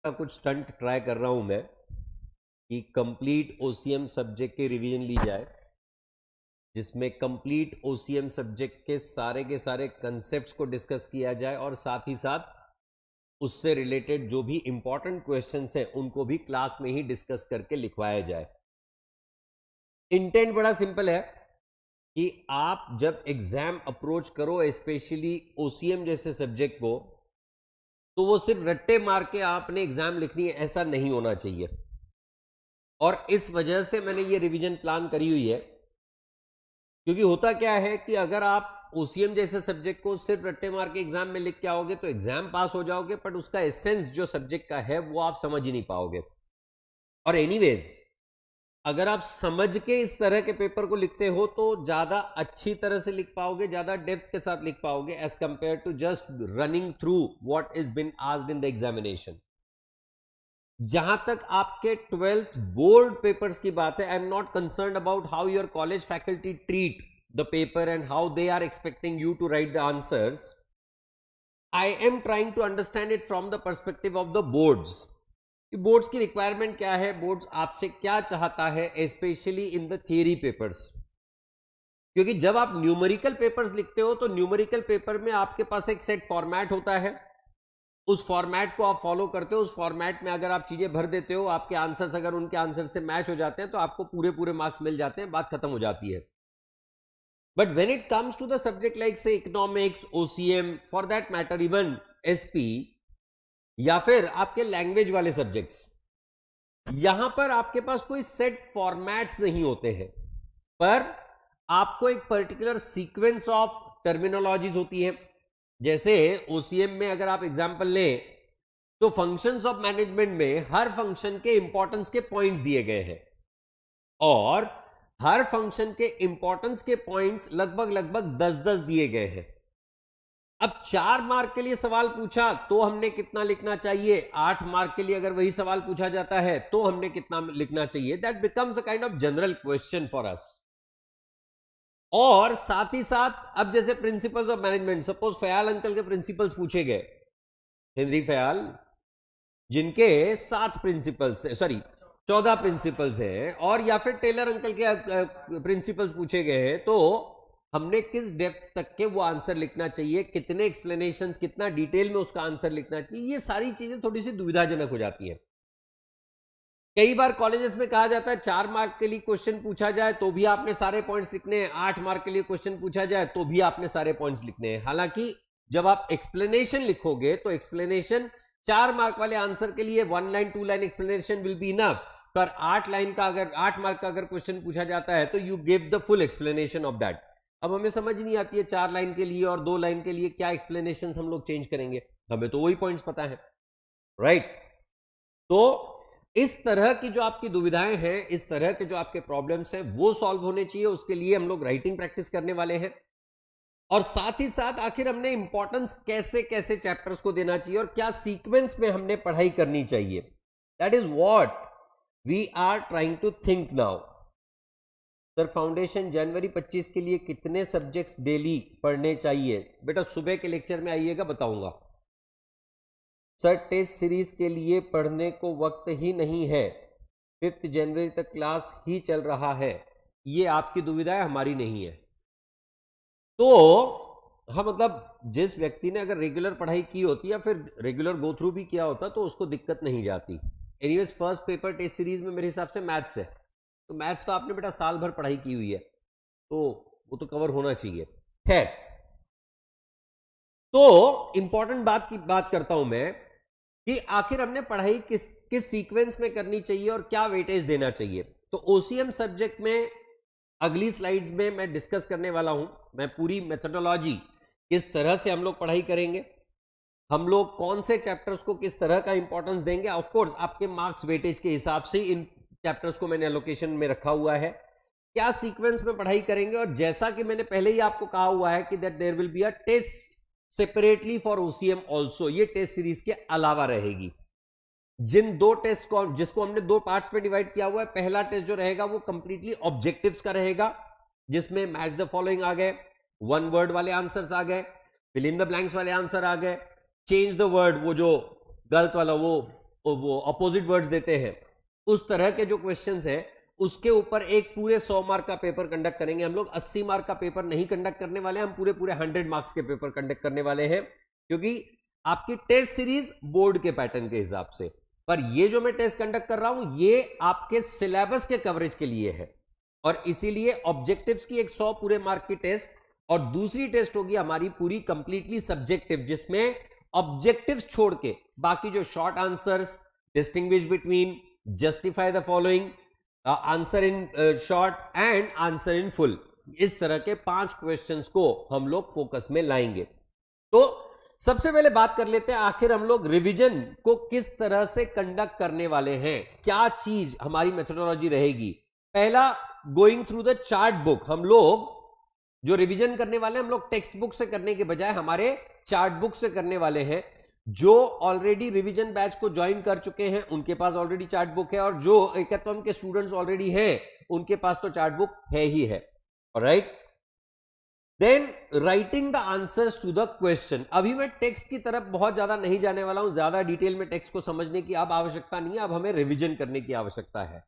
कुछ stunt try कर रहा हूं मैं कि कंप्लीट ओसीएम सब्जेक्ट के रिवीजन ली जाए, जिसमें कंप्लीट ओसीएम सब्जेक्ट के सारे कंसेप्ट्स को डिस्कस किया जाए और साथ ही साथ उससे रिलेटेड जो भी इंपॉर्टेंट क्वेश्चंस हैं उनको भी क्लास में ही डिस्कस करके लिखवाया जाए। इंटेंट बड़ा सिंपल है कि आप जब एग्जाम अप्रोच करो स्पेशली ओसीएम जैसे सब्जेक्ट को, तो वो सिर्फ रट्टे मार के आपने एग्जाम लिखनी है ऐसा नहीं होना चाहिए। और इस वजह से मैंने ये रिवीजन प्लान करी हुई है, क्योंकि होता क्या है कि अगर आप ओसीएम जैसे सब्जेक्ट को सिर्फ रट्टे मार के एग्जाम में लिख के आओगे तो एग्जाम पास हो जाओगे, बट उसका एसेंस जो सब्जेक्ट का है वो आप समझ ही नहीं पाओगे। और एनीवेज अगर आप समझ के इस तरह के पेपर को लिखते हो तो ज्यादा अच्छी तरह से लिख पाओगे, ज्यादा डेप्थ के साथ लिख पाओगे as compare to just running through what is been asked in the examination. जहां तक आपके 12th बोर्ड पेपर्स की बात है, I am not concern about how your college faculty treat the paper and how they are expecting you to write the answers. I am trying to understand it from the perspective of the boards. Boards की requirement क्या है, boards आपसे क्या चाहता है specially in the theory papers. क्योंकि जब आप न्यूमेरिकल पेपर्स लिखते हो तो न्यूमेरिकल पेपर में आपके पास एक सेट फॉर्मेट होता है, उस फॉर्मेट को आप फॉलो करते हो, उस फॉर्मेट में अगर आप चीजें भर देते हो, आपके आंसर्स अगर उनके आंसर से मैच हो जाते हैं तो आपको पूरे पूरे मार्क्स मिल जाते हैं, बात खत्म हो जाती है। But when it comes to the subject like say economics, OCM, for that matter even SP या फिर आपके लैंग्वेज वाले सब्जेक्ट्स, यहां पर आपके पास कोई सेट फॉर्मेट्स नहीं होते हैं, पर आपको एक पर्टिकुलर सीक्वेंस ऑफ टर्मिनोलॉजीज होती है। जैसे ओसीएम में अगर आप एग्जांपल लें तो फंक्शंस ऑफ मैनेजमेंट में हर फंक्शन के इंपॉर्टेंस के पॉइंट्स दिए गए हैं और हर फंक्शन के इंपॉर्टेंस के पॉइंट्स लगभग लगभग 10-10 दिए गए हैं। अब 4 मार्क के लिए सवाल पूछा तो हमने कितना लिखना चाहिए, 8 मार्क के लिए अगर वही सवाल पूछा जाता है तो हमने कितना लिखना चाहिए। That becomes a kind of general question for us. और साथ ही साथ अब जैसे principles of management, suppose Fayol uncle के प्रिंसिपल्स पूछे गए, हेनरी फयाल, जिनके 7 प्रिंसिपल्स, सॉरी 14 प्रिंसिपल्स हैं, और या फिर टेलर अंकल के प्रिंसिपल्स पूछे गए हैं, तो हमने किस डेप्थ तक के वो आंसर लिखना चाहिए, कितने एक्सप्लेनेशंस, कितना डिटेल में उसका आंसर लिखना चाहिए, ये सारी चीजें थोड़ी सी दुविधाजनक हो जाती हैं। कई बार कॉलेजेस में कहा जाता है 4 मार्क के लिए क्वेश्चन पूछा जाए तो भी आपने सारे पॉइंट्स लिखने हैं, 8 मार्क के लिए क्वेश्चन पूछा जाए तो भी आपने सारे पॉइंट्स लिखने हैं। हालांकि जब आप एक्सप्लेनेशन लिखोगे तो एक्सप्लेनेशन 4 मार्क वाले आंसर के लिए 1 line 2 line explanation will be enough, पर 8 लाइन का अगर 8 मार्क का अगर क्वेश्चन पूछा जाता है तो you give the full explanation of that. अब हमें समझ नहीं आती है 4 लाइन के लिए और 2 लाइन के लिए क्या एक्सप्लेनेशन हम लोग चेंज करेंगे, हमें तो वही पॉइंट्स पता है, राइट। तो इस तरह की जो आपकी दुविधाएं हैं, इस तरह के जो आपके प्रॉब्लम्स हैं वो सॉल्व होने चाहिए, उसके लिए हम लोग राइटिंग प्रैक्टिस करने वाले हैं। और साथ ही साथ आखिर हमने इंपॉर्टेंस कैसे कैसे चैप्टर्स को देना चाहिए और क्या सीक्वेंस में हमने पढ़ाई करनी चाहिए, that is what we are trying to think now. Sir foundation जनवरी 25 के लिए कितने सब्जेक्ट्स डेली पढ़ने चाहिए? बेटा सुबह के लेक्चर में आइएगा, बताऊंगा। सर टेस्ट सीरीज के लिए पढ़ने को वक्त ही नहीं है, 5 जनवरी तक क्लास ही चल रहा है। ये आपकी दुविधा है, हमारी नहीं है। तो हाँ, मतलब जिस व्यक्ति ने अगर रेगुलर पढ़ाई की होती या फिर रेगुलर गो थ्रू भी किया होता तो उसको दिक्कत नहीं जाती। Anyways first paper test series में मेरे हिसाब से मैथ्स है, तो मैथ्स तो आपने बेटा साल भर पढ़ाई की हुई है, तो वो तो कवर होना चाहिए। खैर, तो इंपॉर्टेंट बात करता हूं मैं कि आखिर हमने पढ़ाई किस सीक्वेंस में करनी चाहिए और क्या वेटेज देना चाहिए। तो ओसीएम सब्जेक्ट में अगली स्लाइड्स में मैं डिस्कस करने वाला हूं, मैं पूरी मेथोडोलॉजी किस तरह से हम लोग पढ़ाई करेंगे, हम लोग कौन से चैप्टर्स को किस तरह का इंपॉर्टेंस देंगे। ऑफ कोर्स आपके मार्क्स वेटेज के हिसाब से इन चैप्टर्स को मैंने एलोकेशन में रखा हुआ है, क्या सीक्वेंस में पढ़ाई करेंगे। और जैसा कि मैंने पहले ही आपको कहा हुआ है कि that there will be a test separately for OCM also, ये टेस्ट सीरीज के अलावा रहेगी। जिन 2 टेस्ट को जिसको हमने 2 पार्ट्स में डिवाइड किया हुआ है, पहला टेस्ट जो रहेगा वो कंप्लीटली ऑब्जेक्टिव्स का रहेगा, जिसमें मैच द फॉलोइंग आ गए, 1 वर्ड वाले आंसर्स आ गए, फिल इन द ब्लैंक्स वाले आंसर आ गए, चेंज द वर्ड वो जो गलत वाला वो वो अपोजिट वर्ड्स देते हैं, उस तरह के जो क्वेश्चंस हैं उसके ऊपर एक पूरे 100 मार्क का पेपर कंडक्ट करेंगे हम लोग। 80 मार्क का पेपर नहीं कंडक्ट करने वाले, हम पूरे 100 मार्क्स के पेपर कंडक्ट करने वाले हैं, क्योंकि आपकी टेस्ट सीरीज बोर्ड के पैटर्न के हिसाब से। पर ये जो मैं टेस्ट कंडक्ट कर रहा हूं ये आपके सिलेबस के कवरेज के लिए है, और इसीलिए ऑब्जेक्टिव्स की एक 100 पूरे मार्क की टेस्ट, और दूसरी टेस्ट होगी हमारी पूरी कंप्लीटली सब्जेक्टिव, जिसमें ऑब्जेक्टिव्स छोड़ के बाकी जो short answers, distinguish between, justify the following, answer in short and answer in full, इस तरह के 5 क्वेश्चंस को हम लोग फोकस में लाएंगे। तो सबसे पहले बात कर लेते हैं आखिर हम लोग रिवीजन को किस तरह से कंडक्ट करने वाले हैं, क्या चीज हमारी मेथोडोलॉजी रहेगी। पहला, going through the chart book. हम लोग जो रिवीजन करने वाले हैं हम लोग टेक्स्ट बुक से करने के बजाय हमारे चार्ट बुक से करने वाले हैं। जो ऑलरेडी रिवीजन बैच को ज्वाइन कर चुके हैं उनके पास ऑलरेडी चार्ट बुक है, और जो एकत्वम के स्टूडेंट्स ऑलरेडी हैं उनके पास तो चार्ट बुक है ही है। Alright, then writing the answers to the question. अभी मैं टेक्स्ट की तरफ बहुत ज्यादा नहीं जाने वाला हूं, ज्यादा डिटेल में टेक्स्ट को समझने की अब आवश्यकता नहीं है, अब हमें रिवीजन करने की आवश्यकता है।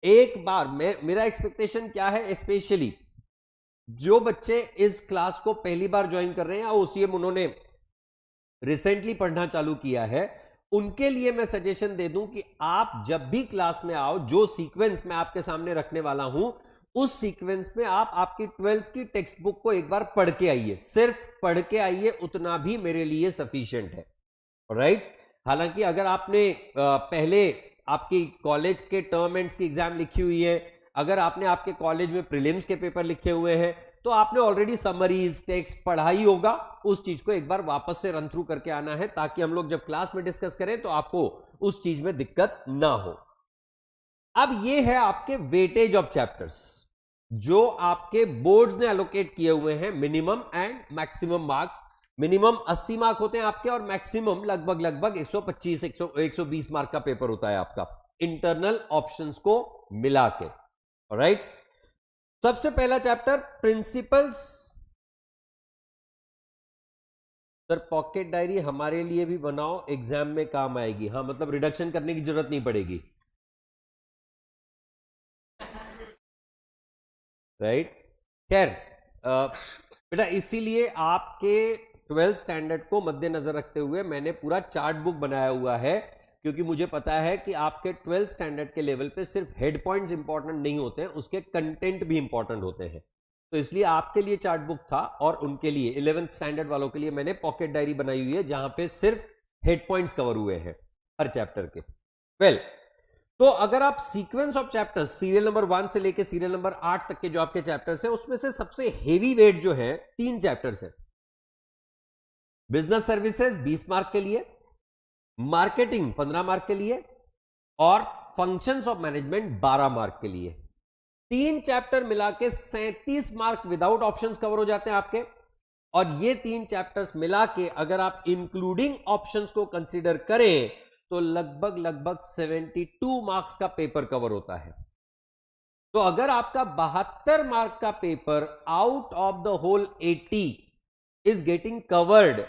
एक बार मेरा एक्सपेक्टेशन क्या है, स्पेशली जो बच्चे इस क्लास को पहली बार ज्वाइन कर रहे हैं या ओसीएम उन्होंने रिसेंटली पढ़ना चालू किया है, उनके लिए मैं सजेशन दे दूं कि आप जब भी क्लास में आओ, जो सीक्वेंस मैं आपके सामने रखने वाला हूं उस सीक्वेंस में आप आपकी 12th की टेक्स्ट बुक को एक बार पढ़ के आइए। सिर्फ पढ़ के आइए, उतना भी मेरे लिए सफिशिएंट है। राइट, हालांकि अगर आपने पहले आपकी कॉलेज के टर्म एंड्स की एग्जाम लिखी हुई है, अगर आपने आपके कॉलेज में प्रीलिम्स के पेपर लिखे हुए हैं, तो आपने ऑलरेडी समरीज टेक्स्ट पढ़ा ही होगा। उस चीज को एक बार वापस से रन थ्रू करके आना है, ताकि हम लोग जब क्लास में डिस्कस करें तो आपको उस चीज में दिक्कत ना हो। अब ये है आपके वेटेज ऑफ चैप्टर्स जो आपके बोर्ड्स ने एलोकेट किए हुए हैं, minimum and maximum marks. Minimum 80 mark होते हैं आपके, और मैक्सिमम लगभग 125-120 मार्क का पेपर होता है आपका, इंटरनल ऑप्शंस को मिला के। ऑलराइट, सबसे पहला chapter principles. Sir pocket diary हमारे लिए भी बनाओ, एग्जाम में काम आएगी। हाँ, मतलब रिडक्शन करने की जरूरत नहीं पड़ेगी। राइट, खैर बेटा, इसीलिए आपके 12th स्टैंडर्ड को मद्देनजर रखते हुए मैंने पूरा चार्ट बुक बनाया हुआ है, क्योंकि मुझे पता है कि आपके 12th स्टैंडर्ड के लेवल पे सिर्फ हेड पॉइंट्स इंपॉर्टेंट नहीं होते हैं, उसके कंटेंट भी इंपॉर्टेंट होते हैं। तो इसलिए आपके लिए चार्ट बुक था, और उनके लिए 11th स्टैंडर्ड वालों के लिए मैंने पॉकेट डायरी बनाई हुई है, जहां पे सिर्फ हेड पॉइंट्स कवर हुए हैं हर चैप्टर के। वेल, तो अगर आप sequence of chapters serial number 1 से लेके सीरियल नंबर 8 तक के जो आपके चैप्टर्स हैं, उसमें से सबसे हेवी वेट जो है 3 चैप्टर्स है। बिजनेस सर्विसेज 20 मार्क के लिए, मार्केटिंग 15 मार्क के लिए, और फंक्शंस ऑफ मैनेजमेंट 12 मार्क के लिए। 3 चैप्टर मिला के 37 मार्क विदाउट ऑप्शंस कवर हो जाते हैं आपके। और ये 3 चैप्टर्स मिला के अगर आप इंक्लूडिंग ऑप्शंस को कंसीडर करें तो लगभग 72 मार्क्स का पेपर कवर होता है। तो अगर आपका 72 मार्क का paper out of the whole 80 is getting covered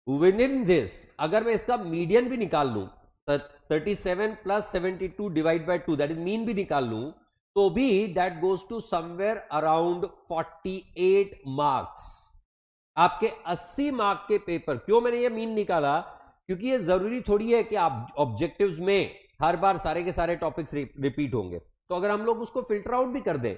within this, अगर मैं इसका मीडियन भी निकाल लूं, 37 plus 72 divide by 2, that is mean भी निकाल लूं, तो भी that goes to somewhere around 48 marks. आपके 80 मार्क के पेपर, क्यों मैंने ये मीन निकाला, क्योंकि ये जरूरी थोड़ी है कि आप ऑब्जेक्टिव्स में हर बार सारे के सारे टॉपिक्स रिपीट होंगे। तो अगर हम लोग उसको फिल्टर आउट भी कर दें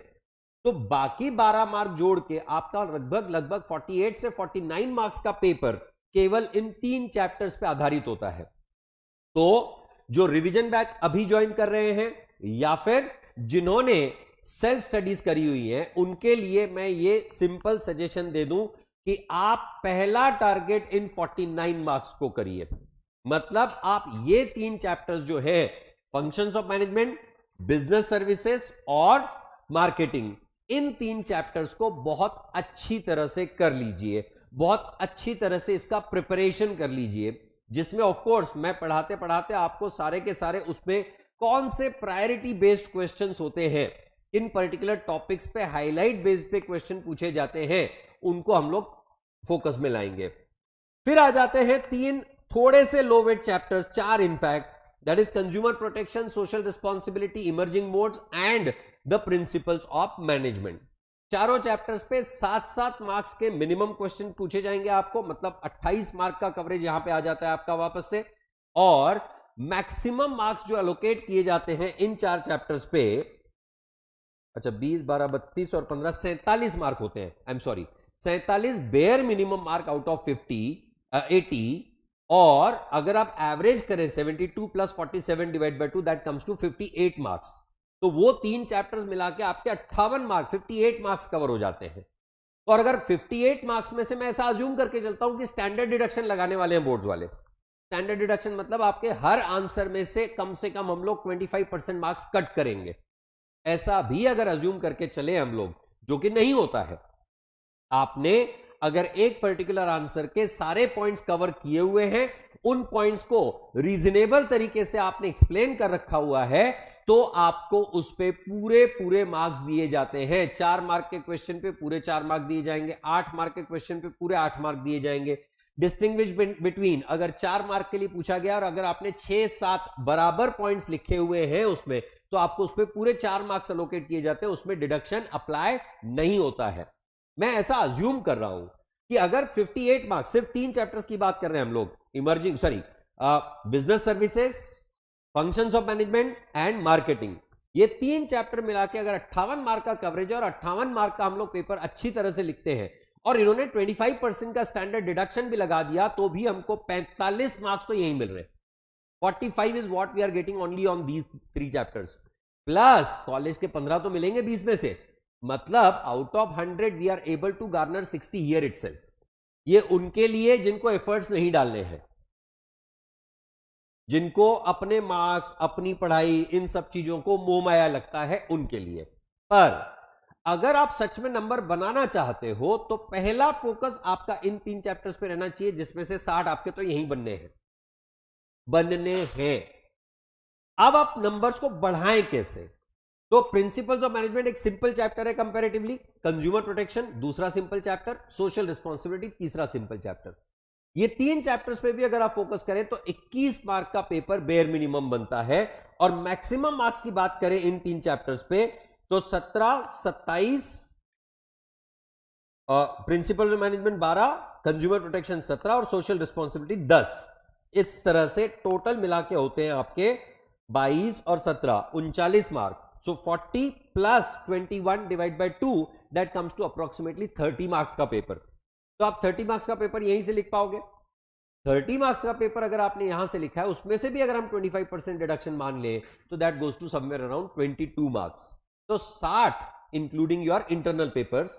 तो बाकी 12 मार्क जोड़ के आपका लगभग 48 से 49 मार्क्स का पेपर केवल इन 3 चैप्टर्स पे आधारित होता है। तो जो रिवीजन बैच अभी ज्वाइन कर रहे हैं या फिर जिन्होंने सेल्फ स्टडीज करी हुई है, उनके लिए मैं ये सिंपल सजेशन दे दूं कि आप पहला टारगेट इन 49 मार्क्स को करिए। मतलब आप ये 3 चैप्टर्स जो है, functions of management, business services और मार्केटिंग, इन 3 चैप्टर्स को बहुत अच्छी तरह से कर लीजिए, बहुत अच्छी तरह से इसका प्रिपरेशन कर लीजिए, जिसमें ऑफ कोर्स मैं पढ़ाते पढ़ाते आपको सारे के सारे उसमें कौन से प्रायोरिटी बेस्ड क्वेश्चंस होते हैं, इन पर्टिकुलर टॉपिक्स पे हाईलाइट बेस्ड पे क्वेश्चन पूछे जाते हैं, उनको हम लोग फोकस में लाएंगे। फिर आ जाते हैं 3 थोड़े से low weight chapters, 4 in fact, that is consumer protection, social responsibility, emerging modes and the principles of management. चारों चैप्टर्स पे 7-7 मार्क्स के मिनिमम क्वेश्चन पूछे जाएंगे आपको, मतलब 28 मार्क का कवरेज यहां पे आ जाता है आपका वापस से। और मैक्सिमम मार्क्स जो एलोकेट किए जाते हैं इन 4 चैप्टर्स पे, अच्छा 20, 12, 32 और 15 47 मार्क होते हैं। I am sorry, 47 bare minimum mark out of 80। और अगर आप एवरेज करें 72 plus 47 divide by 2 that comes to 58 marks. तो वो 3 चैप्टर्स मिला के आपके 58 मार्क 58 मार्क्स कवर हो जाते हैं। और अगर 58 मार्क्स में से मैं ऐसा अज्यूम करके चलता हूं कि स्टैंडर्ड डिडक्शन लगाने वाले हैं बोर्ड्स वाले, स्टैंडर्ड डिडक्शन मतलब आपके हर आंसर में से कम हम लोग 25% मार्क्स कट करेंगे, ऐसा भी अगर अज्यूम करके चले हम लोग, जो कि नहीं होता है। आपने अगर एक पर्टिकुलर आंसर के सारे पॉइंट्स कवर किए हुए हैं, उन पॉइंट्स को रीजनेबल तरीके से आपने एक्सप्लेन कर रखा हुआ है, तो आपको उस पे पूरे मार्क्स दिए जाते हैं। 4 मार्क के क्वेश्चन पे पूरे 4 मार्क दिए जाएंगे, 8 मार्क के क्वेश्चन पे पूरे 8 मार्क दिए जाएंगे। डिस्टिंग्विश बिटवीन, अगर 4 मार्क के लिए पूछा गया और अगर आपने 6-7 बराबर पॉइंट्स लिखे हुए हैं उसमें, तो आपको उसमें पूरे 4 मार्क्स अलोकेट किए जाते हैं, उसमें डिडक्शन अप्लाई नहीं होता है। मैं ऐसा अज्यूम कर रहा हूं कि अगर 58 मार्क्स, सिर्फ 3 चैप्टर्स की बात कर रहे हैं हम लोग, business services, functions of management and marketing, ये 3 चैप्टर मिला के अगर 58 मार्क का कवरेज है और 58 मार्क का हम लोग पेपर अच्छी तरह से लिखते हैं और इन्होंने 25% का स्टैंडर्ड डिडक्शन भी लगा दिया, तो भी हमको 45 मार्क्स तो यही मिल रहे हैं। 45 is what we are getting only on these 3 chapters, plus college के 15 तो मिलेंगे 20 में से, मतलब out of 100 we are able to garner 60 here itself. ये उनके लिए जिनको एफर्ट्स नहीं डालने हैं, जिनको अपने मार्क्स, अपनी पढ़ाई, इन सब चीजों को मोह माया लगता है, उनके लिए। पर अगर आप सच में नंबर बनाना चाहते हो तो पहला फोकस आपका इन 3 चैप्टर्स पे रहना चाहिए, जिसमें से 60 आपके तो यहीं बनने हैं। अब आप नंबर्स को बढ़ाएं कैसे? तो प्रिंसिपल्स ऑफ मैनेजमेंट एक सिंपल चैप्टर है कंपैरेटिवली, कंज्यूमर प्रोटेक्शन दूसरा सिंपल चैप्टर, सोशल रिस्पॉन्सिबिलिटी तीसरा सिंपल चैप्टर। ये 3 चैप्टर्स पे भी अगर आप फोकस करें तो 21 मार्क का पेपर बेयर मिनिमम बनता है। और मैक्सिमम मार्क्स की बात करें इन 3 चैप्टर्स पे तो 17, 27, principle of management 12, consumer protection 17 और सोशल रिस्पॉन्सिबिलिटी 10। इस तरह से टोटल मिला के होते हैं आपके 22 और 17 39 mark. So 40 plus 21 divide by 2 that comes to approximately 30 marks का पेपर। तो आप 30 मार्क्स का पेपर यहीं से लिख पाओगे। 30 मार्क्स का पेपर अगर आपने यहां से लिखा है, उसमें से भी अगर हम 25% डिडक्शन मान ले तो that goes to somewhere around 22 marks. तो 60 including your internal papers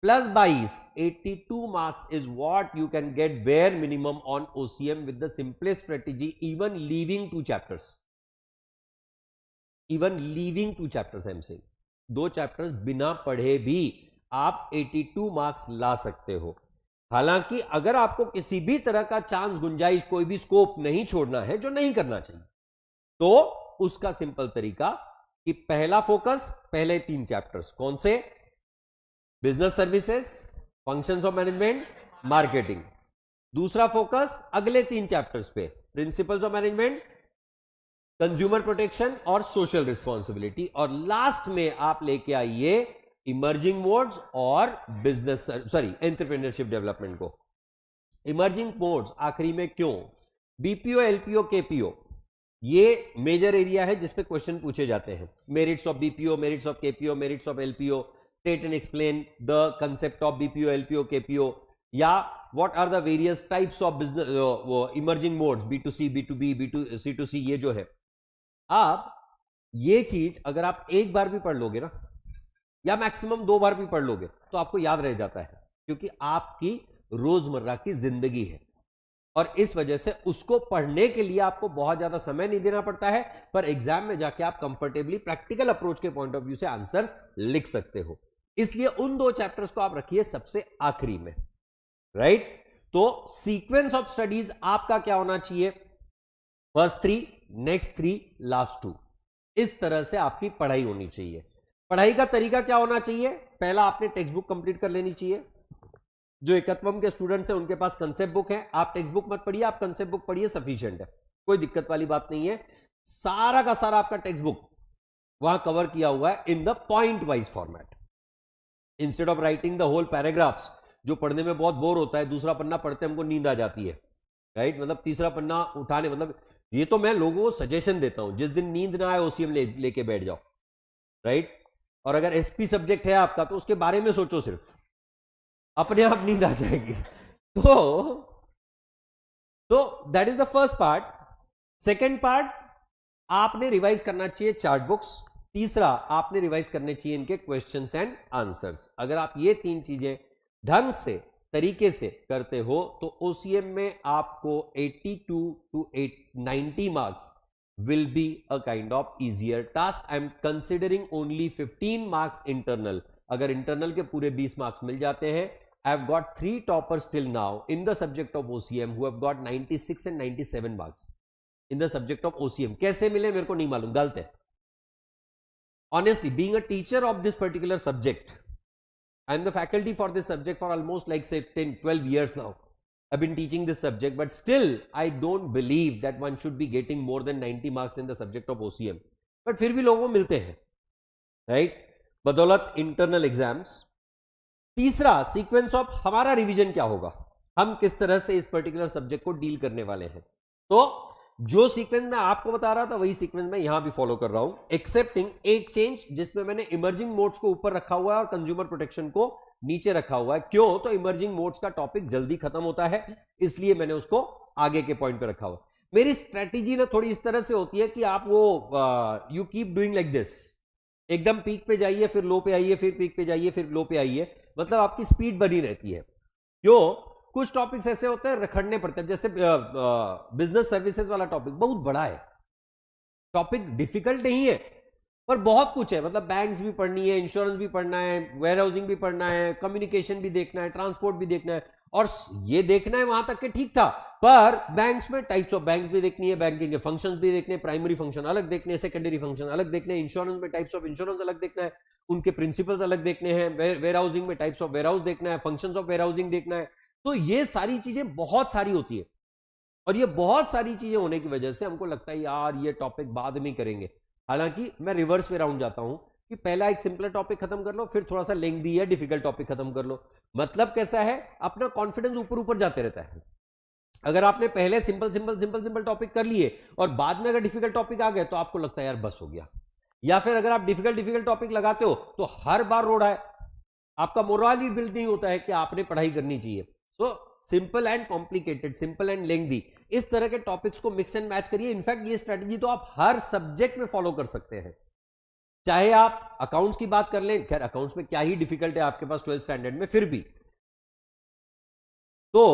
plus 22, 82 marks is what you can get bare minimum on OCM with the simplest strategy, even leaving 2 chapters. Even leaving 2 chapters I am saying, 2 chapters बिना पढ़े भी आप 82 marks ला सकते हो। हालांकि अगर आपको किसी भी तरह का चांस, गुंजाइश, कोई भी स्कोप नहीं छोड़ना है, जो नहीं करना चाहिए, तो उसका सिंपल तरीका कि पहला फोकस पहले 3 चैप्टर्स कौन से, business services, functions of management, marketing. दूसरा फोकस अगले 3 चैप्टर्स पे, principles of management, consumer protection और सोशल रिस्पॉन्सिबिलिटी। और लास्ट में आप लेके आइए इमर्जिंग मोड्स और बिजनेस एंटरप्रेन्योरशिप डेवलपमेंट को। इमर्जिंग मोड्स आखिरी में क्यों? बीपीओ, एलपीओ, केपीओ ये मेजर एरिया है जिसपे क्वेश्चन पूछे जाते हैं। Merits of BPO, merits of KPO, merits of LPO, state and explain the concept of BPO, LPO, KPO, या what are the various types of business emerging modes, B2C, B2B, C2C, ये जो है। आप ये चीज अगर आप एक बार भी पढ़ लोगे ना, या मैक्सिमम 2 बार भी पढ़ लोगे, तो आपको याद रह जाता है, क्योंकि आपकी रोजमर्रा की जिंदगी है और इस वजह से उसको पढ़ने के लिए आपको बहुत ज्यादा समय नहीं देना पड़ता है, पर एग्जाम में जाके आप कंफर्टेबली प्रैक्टिकल अप्रोच के पॉइंट ऑफ व्यू से आंसर्स लिख सकते हो। इसलिए उन 2 चैप्टर्स को आप रखिए सबसे आखिरी में, राइट? तो सीक्वेंस ऑफ स्टडीज आपका क्या होना चाहिए? फर्स्ट 3, नेक्स्ट 3, लास्ट 2, इस तरह से आपकी पढ़ाई होनी चाहिए। पढ़ाई का तरीका क्या होना चाहिए? पहला, आपने टेक्स्ट बुक कंप्लीट कर लेनी चाहिए। जो एकत्वम के स्टूडेंट्स हैं उनके पास कंसेप्ट बुक है, आप टेक्स्ट बुक मत पढ़िए, आप कंसेप्ट बुक पढ़िए, सफिशिएंट है, कोई दिक्कत वाली बात नहीं है। सारा का सारा आपका टेक्स्ट बुक वहां कवर किया हुआ है in the point wise format, instead of writing the whole paragraphs, जो पढ़ने में बहुत बोर होता है, दूसरा पन्ना पढ़ते हमको नींद आ जाती है, राइट, मतलब तीसरा पन्ना उठाने, मतलब ये तो मैं लोगों को सजेशन देता हूं, जिस दिन नींद ना आए ओसीएम लेके बैठ जाओ, राइट। और अगर एसपी सब्जेक्ट है आपका तो उसके बारे में सोचो, सिर्फ अपने आप नींद आ जाएगी। तो that is the first part. Second part, आपने रिवाइज करना चाहिए चार्ट बुक्स। तीसरा, आपने रिवाइज करने चाहिए इनके क्वेश्चंस एंड आंसर्स। अगर आप ये तीन चीजें ढंग से तरीके से करते हो तो ओसीएम में आपको 82 to 90 marks will be a kind of easier task. I am considering only 15 marks internal. अगर इंटरनल के पूरे 20 मार्क्स मिल जाते हैं, I have got 3 toppers till now in the subject of OCM who have got 96 and 97 marks in the subject of OCM. कैसे मिले मेरे को नहीं मालूम, गलत है। Honestly, being a teacher of this particular subject, I am the faculty for this subject for almost like say 10-12 years now. I've been teaching this subject, but still I don't believe that one should be getting more than 90 marks in the subject of OCM. But फिर भी लोगों को मिलते हैं, right? बदौलत internal exams. तीसरा, sequence of हमारा revision क्या होगा, हम किस तरह से इस पर्टिकुलर सब्जेक्ट को डील करने वाले हैं। तो जो सीक्वेंस मैं आपको बता रहा था वही सीक्वेंस मैं यहां भी फॉलो कर रहा हूं, एक्सेप्टिंग एक चेंज जिसमें मैंने इमर्जिंग मोड्स को ऊपर रखा हुआ है और कंज्यूमर प्रोटेक्शन को नीचे रखा हुआ है। क्यों? तो इमर्जिंग मोड्स का टॉपिक जल्दी खत्म होता है, इसलिए मैंने उसको आगे के पॉइंट पे रखा हुआ। मेरी स्ट्रेटेजी ना थोड़ी इस तरह से होती है कि आप वो you keep doing like this, एकदम पीक पे जाइए, फिर लो पे आइए, फिर पीक पे जाइए, फिर लो पे आइए, मतलब आपकी स्पीड बनी रहती है। क्यों? कुछ टॉपिक्स ऐसे होते हैं रखड़ने पड़ते हैं, जैसे बिजनेस सर्विसेज वाला टॉपिक बहुत बड़ा है, टॉपिक डिफिकल्ट नहीं है पर बहुत कुछ है, मतलब बैंक्स भी पढ़नी है, इंश्योरेंस भी पढ़ना है, वेयर हाउसिंग भी पढ़ना है, कम्युनिकेशन भी देखना है, ट्रांसपोर्ट भी देखना है, और ये देखना है वहां तक के ठीक था, पर बैंक्स में टाइप्स ऑफ बैंक्स भी देखनी है, बैंकिंग के फंक्शंस भी देखने, प्राइमरी फंक्शन अलग देखने, सेकेंडरी फंक्शन अलग देखने, इंश्योरेंस में टाइप्स ऑफ इंश्योरेंस अलग देखना है, उनके प्रिंसिपल्स अलग देखने हैं, वेयर हाउसिंग में टाइप्स ऑफ वेयर हाउस देखना है, फंक्शंस ऑफ वेयर हाउसिंग देखना है। तो ये सारी चीजें बहुत सारी होती है, और ये बहुत सारी चीजें होने की वजह से हमको लगता है यार ये टॉपिक बाद में करेंगे। हालांकि मैं रिवर्स वे राउंड जाता हूं कि पहला एक सिंपल टॉपिक खत्म कर लो, फिर थोड़ा सा लेंथी या डिफिकल्ट टॉपिक खत्म कर लो। मतलब कैसा है, अपना कॉन्फिडेंस ऊपर ऊपर जाते रहता है। अगर आपने पहले simple simple simple simple topic कर लिए और बाद में अगर डिफिकल्ट टॉपिक आ गए तो आपको लगता है यार बस हो गया, या फिर अगर आप डिफिकल्ट टॉपिक लगाते हो तो हर बार रोड है, आपका मोरल ही बिल्ड नहीं होता है कि आपने पढ़ाई करनी चाहिए। So simple and complicated, simple and lengthy, इस तरह के टॉपिक्स को मिक्स एंड मैच करिए। इनफैक्ट ये स्ट्रेटजी तो आप हर सब्जेक्ट में फॉलो कर सकते हैं, चाहे आप अकाउंट्स की बात कर लें, खैर अकाउंट्स में क्या ही डिफिकल्ट है आपके पास 12th स्टैंडर्ड में, फिर भी तो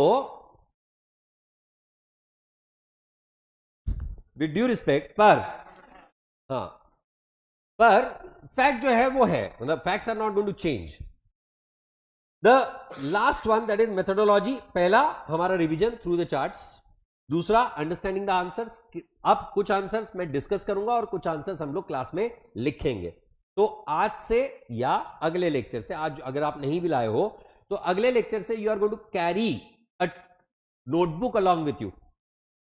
विद ड्यू रिस्पेक्ट, पर हाँ, पर फैक्ट जो है वो है, मतलब facts are not going to change. The last one that is methodology. पहला हमारा रिवीजन थ्रू द चार्ट्स, दूसरा अंडरस्टैंडिंग द आंसर्स। अब कुछ आंसर्स मैं डिस्कस करूंगा और कुछ आंसर्स हम लोग क्लास में लिखेंगे। तो आज से या अगले लेक्चर से, आज अगर आप नहीं भी लाए हो तो अगले लेक्चर से you are going to carry a notebook along with you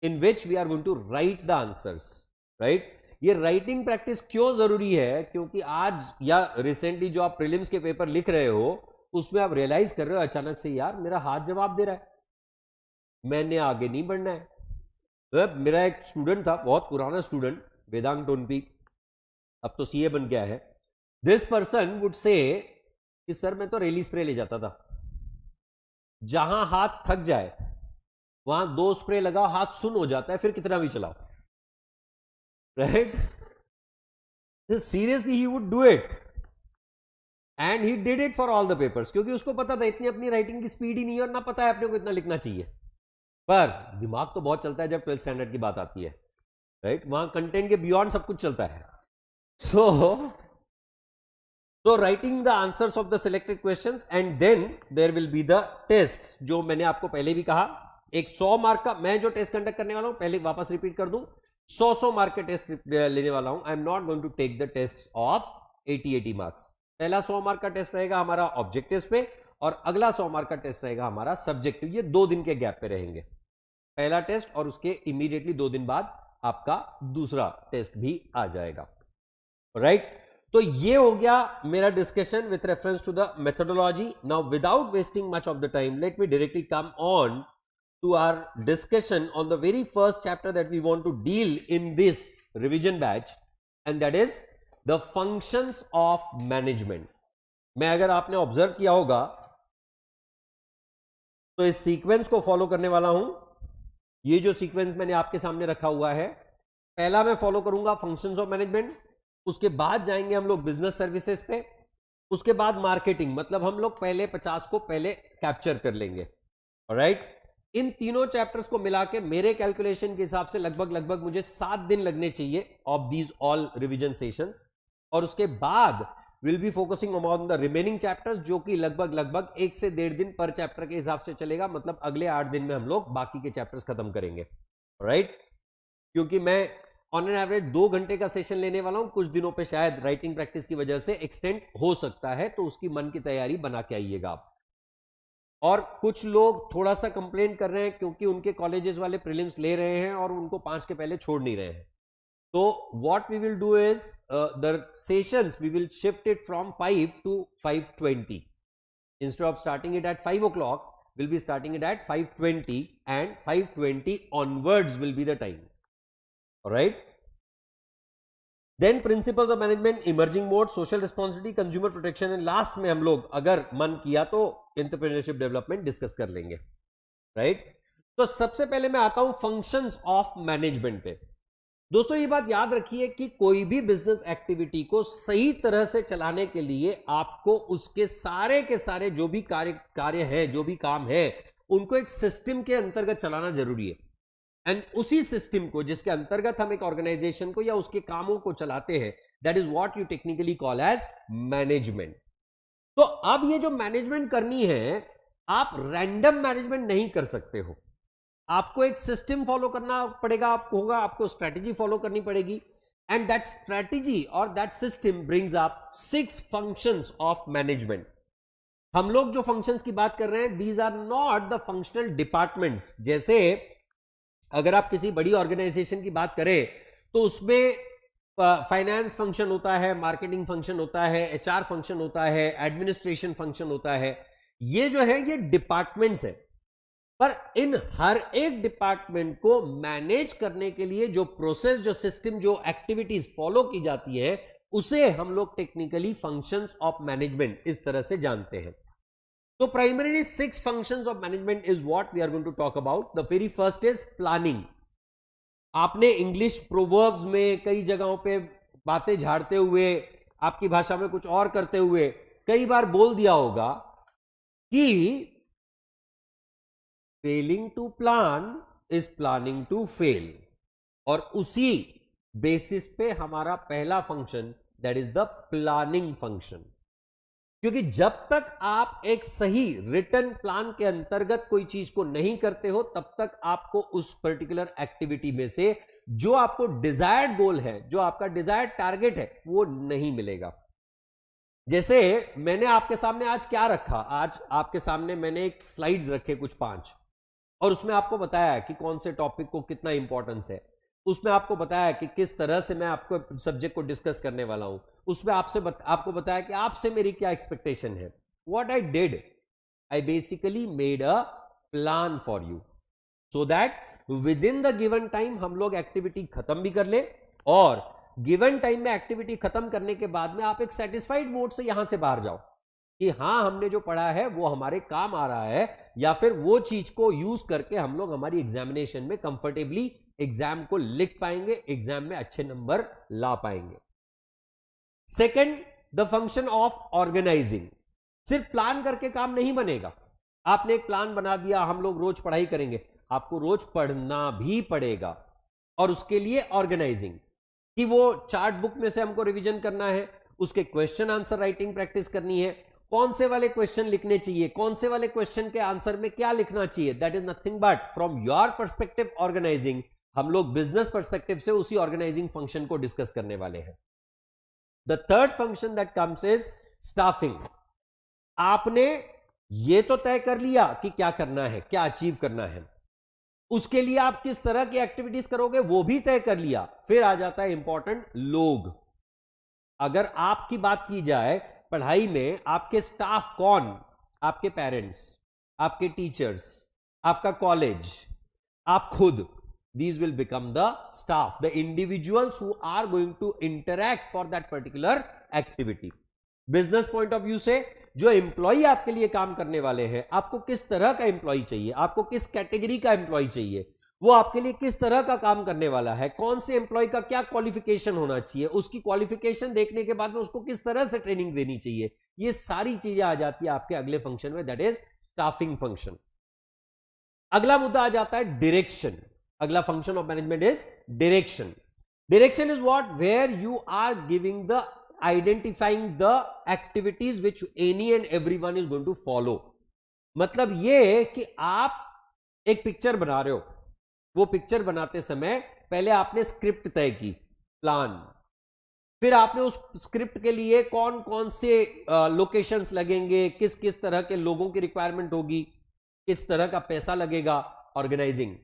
in which we are going to write the answers, right. ये राइटिंग प्रैक्टिस क्यों जरूरी है? क्योंकि आज या रिसेंटली जो आप प्रीलिम्स के पेपर लिख रहे हो उसमें आप रियलाइज कर रहे हो अचानक से, यार मेरा हाथ जवाब दे रहा है, मैंने आगे नहीं बढ़ना है। तो मेरा एक स्टूडेंट था, बहुत पुराना स्टूडेंट, वेदांग टोनपी, अब तो सीए बन गया है। दिस पर्सन वुड से कि सर मैं तो रेली स्प्रे ले जाता था, जहां हाथ थक जाए वहां 2 स्प्रे लगाओ, हाथ सुन हो जाता है, फिर कितना भी चलाओ, right. Seriously he would do it and he did it for all the papers, क्योंकि उसको पता था इतनी अपनी राइटिंग की स्पीड ही नहीं है और ना पता है अपने को इतना लिखना चाहिए। पर दिमाग तो बहुत चलता है जब 12th स्टैंडर्ड की बात आती है, राइट। वहां कंटेंट के बियॉन्ड सब कुछ चलता है। So writing the answers of the selected questions and then there will be the tests, जो मैंने आपको पहले भी कहा, एक 100 मार्क का मैं जो टेस्ट कंडक्ट करने वाला हूं, पहले वापस रिपीट कर दूं, 100 मार्क के टेस्ट लेने वाला हूं। I am not going to take the test of 80 marks. पहला 100 मार्क का टेस्ट रहेगा हमारा ऑब्जेक्टिव्स पे और अगला 100 मार्क का टेस्ट रहेगा हमारा सब्जेक्टिव। ये 2 दिन के गैप पे रहेंगे, पहला टेस्ट और उसके इमीडिएटली 2 दिन बाद आपका दूसरा टेस्ट भी आ जाएगा, राइट। तो ये हो गया मेरा discussion with reference to the methodology. Now without wasting much of the time, let me directly come on to our discussion on the very first chapter that we want to deal in this revision batch, and that is the functions of management. मैं अगर आपने observe किया होगा तो इस sequence को follow करने वाला हूं। ये जो सीक्वेंस मैंने आपके सामने रखा हुआ है, पहला मैं फॉलो करूंगा फंक्शंस ऑफ मैनेजमेंट, उसके बाद जाएंगे हम लोग बिजनेस सर्विसेज पे, उसके बाद मार्केटिंग, मतलब हम लोग पहले 50 को पहले कैप्चर कर लेंगे, ऑलराइट। इन तीनों चैप्टर्स को मिला के मेरे कैलकुलेशन के हिसाब से लगभग मुझे 7 दिन लगने चाहिए of these all revision sessions, और उसके बाद will be focusing on the remaining chapters, जो कि लगभग 1 से 1.5 दिन पर चैप्टर के हिसाब से चलेगा, मतलब अगले 8 दिन में हम लोग बाकी के चैप्टर्स खत्म करेंगे, राइट। क्योंकि मैं ऑन एन एवरेज 2 घंटे का सेशन लेने वाला हूं, कुछ दिनों पे शायद राइटिंग प्रैक्टिस की वजह से एक्सटेंड हो सकता है, तो उसकी मन की तैयारी बना के आइएगा आप। और कुछ लोग थोड़ा सा कंप्लेंट कर रहे हैं क्योंकि उनके कॉलेजेस वाले प्रीलिम्स ले रहे हैं और उनको 5 के पहले छोड़ नहीं रहे हैं। तो what we will do is the sessions we will shift it from 5 to 5:20 instead of starting it at 5 o'clock, will be starting it at 5:20 and 5:20 onwards will be the time, right. Then principles of management, emerging mode, social responsibility, consumer protection, and last में हम लोग अगर मन किया तो entrepreneurship development discuss कर लेंगे, right. तो सबसे पहले मैं आता हूं फंक्शंस ऑफ मैनेजमेंट पे। दोस्तों ये बात याद रखिए कि कोई भी बिजनेस एक्टिविटी को सही तरह से चलाने के लिए आपको उसके सारे के सारे जो भी कार्य है, जो भी काम है, उनको एक सिस्टम के अंतर्गत चलाना जरूरी है। एंड उसी सिस्टम को जिसके अंतर्गत हम एक ऑर्गेनाइजेशन को या उसके कामों को चलाते हैं, that is what you technically call as management. तो अब ये जो मैनेजमेंट करनी है, आप रैंडम मैनेजमेंट नहीं कर सकते हो, आपको एक सिस्टम फॉलो करना पड़ेगा, आपको स्ट्रेटेजी फॉलो करनी पड़ेगी, एंड दैट स्ट्रेटेजी और that system brings up 6 functions of management. हम लोग जो फंक्शंस की बात कर रहे हैं, these are not the functional departments. जैसे अगर आप किसी बड़ी ऑर्गेनाइजेशन की बात करें तो उसमें फाइनेंस फंक्शन होता है, मार्केटिंग फंक्शन होता है, एचआर फंक्शन होता है, एडमिनिस्ट्रेशन फंक्शन होता है। ये जो है ये डिपार्टमेंट्स है, पर इन हर एक डिपार्टमेंट को मैनेज करने के लिए जो प्रोसेस, जो सिस्टम, जो एक्टिविटीज फॉलो की जाती है, उसे हम लोग टेक्निकली फंक्शंस ऑफ मैनेजमेंट इस तरह से जानते हैं। So primarily 6 functions of management is what we are going to talk about. The very first is planning. आपने इंग्लिश प्रोवर्ब्स में कई जगहों पे बातें झाड़ते हुए, आपकी भाषा में कुछ और करते हुए कई बार बोल दिया होगा कि failing to plan is planning to fail, और उसी बेसिस पे हमारा पहला function that is the planning function. क्योंकि जब तक आप एक सही रिटन प्लान के अंतर्गत कोई चीज को नहीं करते हो, तब तक आपको उस पर्टिकुलर एक्टिविटी में से जो आपको डिजायर्ड गोल है, जो आपका डिजायर्ड टारगेट है, वो नहीं मिलेगा। जैसे मैंने आपके सामने आज क्या रखा, आज आपके सामने मैंने एक स्लाइड्स रखे कुछ 5, और उसमें आपको बताया कि कौन से टॉपिक को कितना इंपॉर्टेंस है, उसमें आपको बताया कि किस तरह से मैं आपको सब्जेक्ट को डिस्कस करने वाला हूं, उसमें आपको बताया कि आपसे मेरी क्या एक्सपेक्टेशन है। What I did, I basically made a plan for you so that with in the given time हम लोग एक्टिविटी खत्म भी कर ले, और गिवन टाइम में एक्टिविटी खत्म करने के बाद में आप एक सेटिस्फाइड मोड से यहां से बाहर जाओ कि हां हमने जो पढ़ा है वो हमारे काम आ रहा है, या फिर वो चीज को यूज करके हम लोग हमारी एग्जामिनेशन में कंफर्टेबली एग्जाम को लिख पाएंगे, एग्जाम में अच्छे नंबर ला पाएंगे। Second, the function of organizing. सिर्फ प्लान करके काम नहीं बनेगा। आपने एक प्लान बना दिया, हम लोग रोज पढ़ाई करेंगे, आपको रोज पढ़ना भी पड़ेगा, और उसके लिए ऑर्गेनाइजिंग कि वो चार्ट बुक में से हमको रिवीजन करना है, उसके क्वेश्चन आंसर राइटिंग प्रैक्टिस करनी है, कौन से वाले क्वेश्चन लिखने चाहिए, कौन से वाले क्वेश्चन के आंसर में क्या लिखना चाहिए। That is nothing but from your perspective organizing. हम लोग बिजनेस पर्सपेक्टिव से उसी ऑर्गेनाइजिंग फंक्शन को डिस्कस करने वाले हैं। The third function that comes is staffing. आपने ये तो तय कर लिया कि क्या करना है, क्या अचीव करना है, उसके लिए आप किस तरह की एक्टिविटीज करोगे वो भी तय कर लिया। फिर आ जाता है इंपॉर्टेंट लोग। अगर आपकी बात की जाए पढ़ाई में, आपके स्टाफ कौन? आपके पेरेंट्स, आपके टीचर्स, आपका कॉलेज, आप खुद। These will become the staff, the individuals who are going to interact for that particular activity. Business point of view से जो एम्प्लॉय आपके लिए काम करने वाले हैं, आपको किस तरह का एम्प्लॉय चाहिए, आपको किस कैटेगरी का एम्प्लॉय चाहिए, वो आपके लिए किस तरह का काम करने वाला है, कौन से एम्प्लॉय का क्या क्वालिफिकेशन होना चाहिए, उसकी क्वालिफिकेशन देखने के बाद में उसको किस तरह से ट्रेनिंग देनी चाहिए, ये सारी चीजें आ जाती है आपके अगले फंक्शन में, दैट इज स्टाफिंग फंक्शन। अगला मुद्दा आ जाता है डायरेक्शन। अगला function of management is direction. Direction is what? Where you are giving the identifying the activities which any and everyone is going to follow. मतलब ये कि आप एक पिक्चर बना रहे हो, वो पिक्चर बनाते समय पहले आपने स्क्रिप्ट तय की, प्लान, फिर आपने उस स्क्रिप्ट के लिए कौन कौन से लोकेशंस लगेंगे, किस किस तरह के लोगों की रिक्वायरमेंट होगी, किस तरह का पैसा लगेगा, ऑर्गेनाइजिंग।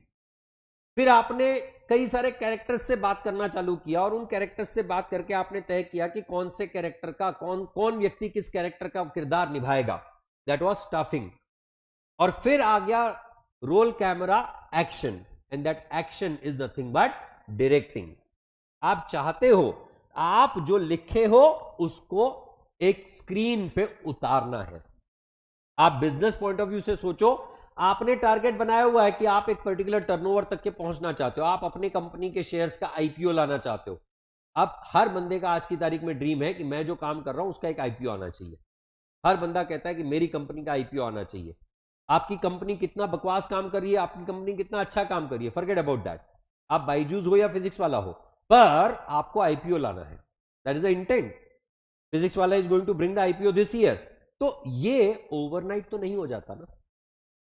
फिर आपने कई सारे कैरेक्टर्स से बात करना चालू किया और उन कैरेक्टर्स से बात करके आपने तय किया कि कौन से कैरेक्टर का कौन व्यक्ति किस कैरेक्टर का किरदार निभाएगा, दैट वाज स्टाफिंग। और फिर आ गया roll, camera, action, and that action is nothing but directing. आप चाहते हो आप जो लिखे हो उसको एक स्क्रीन पे उतारना है। आप बिजनेस पॉइंट ऑफ व्यू से सोचो, आपने टारगेट बनाया हुआ है कि आप एक पर्टिकुलर टर्नओवर तक के पहुंचना चाहते हो, आप अपनी कंपनी के शेयर्स का आईपीओ लाना चाहते हो। अब हर बंदे का आज की तारीख में ड्रीम है कि मैं जो काम कर रहा हूं उसका एक आईपीओ आना चाहिए। हर बंदा कहता है कि मेरी कंपनी का आईपीओ आना चाहिए। आपकी कंपनी कितना बकवास काम कर रही है, आपकी कंपनी कितना अच्छा काम कर रही है, फॉरगेट अबाउट दैट। आप बायजूस हो या फिजिक्स वाला हो, पर आपको आईपीओ लाना है, that is the intent. Physics वाला is going to bring the IPO this year. तो ये ओवरनाइट तो नहीं हो जाता ना,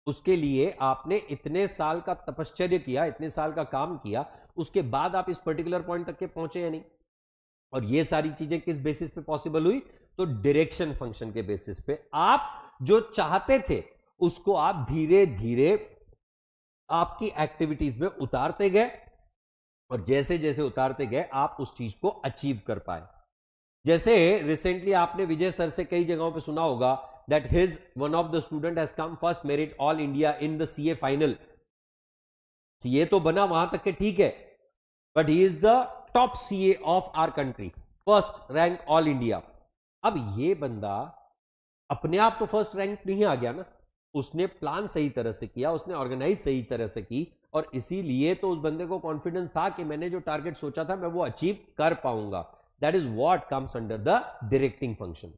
उसके लिए आपने इतने साल का तपश्चर्य किया, इतने साल का काम किया, उसके बाद आप इस पर्टिकुलर पॉइंट तक के पहुंचे या नहीं। और ये सारी चीजें किस बेसिस पे पॉसिबल हुई? तो डायरेक्शन फंक्शन के बेसिस पे। आप जो चाहते थे उसको आप धीरे धीरे आपकी एक्टिविटीज में उतारते गए, और जैसे जैसे उतारते गए आप उस चीज को अचीव कर पाए। जैसे रिसेंटली आपने विजय सर से कई जगहों पे सुना होगा that his one of the student has come first merit all India in the CA final. CA तो बना वहां तक के ठीक है, but he is the top CA of our country, first rank all India. अब ये बंदा अपने आप तो फर्स्ट रैंक नहीं आ गया ना, उसने प्लान सही तरह से किया, उसने ऑर्गेनाइज सही तरह से की, और इसीलिए तो उस बंदे को कॉन्फिडेंस था कि मैंने जो टारगेट सोचा था मैं वो अचीव कर पाऊंगा। That is what comes under the directing function.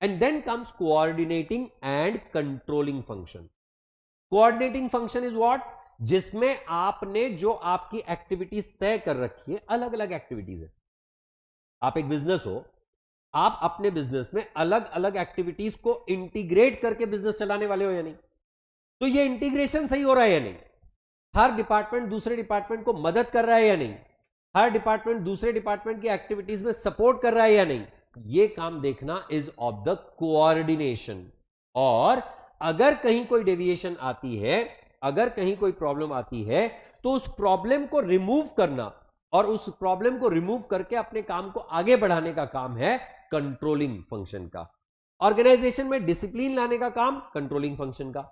And then comes coordinating and controlling function. Coordinating function is what? जिसमें आपने जो आपकी एक्टिविटीज तय कर रखी है, अलग अलग एक्टिविटीज है। आप एक बिजनेस हो, आप अपने बिजनेस में अलग अलग एक्टिविटीज को इंटीग्रेट करके बिजनेस चलाने वाले हो या नहीं? तो ये इंटीग्रेशन सही हो रहा है या नहीं? हर डिपार्टमेंट दूसरे डिपार्टमेंट को मदद कर रहा है या नहीं? हर डिपार्टमेंट दूसरे डिपार्टमेंट की एक्टिविटीज में सपोर्ट कर रहा है या नहीं? ये काम देखना इज ऑफ द कोऑर्डिनेशन। और अगर कहीं कोई डेविएशन आती है, अगर कहीं कोई प्रॉब्लम आती है, तो उस प्रॉब्लम को रिमूव करना, और उस प्रॉब्लम को रिमूव करके अपने काम को आगे बढ़ाने का काम है कंट्रोलिंग फंक्शन का। ऑर्गेनाइजेशन में डिसिप्लिन लाने का काम कंट्रोलिंग फंक्शन का।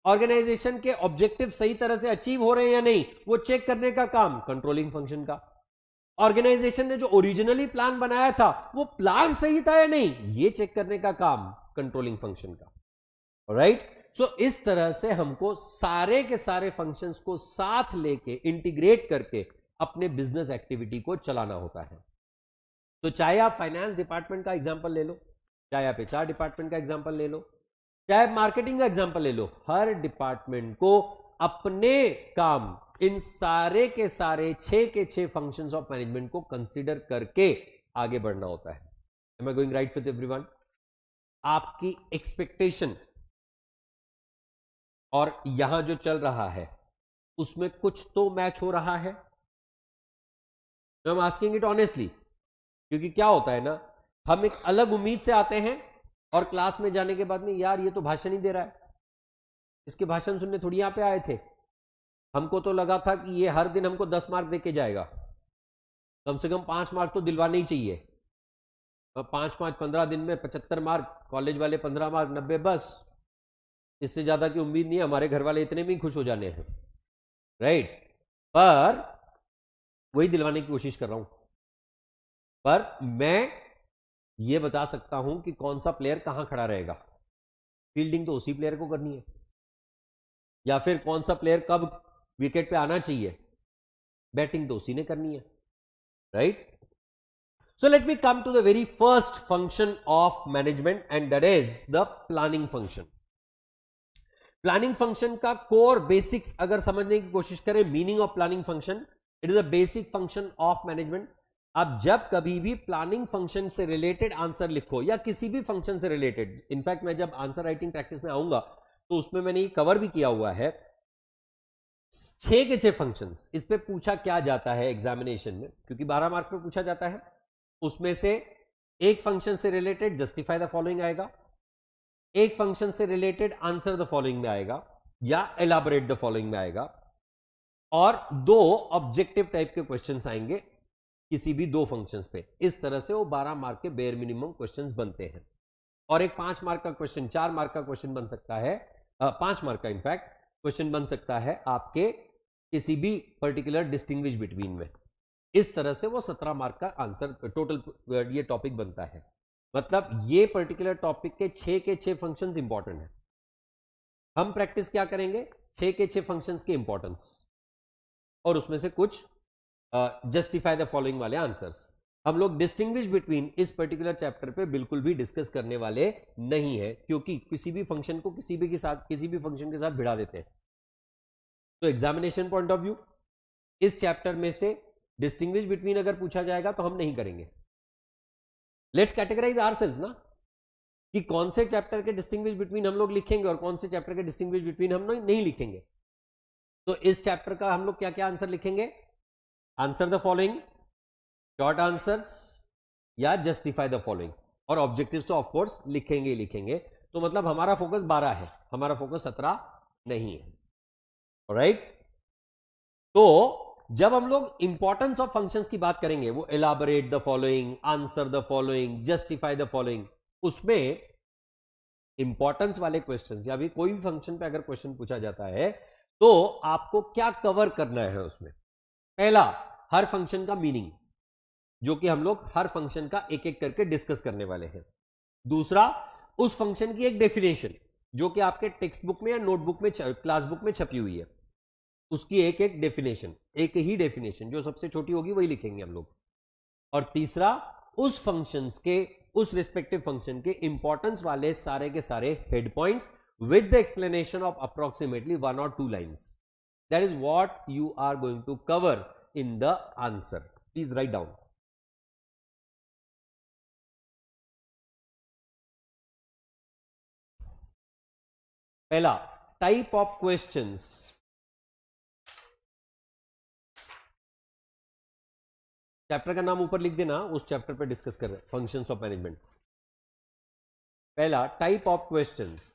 ऑर्गेनाइजेशन के ऑब्जेक्टिव सही तरह से अचीव हो रहे हैं या नहीं, वो चेक करने का काम कंट्रोलिंग फंक्शन का। ऑर्गेनाइजेशन ने जो ओरिजिनली प्लान बनाया था वो प्लान सही था या नहीं, ये चेक करने का काम कंट्रोलिंग फंक्शन का। ऑलराइट, सो इस तरह से हमको सारे के सारे फंक्शंस को साथ लेके इंटीग्रेट करके अपने बिजनेस एक्टिविटी को चलाना होता है। तो चाहे आप फाइनेंस डिपार्टमेंट का एग्जांपल ले लो, चाहे आप एचआर डिपार्टमेंट का एग्जांपल ले लो, चाहे मार्केटिंग का एग्जांपल ले लो, हर डिपार्टमेंट को अपने काम इन सारे के सारे 6 के 6 फंक्शंस ऑफ मैनेजमेंट को कंसीडर करके आगे बढ़ना होता है। Am I going right with everyone? आपकी एक्सपेक्टेशन और यहां जो चल रहा है उसमें कुछ तो मैच हो रहा है। I am asking it honestly, क्योंकि क्या होता है ना, हम एक अलग उम्मीद से आते हैं और क्लास में जाने के बाद में यार ये तो भाषण ही दे रहा है, इसके भाषण सुनने थोड़ी यहां पे आए थे। हमको तो लगा था कि ये हर दिन हमको 10 मार्क देके जाएगा, कम से कम 5 मार्क तो दिलवाने ही चाहिए। 5-5 15 दिन में 75 मार्क, कॉलेज वाले 15 मार्क, 90, बस इससे ज्यादा की उम्मीद नहीं है, हमारे घर वाले इतने में ही खुश हो जाने हैं, राइट। पर वही दिलवाने की कोशिश कर रहा हूं। पर मैं ये बता सकता हूं कि कौन सा प्लेयर कहां खड़ा रहेगा। फील्डिंग तो उसी प्लेयर को करनी है, या फिर कौन सा प्लेयर कब विकेट पे आना चाहिए, बैटिंग तो उसी ने करनी है, right. So let me come to the very first function of management, and that is the planning function. Planning function का कोर बेसिक्स अगर समझने की कोशिश करें, meaning of planning function, it is a basic function of management. आप जब कभी भी प्लानिंग फंक्शन से रिलेटेड आंसर लिखो या किसी भी फंक्शन से रिलेटेड, इनफैक्ट मैं जब आंसर राइटिंग प्रैक्टिस में आऊंगा तो उसमें मैंने ये कवर भी किया हुआ है, 6 के 6 फंक्शंस। इस पे पूछा क्या जाता है एग्जामिनेशन में, क्योंकि 12 मार्क पे पूछा जाता है, उसमें से एक फंक्शन से रिलेटेड जस्टिफाई द फॉलोइंग आएगा, एक फंक्शन से रिलेटेड आंसर द फॉलोइंग में आएगा, या एलाबोरेट द फॉलोइंग में आएगा, और 2 ऑब्जेक्टिव टाइप के क्वेश्चंस आएंगे किसी भी 2 फंक्शंस पे। इस तरह से वो 12 मार्क के बेयर मिनिमम क्वेश्चंस बनते हैं। और एक 5 मार्क का क्वेश्चन, 4 मार्क का क्वेश्चन बन सकता है, 5 मार्क का इनफैक्ट क्वेश्चन बन सकता है आपके किसी भी पर्टिकुलर डिस्टिंग्विश बिटवीन में। इस तरह से वो 17 मार्क का आंसर टोटल ये टॉपिक बनता है। मतलब ये पर्टिकुलर टॉपिक के 6 के 6 फंक्शंस इंपॉर्टेंट हैं। हम प्रैक्टिस क्या करेंगे, 6 के 6 फंक्शंस की इंपॉर्टेंस, और उसमें से कुछ जस्टिफाई द फॉलोइंग वाले आंसर्स। हम लोग डिस्टिंग्विश बिटवीन इस पर्टिकुलर चैप्टर पे बिल्कुल भी डिस्कस करने वाले नहीं है, क्योंकि किसी भी फंक्शन को किसी भी फंक्शन के साथ भिड़ा देते हैं। तो एग्जामिनेशन पॉइंट ऑफ व्यू इस चैप्टर में से डिस्टिंग्विश बिटवीन अगर पूछा जाएगा तो हम नहीं करेंगे। लेट्स कैटेगराइज आवरसेल्व्स ना, कि कौन से चैप्टर के डिस्टिंग्विश बिटवीन हम लोग लिखेंगे और कौन से चैप्टर के डिस्टिंग्विश बिटवीन हम लोग नहीं लिखेंगे। तो इस चैप्टर का हम लोग क्या क्या आंसर लिखेंगे, answer the following, short answers, या जस्टिफाई द फॉलोइंग, और ऑब्जेक्टिव्स तो ऑफकोर्स लिखेंगे ही लिखेंगे। तो मतलब हमारा फोकस 12 है, हमारा फोकस 17 नहीं है, ऑलराइट। तो जब हम लोग इंपॉर्टेंस ऑफ फंक्शंस की बात करेंगे, वो elaborate the following, answer the following, justify the following, उसमें इंपॉर्टेंस वाले क्वेश्चंस या भी कोई भी फंक्शन पे अगर क्वेश्चन पूछा जाता है तो आपको क्या कवर करना है उसमें। पहला, हर फंक्शन का मीनिंग, जो कि हम लोग हर फंक्शन का एक एक करके डिस्कस करने वाले हैं। दूसरा, उस फंक्शन की एक डेफिनेशन जो कि आपके टेक्स्ट बुक में या नोटबुक में, क्लास बुक में छपी हुई है, उसकी एक एक डेफिनेशन, एक ही डेफिनेशन, जो सबसे छोटी होगी वही लिखेंगे हम लोग। और तीसरा, उस फंक्शंस के, उस रिस्पेक्टिव फंक्शन के इंपॉर्टेंस वाले सारे के सारे head points with the explanation of approximately 1 or 2 lines. That is what you are going to cover in the answer. Please write down. पहला, टाइप ऑफ क्वेश्चंस। चैप्टर का नाम ऊपर लिख देना, उस चैप्टर पे डिस्कस कर रहे हैं, फंक्शंस ऑफ मैनेजमेंट। पहला, type of questions.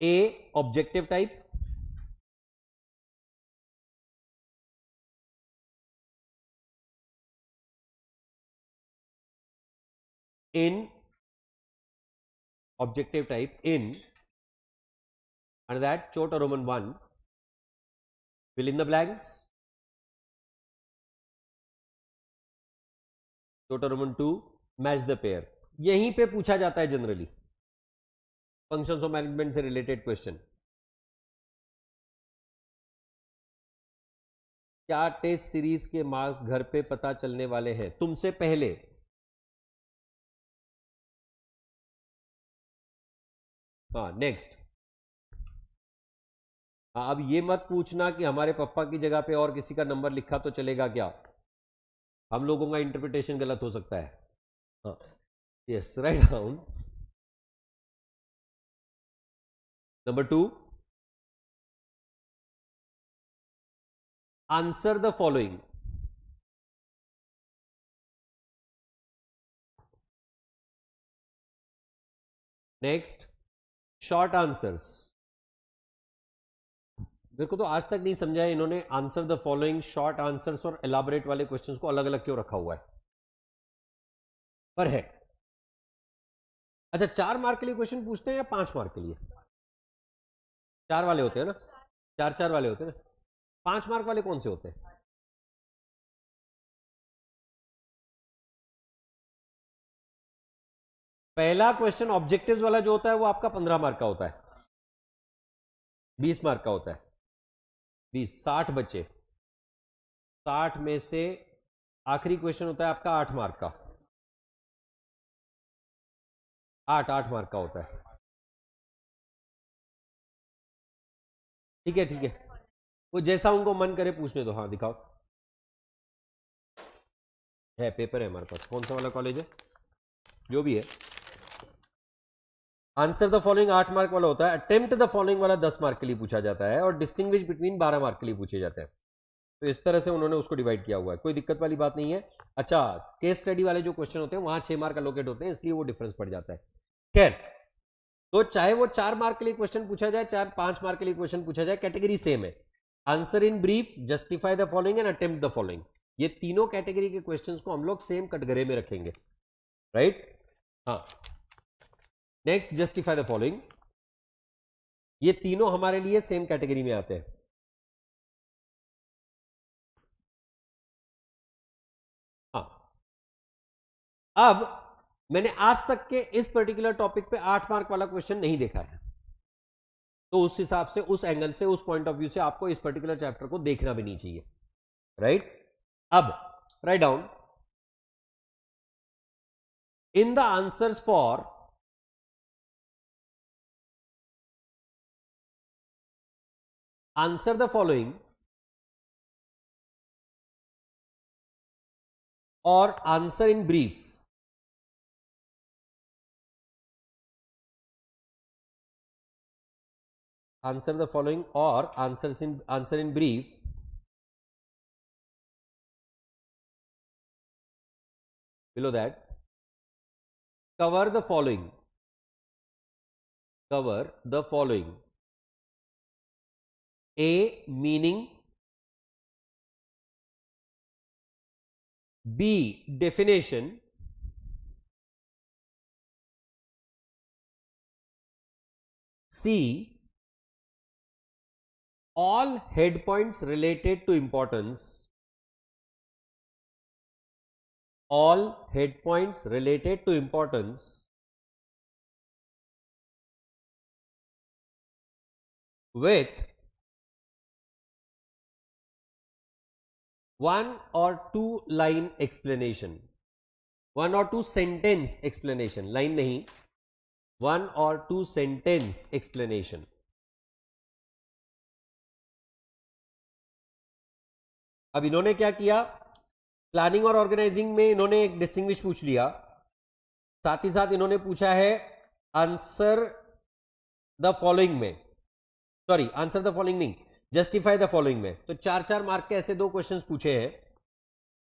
A, objective type, in objective type in, and that छोटा Roman 1 fill in the blanks, छोटा रोमन 2 मैच द पेयर। यहीं पे पूछा जाता है जनरली फंक्शंस ऑफ मैनेजमेंट से रिलेटेड क्वेश्चन। क्या टेस्ट सीरीज के मार्क्स घर पे पता चलने वाले हैं तुमसे पहले? हाँ, नेक्स्ट। अब ये मत पूछना कि हमारे पापा की जगह पे और किसी का नंबर लिखा तो चलेगा क्या, हम लोगों का इंटरप्रिटेशन गलत हो सकता है। हाँ, yes, write down. Number 2, answer the following. Next, short answers. मेरे को तो आज तक नहीं समझा है इन्होंने answer the following, short answers और एलाबोरेट वाले क्वेश्चंस को अलग अलग क्यों रखा हुआ है, पर है। अच्छा, 4 मार्क के लिए क्वेश्चन पूछते हैं या 5 मार्क के लिए? 4 वाले होते हैं ना, 4 वाले होते हैं ना। 5 मार्क वाले कौन से होते हैं? पहला क्वेश्चन ऑब्जेक्टिव्स वाला जो होता है वो आपका 15 मार्क का होता है, 20 मार्क का होता है। 20, 60 बचे, 60 में से आखिरी क्वेश्चन होता है आपका 8 मार्क का, 8 मार्क का होता है। ठीक है, ठीक है, वो जैसा उनको मन करे पूछने दो। हाँ दिखाओ, है पेपर है हमारे पास। कौन सा वाला कॉलेज है, जो भी है। आंसर द फॉलोइंग 8 मार्क वाला होता है, अटेम्प्ट द फॉलोइंग वाला 10 मार्क के लिए पूछा जाता है, और डिस्टिंग्विश बिटवीन 12 मार्क के लिए पूछे जाते हैं। तो इस तरह से उन्होंने उसको डिवाइड किया हुआ है, कोई दिक्कत वाली बात नहीं है। अच्छा, केस स्टडी वाले जो क्वेश्चन होते हैं वहां 6 मार्क अलोकेट होते हैं, इसलिए वो डिफरेंस पड़ जाता है। खैर, तो चाहे वो 4 मार्क के लिए क्वेश्चन पूछा जाए, चाहे 5 मार्क के लिए क्वेश्चन पूछा जाए, कैटेगरी सेम है। Answer in brief, justify the following and attempt the following, ये तीनों कैटेगरी के क्वेश्चंस को हम लोग सेम कटघरे में रखेंगे, राइट? हाँ, नेक्स्ट, जस्टिफाई द फॉलोइंग, ये तीनों हमारे लिए सेम कैटेगरी में आते हैं। हाँ, अब मैंने आज तक के इस पर्टिकुलर टॉपिक पे 8 मार्क वाला क्वेश्चन नहीं देखा है, तो उस हिसाब से, उस एंगल से, उस पॉइंट ऑफ व्यू से आपको इस पर्टिकुलर चैप्टर को देखना भी नहीं चाहिए, राइट? अब right down in the answers for answer the following और answer in brief, answer the following और answer in brief, below that cover the following, A, meaning, B, definition, C, all head points related to importance, all head points related to importance, with 1 or 2 line explanation, 1 or 2 sentence explanation, line नहीं, 1 or 2 sentence explanation। अब इन्होंने क्या किया, planning और organising में इन्होंने एक distinguish पूछ लिया, साथ ही साथ इन्होंने पूछा है आंसर द फॉलोइंग में, सॉरी आंसर द फॉलोइंग नहीं, जस्टिफाई द फॉलोइंग में। तो 4 मार्क के ऐसे 2 क्वेश्चंस पूछे हैं।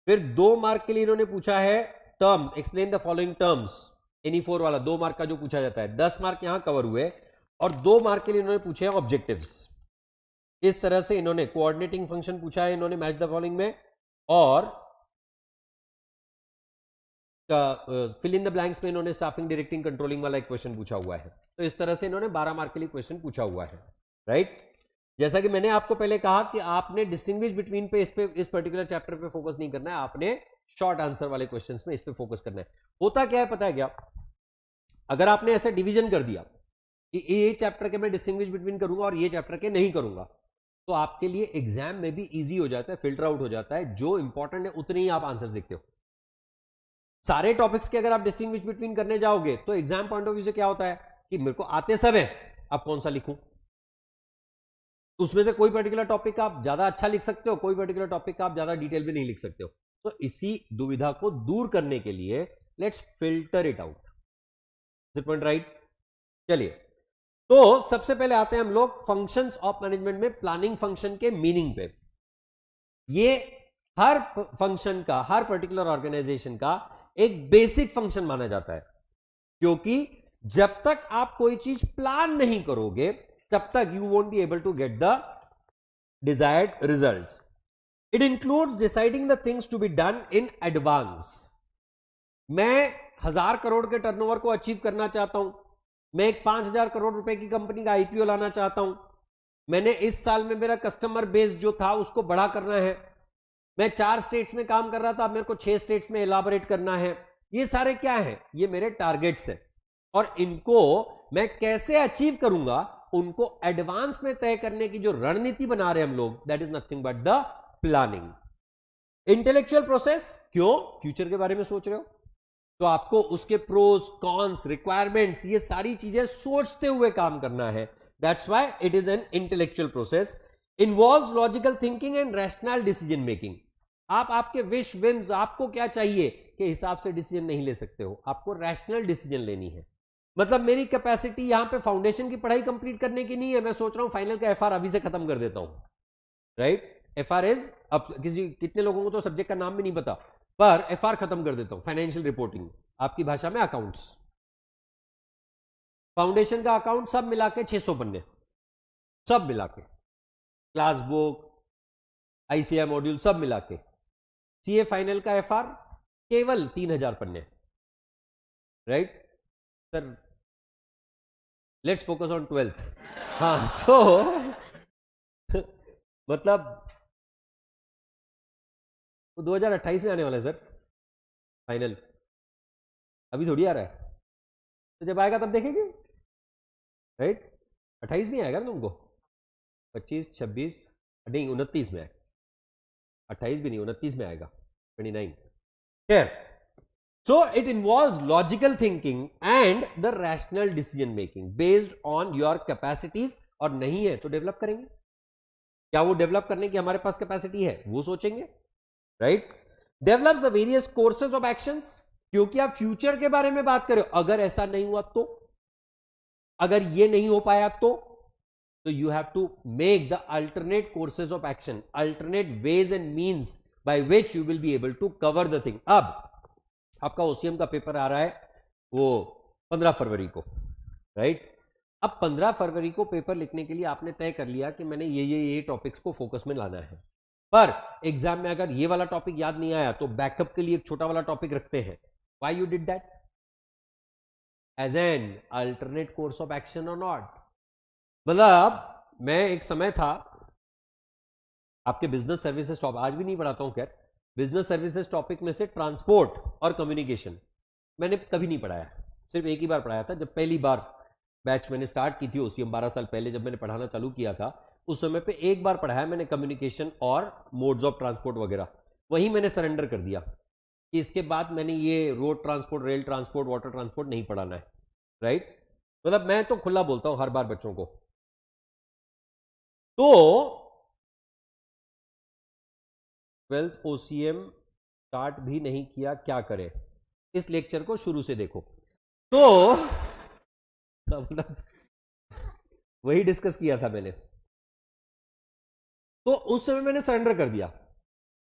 फिर 2 मार्क के लिए इन्होंने पूछा है terms, explain the following terms, any 4 वाला 2 मार्क का जो पूछा जाता है, 10 मार्क यहां कवर हुए। और 2 मार्क के लिए इन्होंने पूछे हैं ऑब्जेक्टिव्स। इस तरह से इन्होंने कोऑर्डिनेटिंग फंक्शन पूछा है, इन्होंने मैच द फॉलोइंग में, और फिल इन द ब्लैंक्स में इन्होंने स्टाफिंग, डायरेक्टिंग, कंट्रोलिंग वाला एक क्वेश्चन पूछा हुआ है। तो इस तरह से इन्होंने 12 मार्क के लिए क्वेश्चन पूछा हुआ है, राइट? जैसा कि मैंने आपको पहले कहा कि आपने डिस्टिंग्विश बिटवीन पे इस पर्टिकुलर चैप्टर पे फोकस नहीं करना है, आपने शॉर्ट आंसर वाले क्वेश्चंस में इस पे फोकस करना है। होता क्या है पता है क्या, अगर आपने ऐसा डिवीजन कर दिया कि ये चैप्टर के मैं डिस्टिंग्विश बिटवीन करूंगा और ये चैप्टर के नहीं करूंगा, तो आपके लिए एग्जाम में भी इजी हो जाता है, फिल्टर आउट हो जाता है, जो इंपॉर्टेंट है उतने ही आप आंसर देखते हो। सारे टॉपिक्स के अगर आप डिस्टिंग्विश बिटवीन करने जाओगे तो एग्जाम पॉइंट ऑफ व्यू से क्या होता है कि मेरे को आते सब है, अब कौन सा लिखूं? उसमें से कोई पर्टिकुलर टॉपिक आप ज्यादा अच्छा लिख सकते हो, कोई पर्टिकुलर टॉपिक आप ज्यादा डिटेल में नहीं लिख सकते हो। तो इसी दुविधा को दूर करने के लिए let's filter it out, point right? चलिए, तो सबसे पहले आते हैं हम लोग फंक्शंस ऑफ मैनेजमेंट में प्लानिंग फंक्शन के मीनिंग पे। ये हर फंक्शन का, हर पर्टिकुलर ऑर्गेनाइजेशन का एक बेसिक फंक्शन माना जाता है, क्योंकि जब तक आप कोई चीज प्लान नहीं करोगे तब तक you won't be able to get the desired results. It includes deciding the things to be done in advance. मैं 1000 करोड़ के टर्नओवर को अचीव करना चाहता हूं. मैं एक 5000 करोड़ रुपए की कंपनी का आईपीओ लाना चाहता हूं. मैंने इस साल में मेरा कस्टमर बेस जो था उसको बड़ा करना है. मैं 4 स्टेट्स में काम कर रहा था, मेरे को 6 स्टेट्स में एलाबोरेट करना है. ये सारे क्या है? ये मेरे टारगेट्स हैं और इनको मैं कैसे अचीव करूंगा उनको एडवांस में तय करने की जो रणनीति बना रहे हैं हम लोग, that is nothing but the planning. Intellectual process. क्यों? फ्यूचर के बारे में सोच रहे हो तो आपको उसके प्रोस कॉन्स रिक्वायरमेंट्स ये सारी चीजें सोचते हुए काम करना है. That's why it is an intellectual process. Involves logical thinking and rational decision making. आप आपके विश विम्स आपको क्या चाहिए के हिसाब से डिसीजन नहीं ले सकते हो. आपको रैशनल डिसीजन लेनी है. मतलब मेरी कैपेसिटी यहां पे फाउंडेशन की पढ़ाई कंप्लीट करने की नहीं है. मैं सोच रहा हूं फाइनल का एफआर अभी से खत्म कर देता हूं. राइट? एफआर इज, अब कितने लोगों को तो सब्जेक्ट का नाम भी नहीं पता, पर एफआर खत्म कर देता हूं. फाइनेंशियल रिपोर्टिंग, आपकी भाषा में अकाउंट्स. फाउंडेशन का अकाउंट सब मिला के 600 पन्ने, सब मिला के, क्लास बुक, आईसीआई मॉड्यूल सब मिला के. सीए फाइनल का एफआर केवल 3000 पन्ने. Right sir? Let's focus on 12th. हाँ, सो मतलब तो 2028 में आने वाला है सर फाइनल. अभी थोड़ी आ रहा है. तो जब आएगा तब देखेंगे. राइट? 28 में आएगा ना तुमको. 25, 26 नहीं 29 में आएगा. 28 भी नहीं 29 में आएगा. 29. खैर, so it involves logical thinking and the rational decision making based on your capacities. और नहीं है तो डेवलप करेंगे. क्या वो डेवलप करने की हमारे पास कैपेसिटी है वो सोचेंगे. Right? Develops the various courses of actions. क्योंकि आप फ्यूचर के बारे में बात करें, अगर ऐसा नहीं हुआ तो, अगर ये नहीं हो पाया तो you have to make the alternate courses of action, alternate ways and means by which you will be able to cover the thing. अब आपका ओसीएम का पेपर आ रहा है वो 15 फरवरी को. राइट? अब 15 फरवरी को पेपर लिखने के लिए आपने तय कर लिया कि मैंने ये टॉपिक्स को फोकस में लाना है. पर एग्जाम में अगर ये वाला टॉपिक याद नहीं आया तो बैकअप के लिए एक छोटा वाला टॉपिक रखते हैं. Why you did that? As an alternate course of action और नॉट? मतलब मैं एक समय था आपके बिजनेस सर्विसेज टॉपिक, आज भी नहीं पढ़ाता हूं खैर, बिजनेस सर्विसेज टॉपिक में से ट्रांसपोर्ट और कम्युनिकेशन मैंने कभी नहीं पढ़ाया. सिर्फ एक ही बार पढ़ाया था जब पहली बार बैच मैंने स्टार्ट की थी ओसीएम 12 साल पहले जब मैंने पढ़ाना चालू किया था. उस समय पे एक बार पढ़ाया मैंने कम्युनिकेशन और मोड्स ऑफ ट्रांसपोर्ट वगैरह. वहीं मैंने सरेंडर कर दिया कि इसके बाद मैंने ये road transport, rail transport, water transport नहीं पढ़ाना है. राइट? मतलब मैं तो खुला बोलता हूं हर बार बच्चों को. तो 12th ओसीएम स्टार्ट भी नहीं किया, क्या करें? इस लेक्चर को शुरू से देखो. तो मतलब वही डिस्कस किया था मैंने. तो उस समय मैंने सरेंडर कर दिया.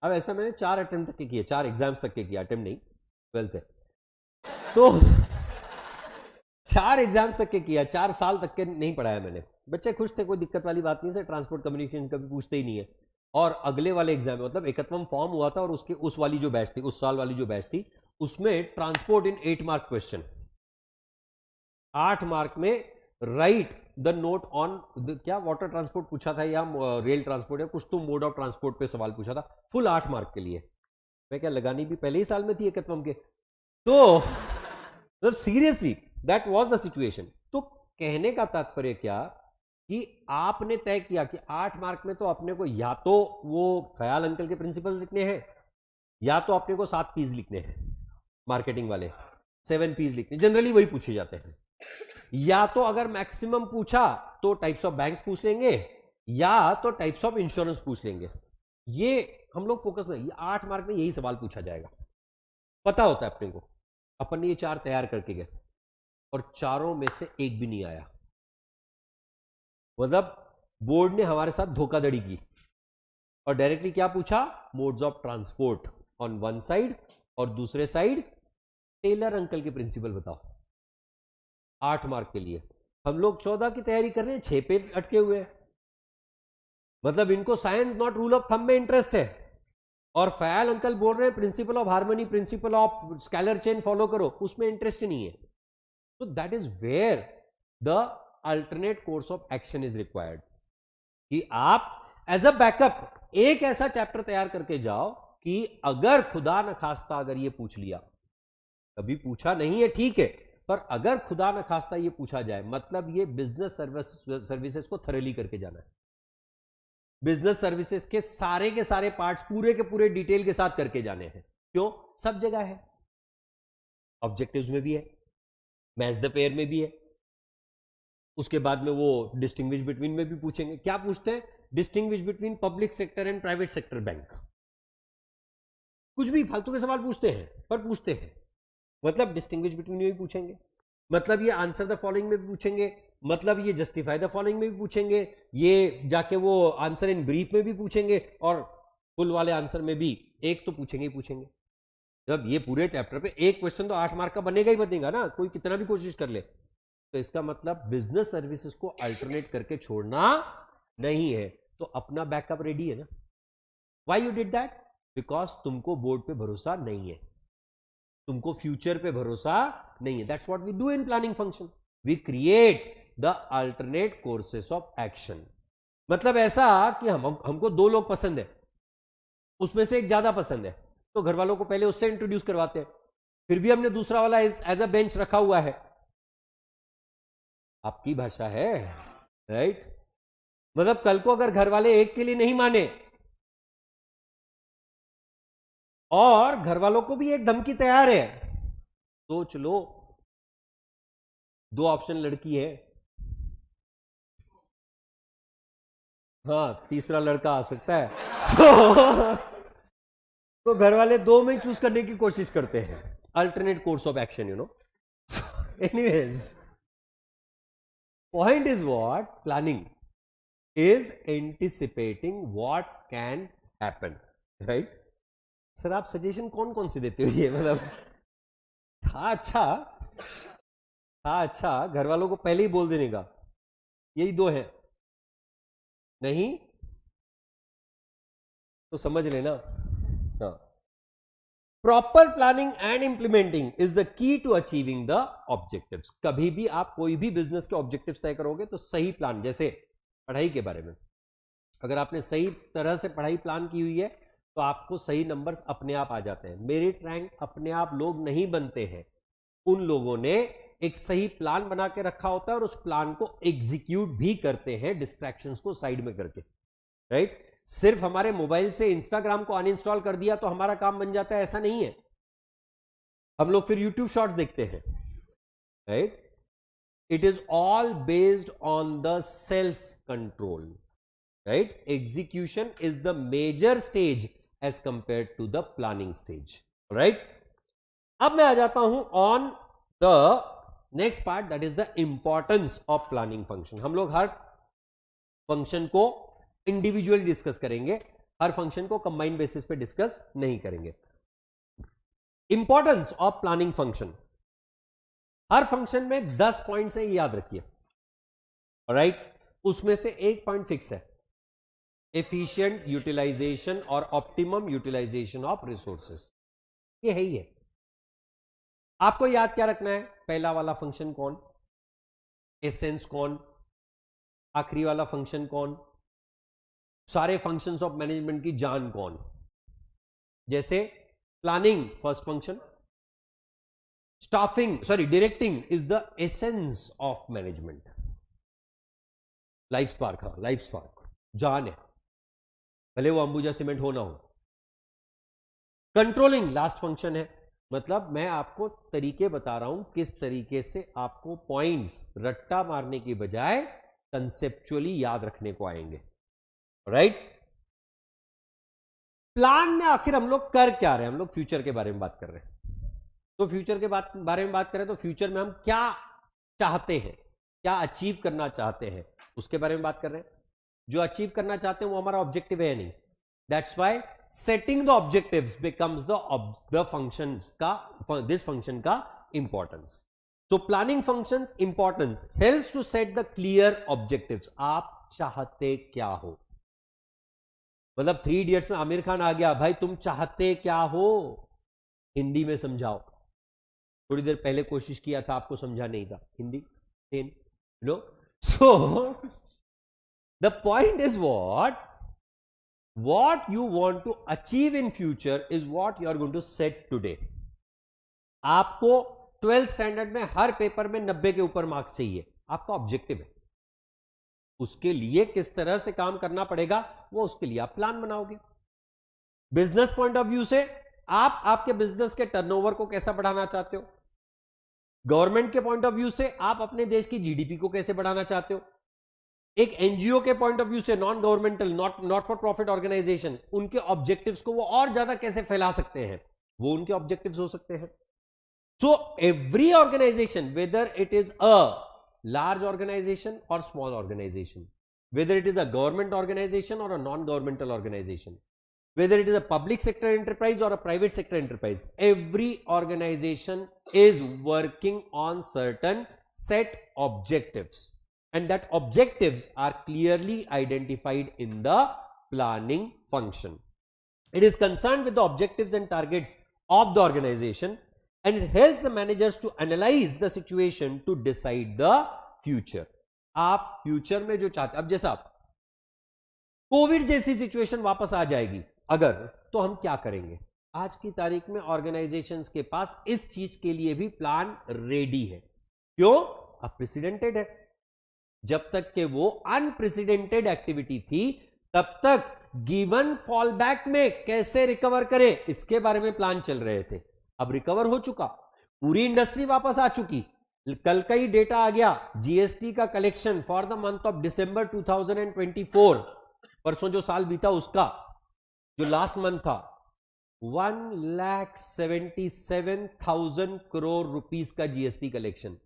अब ऐसा मैंने 4 अटेम्प्ट तक के किए, 4 एग्जाम्स तक के किया. अटेम्प्ट नहीं, 12th है तो 4 एग्जाम्स तक के किया. 4 साल तक के नहीं पढ़ाया मैंने. बच्चे खुश थे, कोई दिक्कत वाली बात नहीं है. ट्रांसपोर्ट कम्युनिकेशन कभी पूछते ही नहीं है. और अगले वाले एग्जाम में मतलब 81वां फॉर्म हुआ था और उसके उस वाली जो बैच थी, उस साल वाली जो बैच थी, उसमें ट्रांसपोर्ट इन 8 मार्क क्वेश्चन, 8 मार्क में राइट द नोट ऑन क्या वाटर ट्रांसपोर्ट पूछा था या रेल ट्रांसपोर्ट या कुछ तो मोड ऑफ ट्रांसपोर्ट पे सवाल पूछा था. फुल 8 मार्क के लिए. मैं क्या लगानी भी पहले ही साल में थी 81 के. तो मतलब seriously that was the situation. तो कहने का तात्पर्य क्या कि आपने तय किया कि 8 मार्क में तो अपने को या तो वो ख्याल अंकल के प्रिंसिपल्स लिखने हैं या तो अपने को 7 पीस लिखने हैं. मार्केटिंग वाले 7 पीस लिखने, जनरली वही पूछे जाते हैं. या तो अगर मैक्सिमम पूछा तो टाइप्स ऑफ बैंक्स पूछ लेंगे या तो टाइप्स ऑफ इंश्योरेंस पूछ लेंगे. ये हम लोग फोकस में, ये 8 मार्क में यही सवाल पूछा जाएगा. पता होता है अपने को. अपन ने ये 4 तैयार करके गए और चारों में से एक भी नहीं आया. मतलब बोर्ड ने हमारे साथ धोखाधड़ी की और डायरेक्टली क्या पूछा? Modes of transport on one side और दूसरे साइड टेलर अंकल के प्रिंसिपल बताओ. 8 मार्क के लिए। हम लोग 14 की तैयारी कर रहे हैं, 6 पे अटके हुए हैं। मतलब इनको science not rule of thumb में इंटरेस्ट है, और फयाल अंकल बोल रहे हैं principle of harmony, principle of scalar chain follow करो, उसमें इंटरेस्ट नहीं है। तो that is where the alternate course of action is required, कि आप एज अ बैकअप एक ऐसा चैप्टर तैयार करके जाओ कि अगर खुदा न खास्ता अगर ये पूछ लिया, कभी पूछा नहीं है ठीक है, पर अगर खुदा न खास्ता ये पूछा जाए, मतलब ये बिजनेस सर्विसेज को थरली करके जाना है, बिजनेस सर्विसेज के सारे पार्ट्स पूरे के पूरे डिटेल के साथ करके जाने हैं। क्यों? सब जगह है, ऑब्जेक्टिव्स में भी है, मैच द पेयर में भी है, उसके बाद में वो डिस्टिंग्विश बिटवीन में भी पूछेंगे। क्या पूछते हैं? Distinguish between public sector and private sector bank. कुछ भी फालतू के सवाल पूछते हैं, पर पूछते हैं। मतलब डिस्टिंग्विश बिटवीन में भी पूछेंगे, मतलब ये आंसर द फॉलोइंग में भी पूछेंगे, मतलब ये जस्टिफाई द फॉलोइंग में भी पूछेंगे, ये जाके वो आंसर इन ब्रीफ में भी पूछेंगे, और फुल वाले आंसर में भी एक तो पूछेंगे ही पूछेंगे। जब ये पूरे चैप्टर पे एक क्वेश्चन तो 8 मार्क का बनेगा ही बनेगा ना, कोई कितना भी कोशिश कर ले। तो इसका मतलब बिजनेस सर्विसेज को अल्टरनेट करके छोड़ना नहीं है। तो अपना बैकअप रेडी है ना। Why you did that? Because तुमको बोर्ड पे भरोसा नहीं है, तुमको फ्यूचर पे भरोसा नहीं है। That's what we do in planning function, we create the alternate courses of action. मतलब ऐसा कि हमको 2 लोग पसंद है, उसमें से एक ज्यादा पसंद है, तो घर वालों को पहले उससे इंट्रोड्यूस करवाते हैं, फिर भी हमने दूसरा वाला एज अ बेंच रखा हुआ है। आपकी भाषा है, राइट? मतलब कल को अगर घर वाले एक के लिए नहीं माने, और घर वालों को भी एक धमकी तैयार है, सोच लो, 2 ऑप्शन लड़की है, हाँ तीसरा लड़का आ सकता है। तो घर वाले 2 में चूज करने की कोशिश करते हैं, alternate course of action, you know. Anyways, point is what? Planning is anticipating what can happen, right? Sir आप सजेशन कौन कौन से देते हो ये? मतलब था अच्छा घर वालों को पहले ही बोल देने का, यही 2 है, नहीं तो समझ लेना। हाँ, proper planning and implementing is the key to achieving the objectives. कभी भी आप कोई भी बिजनेस के ऑब्जेक्टिव्स तय करोगे तो सही प्लान, जैसे पढ़ाई के बारे में, अगर आपने सही तरह से पढ़ाई प्लान की हुई है तो आपको सही नंबर्स अपने आप आ जाते हैं। मेरिट रैंक अपने आप लोग नहीं बनते हैं, उन लोगों ने एक सही प्लान बना के रखा होता है और उस प्लान को एग्जीक्यूट भी करते हैं, डिस्ट्रैक्शंस को साइड में करके, राइट? सिर्फ हमारे मोबाइल से इंस्टाग्राम को अनइंस्टॉल कर दिया तो हमारा काम बन जाता है, ऐसा नहीं है। हम लोग फिर यूट्यूब शॉर्ट्स देखते हैं, right? It is all based on the self control, right? Execution is the major stage as compared to the planning stage, right? अब मैं आ जाता हूं on the next part, that is the importance of planning function. हम लोग हर function को individually discuss करेंगे, हर function को combined basis पे डिस्कस नहीं करेंगे। Importance of planning function, her function में 10 पॉइंट्स है, याद रखिए, राइट? उसमें से एक पॉइंट फिक्स है, एफिशिएंट यूटिलाइजेशन और ऑप्टिमम यूटिलाइजेशन ऑफ रिसोर्सेस। ये है ही है। आपको याद क्या रखना है? पहला वाला फंक्शन कौन, एसेंस कौन, आखिरी वाला फंक्शन कौन, सारे फंक्शंस ऑफ मैनेजमेंट की जान कौन। जैसे planning first function, staffing directing is the essence of management. Life spark, हाँ लाइफ स्पार्क जान है, भले वो अंबुजा सीमेंट हो ना हो। कंट्रोलिंग लास्ट फंक्शन है, मतलब मैं आपको तरीके बता रहा हूं किस तरीके से आपको पॉइंट्स रट्टा मारने की बजाय कंसेप्चुअली याद रखने को आएंगे, राइट? प्लान में आखिर हम लोग कर क्या रहे हैं? हम लोग फ्यूचर के बारे में बात कर रहे हैं। तो फ्यूचर के बारे में बात करें तो फ्यूचर में हम क्या चाहते हैं, क्या अचीव करना चाहते हैं, उसके बारे में बात कर रहे हैं। जो अचीव करना चाहते हैं वो हमारा ऑब्जेक्टिव है नहीं। That's why setting the objectives becomes the functions का, दिस फंक्शन का importance. So planning functions importance helps to set the clear objectives. आप चाहते क्या हो? मतलब 3 इडियट्स में आमिर खान आ गया, भाई तुम चाहते क्या हो? हिंदी में समझाओ। थोड़ी देर पहले कोशिश किया था, आपको समझा नहीं था Hindi. No, so the point is what you want to achieve in future is what you are going to set today. आपको 12th स्टैंडर्ड में हर पेपर में 90 के ऊपर मार्क्स चाहिए, आपका ऑब्जेक्टिव है। उसके लिए किस तरह से काम करना पड़ेगा, वो उसके लिए आप प्लान बनाओगे। बिजनेस पॉइंट ऑफ व्यू से आप आपके बिजनेस के टर्नओवर को कैसा बढ़ाना चाहते हो। गवर्नमेंट के पॉइंट ऑफ व्यू से आप अपने देश की जीडीपी को कैसे बढ़ाना चाहते हो। एक एनजीओ के पॉइंट ऑफ व्यू से, non governmental, not for profit organization, उनके ऑब्जेक्टिव्स को वो और ज्यादा कैसे फैला सकते हैं, वो उनके ऑब्जेक्टिव्स हो सकते हैं। So every organization, whether it is a large organization or small organization, whether it is a government organization or a non-governmental organization, whether it is a public sector enterprise or a private sector enterprise, every organization is working on certain set objectives, and that objectives are clearly identified in the planning function. It is concerned with the objectives and targets of the organization, and it helps the managers to analyze the situation to decide the future. आप future में जो चाहते, अब जैसा Covid जैसी situation वापस आ जाएगी अगर, तो हम क्या करेंगे। आज की तारीख में ऑर्गेनाइजेशंस के पास इस चीज के लिए भी प्लान रेडी है। क्यों? अनप्रेसिडेंटेड है। जब तक के वो अनप्रेसिडेंटेड एक्टिविटी थी, तब तक गिवन फॉल बैक में कैसे रिकवर करें, इसके बारे में प्लान चल रहे थे। अब रिकवर हो चुका, पूरी इंडस्ट्री वापस आ चुकी। कल का ही डेटा आ गया, जीएसटी का collection for the month of December 2024, परसों जो साल बीता उसका जो लास्ट मंथ था, 1,77,000 करोड़ रुपीस का जीएसटी कलेक्शन।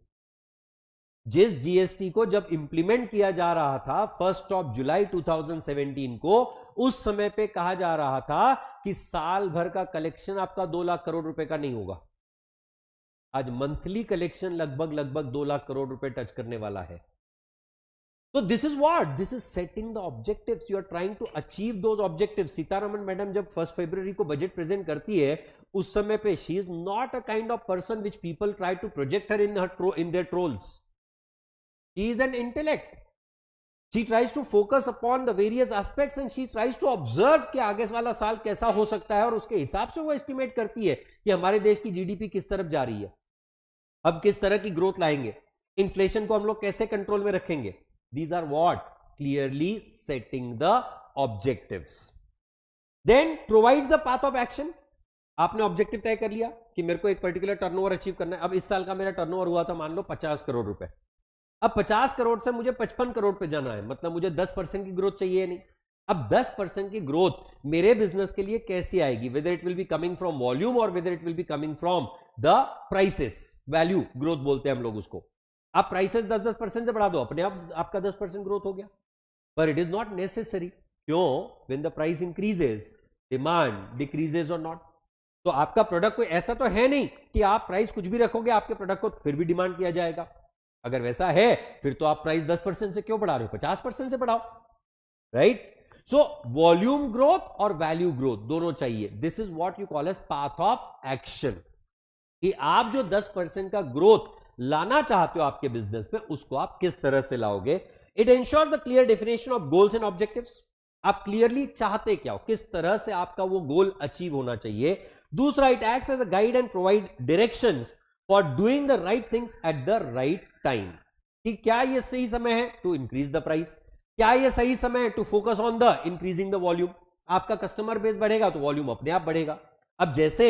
जिस जीएसटी को जब इंप्लीमेंट किया जा रहा था 1 जुलाई 2017 को, उस समय पे कहा जा रहा था कि साल भर का कलेक्शन आपका 2 लाख करोड़ रुपए का नहीं होगा। आज मंथली कलेक्शन लगभग 2 लाख करोड़ रुपए टच करने वाला है। तो this is what, this is setting the objectives, you are trying to achieve those objectives. Sitharaman madam जब 1 फरवरी को बजट प्रेजेंट करती है, उस समय पे she is not a kind of person which people try to project her in their trolls. She is an intellect. She tries to focus upon the various aspects and she tries to observe कि आगे वाला साल कैसा हो सकता है, और उसके हिसाब से वो एस्टिमेट करती है कि हमारे देश की जीडीपी किस तरफ जा रही है, अब किस तरह की ग्रोथ लाएंगे, इन्फ्लेशन को हम लोग कैसे कंट्रोल में रखेंगे। These are what? Clearly setting the objectives. Then provides the path of action. आपने ऑब्जेक्टिव तय कर लिया कि मेरे को एक पर्टिकुलर टर्नओवर अचीव करना है। अब इस साल का मेरा टर्नओवर हुआ था मान लो 50 करोड़ रुपए। अब 50 करोड़ से मुझे 55 करोड़ पे जाना है, मतलब मुझे 10% की ग्रोथ चाहिए नहीं। अब 10% की ग्रोथ मेरे बिजनेस के लिए कैसी आएगी, whether it will be coming from volume और whether it will be coming from the prices, value growth बोलते हैं हम लोग उसको। आप प्राइसेस 10% से बढ़ा दो, अपने आप आपका 10% ग्रोथ हो गया। पर इट इज नॉट नेसेसरी। क्यों? When the price increases, demand decreases और नॉट। तो आपका प्रोडक्ट कोई ऐसा तो है नहीं कि आप प्राइस कुछ भी रखोगे आपके प्रोडक्ट को फिर भी डिमांड किया जाएगा। अगर वैसा है फिर तो आप प्राइस 10% से क्यों बढ़ा रहे हो, 50% से बढ़ाओ, राइट। सो वॉल्यूम ग्रोथ और वैल्यू ग्रोथ दोनों चाहिए। This is what you call as path of action, कि आप जो 10% का ग्रोथ लाना चाहते हो आपके बिजनेस में, उसको आप किस तरह से लाओगे। It ensure the clear definition of goals and objectives. आप क्लियरली चाहते क्या हो, किस तरह से आपका वो गोल अचीव होना चाहिए। दूसरा, it acts as a guide and provide directions for doing the right things at the right time. कि क्या ये सही समय है टू इंक्रीज द प्राइस, क्या ये सही समय है to focus on the increasing the volume. आपका कस्टमर बेस बढ़ेगा तो वॉल्यूम अपने आप बढ़ेगा। अब जैसे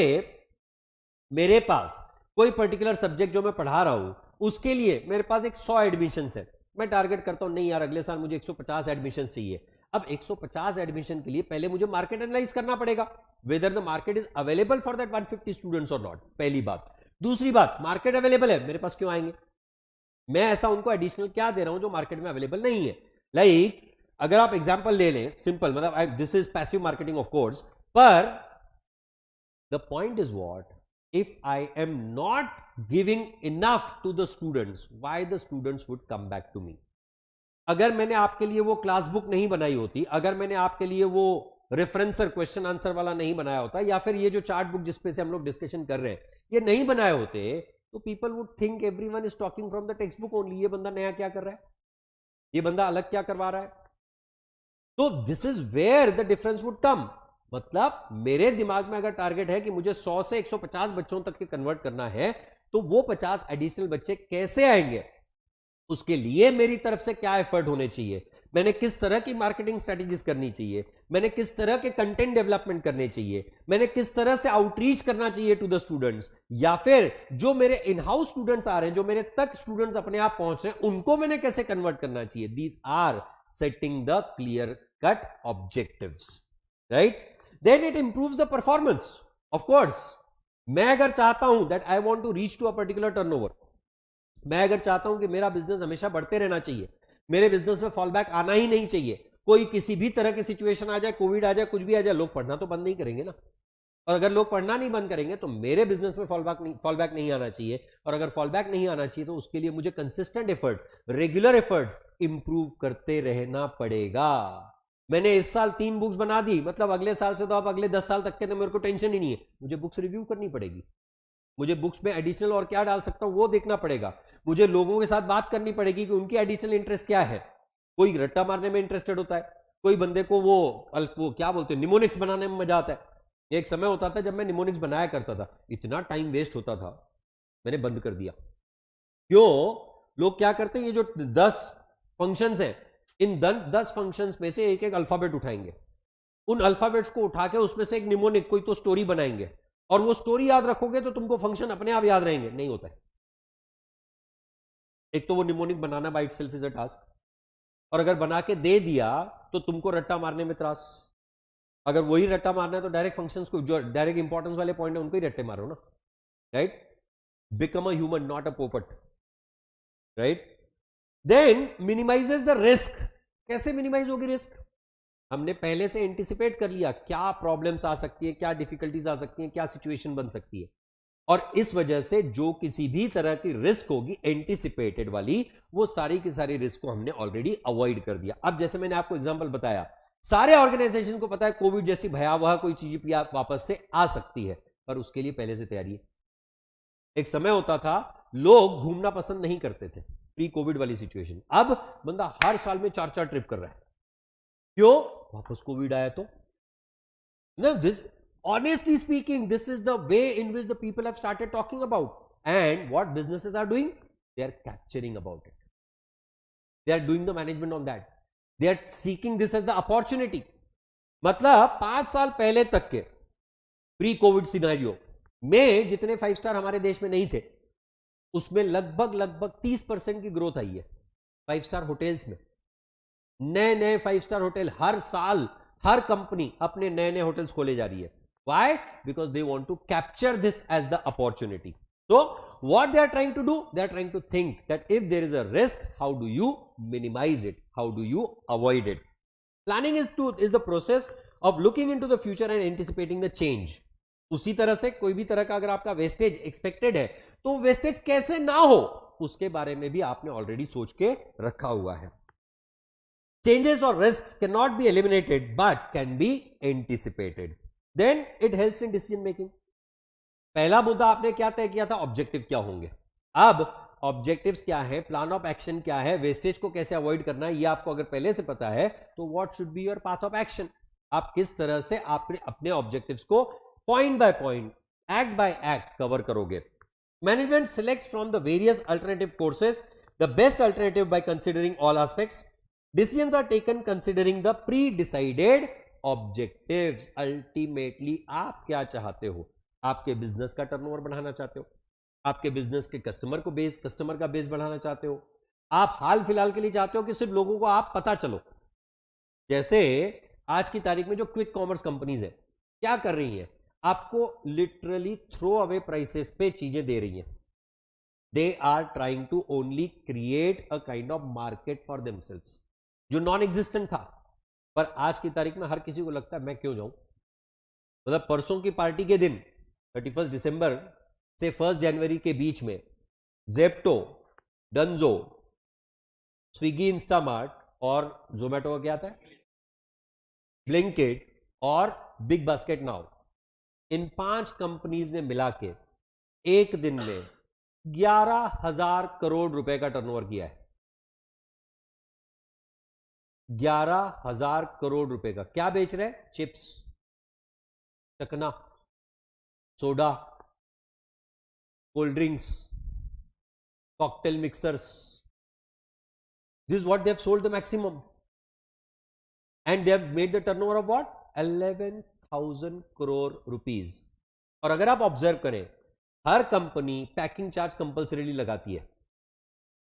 मेरे पास कोई पर्टिकुलर सब्जेक्ट जो मैं पढ़ा रहा हूं, उसके लिए मेरे पास एक 100 एडमिशन है। मैं टारगेट करता हूं नहीं यार अगले साल मुझे 150 एडमिशन चाहिए। अब 150 एडमिशन के लिए पहले मुझे मार्केट एनालाइज करना पड़ेगा, whether the market is available for that 150 students और नॉट, पहली बात। दूसरी बात, मार्केट अवेलेबल है, मेरे पास क्यों आएंगे, मैं ऐसा उनको एडिशनल क्या दे रहा हूं जो मार्केट में अवेलेबल नहीं है। लाइक अगर आप एग्जांपल ले लें, सिंपल, मतलब this is passive marketing of course, पर the point is what, if I am not giving enough to the students, why the students would come back to me? अगर मैंने आपके लिए वो क्लास बुक नहीं बनाई होती, अगर मैंने आपके लिए वो रेफरेंसर क्वेश्चन आंसर वाला नहीं बनाया होता, या फिर ये जो चार्ट बुक जिसपे से हम लोग डिस्कशन कर रहे हैं ये नहीं बनाए होते, तो people would think everyone is talking from the text book only. ये बंदा नया क्या कर रहा है, ये बंदा अलग क्या करवा रहा है? तो this is where the difference would come. मतलब मेरे दिमाग में अगर टारगेट है कि मुझे 100 से 150 बच्चों तक के कन्वर्ट करना है, तो वो 50 एडिशनल बच्चे कैसे आएंगे, उसके लिए मेरी तरफ से क्या एफर्ट होने चाहिए, मैंने किस तरह की मार्केटिंग स्ट्रेटेजीज करनी चाहिए, मैंने किस तरह के कंटेंट डेवलपमेंट करने चाहिए, मैंने किस तरह से आउटरीच करना चाहिए टू द स्टूडेंट्स, या फिर जो मेरे इन हाउस स्टूडेंट्स आ रहे हैं, जो मेरे तक स्टूडेंट्स अपने आप पहुंच रहे हैं, उनको मैंने कैसे कन्वर्ट करना चाहिए। These are setting the clear cut objectives, right? Then it improves the performance. Of course मैं अगर चाहता हूं that I want to reach to a particular turnover, मैं अगर चाहता हूं कि मेरा बिजनेस हमेशा बढ़ते रहना चाहिए, मेरे बिजनेस में फॉल बैक आना ही नहीं चाहिए, कोई किसी भी तरह की सिचुएशन आ जाए, कोविड आ जाए, कुछ भी आ जाए, लोग पढ़ना तो बंद नहीं करेंगे ना। और अगर लोग पढ़ना नहीं बंद करेंगे तो मेरे बिजनेस में फॉल बैक नहीं आना चाहिए। और अगर फॉल बैक नहीं आना चाहिए तो उसके लिए मुझे consistent effort, regular efforts improve करते रहना पड़ेगा। मैंने इस साल 3 बुक्स बना दी, मतलब अगले साल से तो आप अगले 10 साल तक के तो मेरे को टेंशन ही नहीं है, मुझे बुक्स रिव्यू करनी पड़ेगी, मुझे बुक्स में एडिशनल और क्या डाल सकता हूं वो देखना पड़ेगा, मुझे लोगों के साथ बात करनी पड़ेगी कि उनकी एडिशनल इंटरेस्ट क्या है। कोई रट्टा मारने में इंटरेस्टेड होता है, कोई बंदे को वो क्या बोलते हैं निमोनिक्स बनाने में मजा आता है। एक समय होता था जब मैं निमोनिक्स बनाया करता था, इतना टाइम वेस्ट होता था, मैंने बंद कर दिया। क्यों? लोग क्या करते हैं, ये जो 10 फंक्शंस हैं, इन 10 फंक्शंस में से एक एक अल्फाबेट उठाएंगे, उन अल्फाबेट्स को उठा के उसमें से एक निमोनिक कोई तो स्टोरी बनाएंगे, और वो स्टोरी याद रखोगे तो तुमको फंक्शन अपने आप याद रहेंगे। नहीं होता है। एक तो वो mnemonic banana by itself is a task, और अगर बना के दे दिया तो तुमको रट्टा मारने में त्रास। अगर वही रट्टा मारना है तो डायरेक्ट फंक्शंस को, जो डायरेक्ट इंपॉर्टेंस वाले पॉइंट है उनको ही रट्टे मारो ना, right? Become a human not a पोपट, right? Then minimises the risk. कैसे मिनिमाइज होगी रिस्क? हमने पहले से एंटिसिपेट कर लिया क्या प्रॉब्लम्स आ सकती है, क्या डिफिकल्टीज आ सकती है, क्या सिचुएशन बन सकती है, और इस वजह से जो किसी भी तरह की रिस्क होगी एंटिसिपेटेड वाली, वो सारी की सारी रिस्क को हमने ऑलरेडी अवॉइड कर दिया। अब जैसे मैंने आपको एग्जांपल बताया, सारे ऑर्गेनाइजेशन को पता है कोविड जैसी भयावह कोई चीज वापस से आ सकती है, पर उसके लिए पहले से तैयारी है। एक समय होता था लोग घूमना पसंद नहीं करते थे, प्री कोविड वाली सिचुएशन, अब बंदा हर साल में 4-4 ट्रिप कर रहा है। क्यों? वापस कोविड आया तो ना। This honestly speaking, this is the way in which the people have started talking about, and what businesses are doing, they are capturing about it, they are doing the management on that, they are seeking this as the opportunity। मतलब 5 साल पहले तक के pre Covid scenario में जितने 5 star हमारे देश में नहीं थे, उसमें लगभग 30% की ग्रोथ आई है 5 स्टार होटल्स में। नए 5 स्टार होटल हर साल, हर कंपनी अपने नए होटल्स खोले जा रही है। Why? Because they want to capture this as the opportunity. So what they are trying to do, they are trying to think that if there is a risk, how do you minimize it, how do you avoid it? Planning is the process of looking into the future and anticipating the change. उसी तरह से कोई भी तरह का अगर आपका wastage expected है तो वेस्टेज कैसे ना हो उसके बारे में भी आपने ऑलरेडी सोच के रखा हुआ है। Changes or risks cannot be eliminated but can be anticipated. Then it helps in decision making. पहला मुद्दा आपने क्या तय किया था, ऑब्जेक्टिव क्या होंगे। अब ऑब्जेक्टिव्स क्या है, प्लान ऑफ एक्शन क्या है, वेस्टेज को कैसे अवॉइड करना है, ये आपको अगर पहले से पता है तो what should be your path of action. आप किस तरह से आपने अपने ऑब्जेक्टिव्स को point by point, act by act cover करोगे। Management selects from the various alternative courses the best alternative by considering all aspects. Decisions are taken considering the pre-decided objectives. Ultimately आप क्या चाहते हो? आपके बिजनेस का turnover बढ़ाना चाहते हो, आपके बिजनेस के कस्टमर का बेस बढ़ाना चाहते हो, आप हाल फिलहाल के लिए चाहते हो कि सिर्फ लोगों को आप पता चलो। जैसे आज की तारीख में जो क्विक कॉमर्स कंपनीज है क्या कर रही हैं, आपको लिटरली थ्रो अवे प्राइसेस पे चीजें दे रही हैं। They are trying to only create a kind of market for themselves जो नॉन एग्जिस्टेंट था, पर आज की तारीख में हर किसी को लगता है मैं क्यों जाऊं। मतलब परसों की पार्टी के दिन 31 दिसंबर से 1 जनवरी के बीच में जेप्टो, डंजो, स्विगी, इंस्टामार्ट और जोमेटो का क्या आता है, ब्लिंकिट और बिग बास्केट नाउ, इन 5 कंपनीज ने मिला के एक दिन में 11,000 करोड़ रुपए का टर्नओवर किया है। 11,000 करोड़ रुपए का। क्या बेच रहे हैं? चिप्स, चकना, soda, cold drinks, cocktail mixers. This what they have sold the maximum and they have made the turnover of what, 11,000 crore rupees. और अगर आप ऑब्जर्व करें, हर कंपनी पैकिंग चार्ज कंपल्सरीली लगाती है,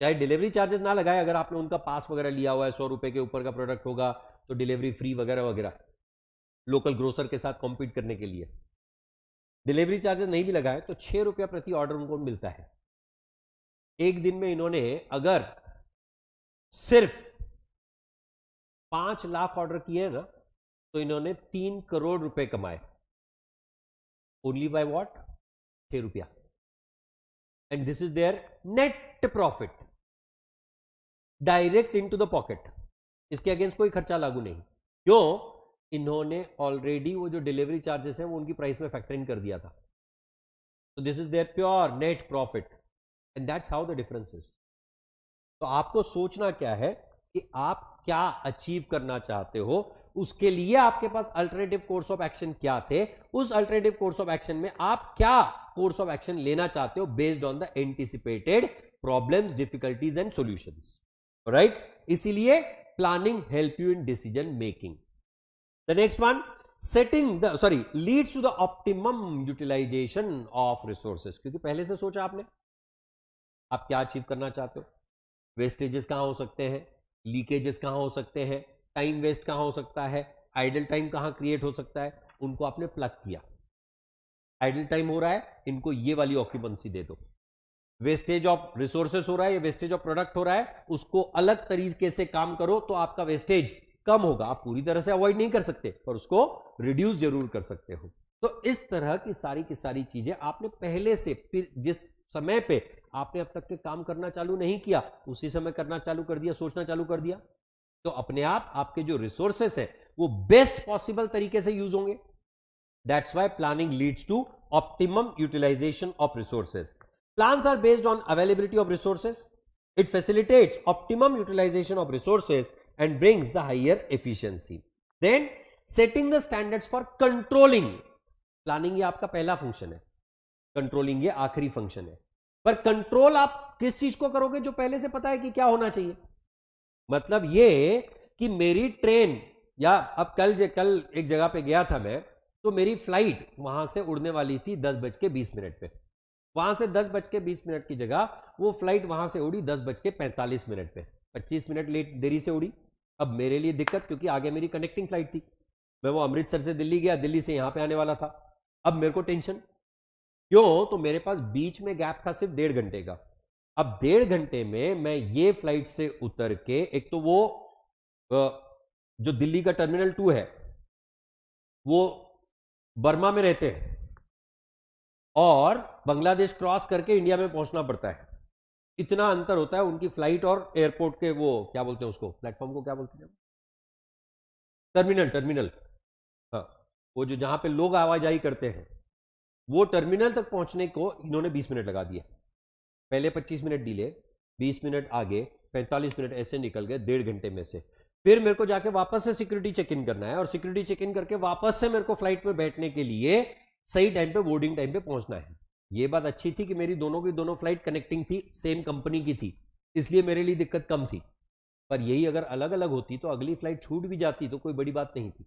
चाहे डिलीवरी चार्जेस ना लगाए, अगर आपने उनका पास वगैरह लिया हुआ है, 100 रुपए के ऊपर का प्रोडक्ट होगा तो डिलीवरी फ्री वगैरह वगैरह, लोकल ग्रोसर के साथ कॉम्पीट करने के लिए। डिलीवरी चार्जेस नहीं भी लगाए तो 6 रुपया प्रति ऑर्डर उनको मिलता है। एक दिन में इन्होंने अगर सिर्फ 5 लाख ऑर्डर किए ना तो इन्होंने 3 करोड़ रुपए कमाए, ओनली बाय व्हाट, 6 रुपया। And this is there net profit, direct into the pocket. इसके अगेंस्ट कोई खर्चा लागू नहीं। क्यों? इन्होंने ऑलरेडी वो जो डिलीवरी चार्जेस हैं वो उनकी प्राइस में फैक्टरिंग कर दिया था। तो this is their pure net profit and that's how the difference is. तो आपको सोचना क्या है कि आप क्या अचीव करना चाहते हो, उसके लिए आपके पास अल्टरनेटिव कोर्स ऑफ एक्शन क्या थे, उस अल्टरनेटिव कोर्स ऑफ एक्शन में आप क्या कोर्स ऑफ एक्शन लेना चाहते हो based on the anticipated problems, difficulties and solutions, right? इसीलिए planning help you in decision making. The next one, leads to the optimum utilisation of resources. क्योंकि पहले से सोचा आपने आप क्या अचीव करना चाहते हो, वेस्टेजेस कहां हो सकते हैं, लीकेजेस कहां हो सकते हैं, टाइम वेस्ट कहां हो सकता है, आइडल टाइम कहां क्रिएट हो सकता है, उनको आपने प्लग किया। आइडल टाइम हो रहा है, इनको ये वाली ऑक्यूपेंसी दे दो। वेस्टेज ऑफ रिसोर्सेस हो रहा है या वेस्टेज ऑफ प्रोडक्ट हो रहा है, उसको अलग तरीके से काम करो तो आपका वेस्टेज कम होगा। आप पूरी तरह से अवॉइड नहीं कर सकते पर उसको रिड्यूस जरूर कर सकते हो। तो इस तरह की सारी चीजें आपने पहले से, जिस समय पे आपने अब तक के काम करना चालू नहीं किया उसी समय करना चालू कर दिया, सोचना चालू कर दिया, तो अपने आप आपके जो रिसोर्सेस है वो बेस्ट पॉसिबल तरीके से यूज होंगे। That's why planning leads to optimum utilisation of resources. Plans are based on availability of resources. It facilitates optimum utilization of resources and brings the higher efficiency. Then setting the standards for controlling. Planning ये आपका पहला function है, controlling ये आखिरी function है। पर control आप किस चीज को करोगे? जो पहले से पता है कि क्या होना चाहिए। मतलब ये कि मेरी ट्रेन, या अब कल एक जगह पे गया था मैं, तो मेरी फ्लाइट वहां से उड़ने वाली थी 10:20 पे। वहां से 10:20 की जगह वो फ्लाइट वहां से उड़ी 10:45 पे, 25 मिनट देरी से उड़ी। अब मेरे लिए दिक्कत, क्योंकि आगे मेरी कनेक्टिंग फ्लाइट थी, मैं वो अमृतसर से दिल्ली गया, दिल्ली से यहां पे आने वाला था। अब मेरे को टेंशन क्यों? तो मेरे पास बीच में गैप था सिर्फ 1.5 घंटे का। अब 1.5 घंटे में मैं ये फ्लाइट से उतर के, एक तो वो जो दिल्ली का टर्मिनल 2 है वो बर्मा में रहते हैं और बांग्लादेश क्रॉस करके इंडिया में पहुंचना पड़ता है। इतना अंतर होता है उनकी फ्लाइट और एयरपोर्ट के, वो क्या बोलते हैं उसको, प्लेटफॉर्म को क्या बोलते हैं, टर्मिनल। हाँ, वो जो जहां पे लोग आवाजाही करते हैं, वो टर्मिनल तक पहुंचने को इन्होंने 20 मिनट लगा दिया। पहले 25 मिनट डिले, 20 मिनट आगे, 45 मिनट ऐसे निकल गए 1.5 घंटे में से। फिर मेरे को जाके वापस से सिक्योरिटी चेक इन करना है और सिक्योरिटी चेक इन करके वापस से मेरे को फ्लाइट में बैठने के लिए सही टाइम पे, बोर्डिंग टाइम पे पहुंचना है। ये बात अच्छी थी कि मेरी दोनों की दोनों फ्लाइट कनेक्टिंग थी, सेम कंपनी की थी, इसलिए मेरे लिए दिक्कत कम थी। पर यही अगर अलग अलग होती तो अगली फ्लाइट छूट भी जाती तो कोई बड़ी बात नहीं थी,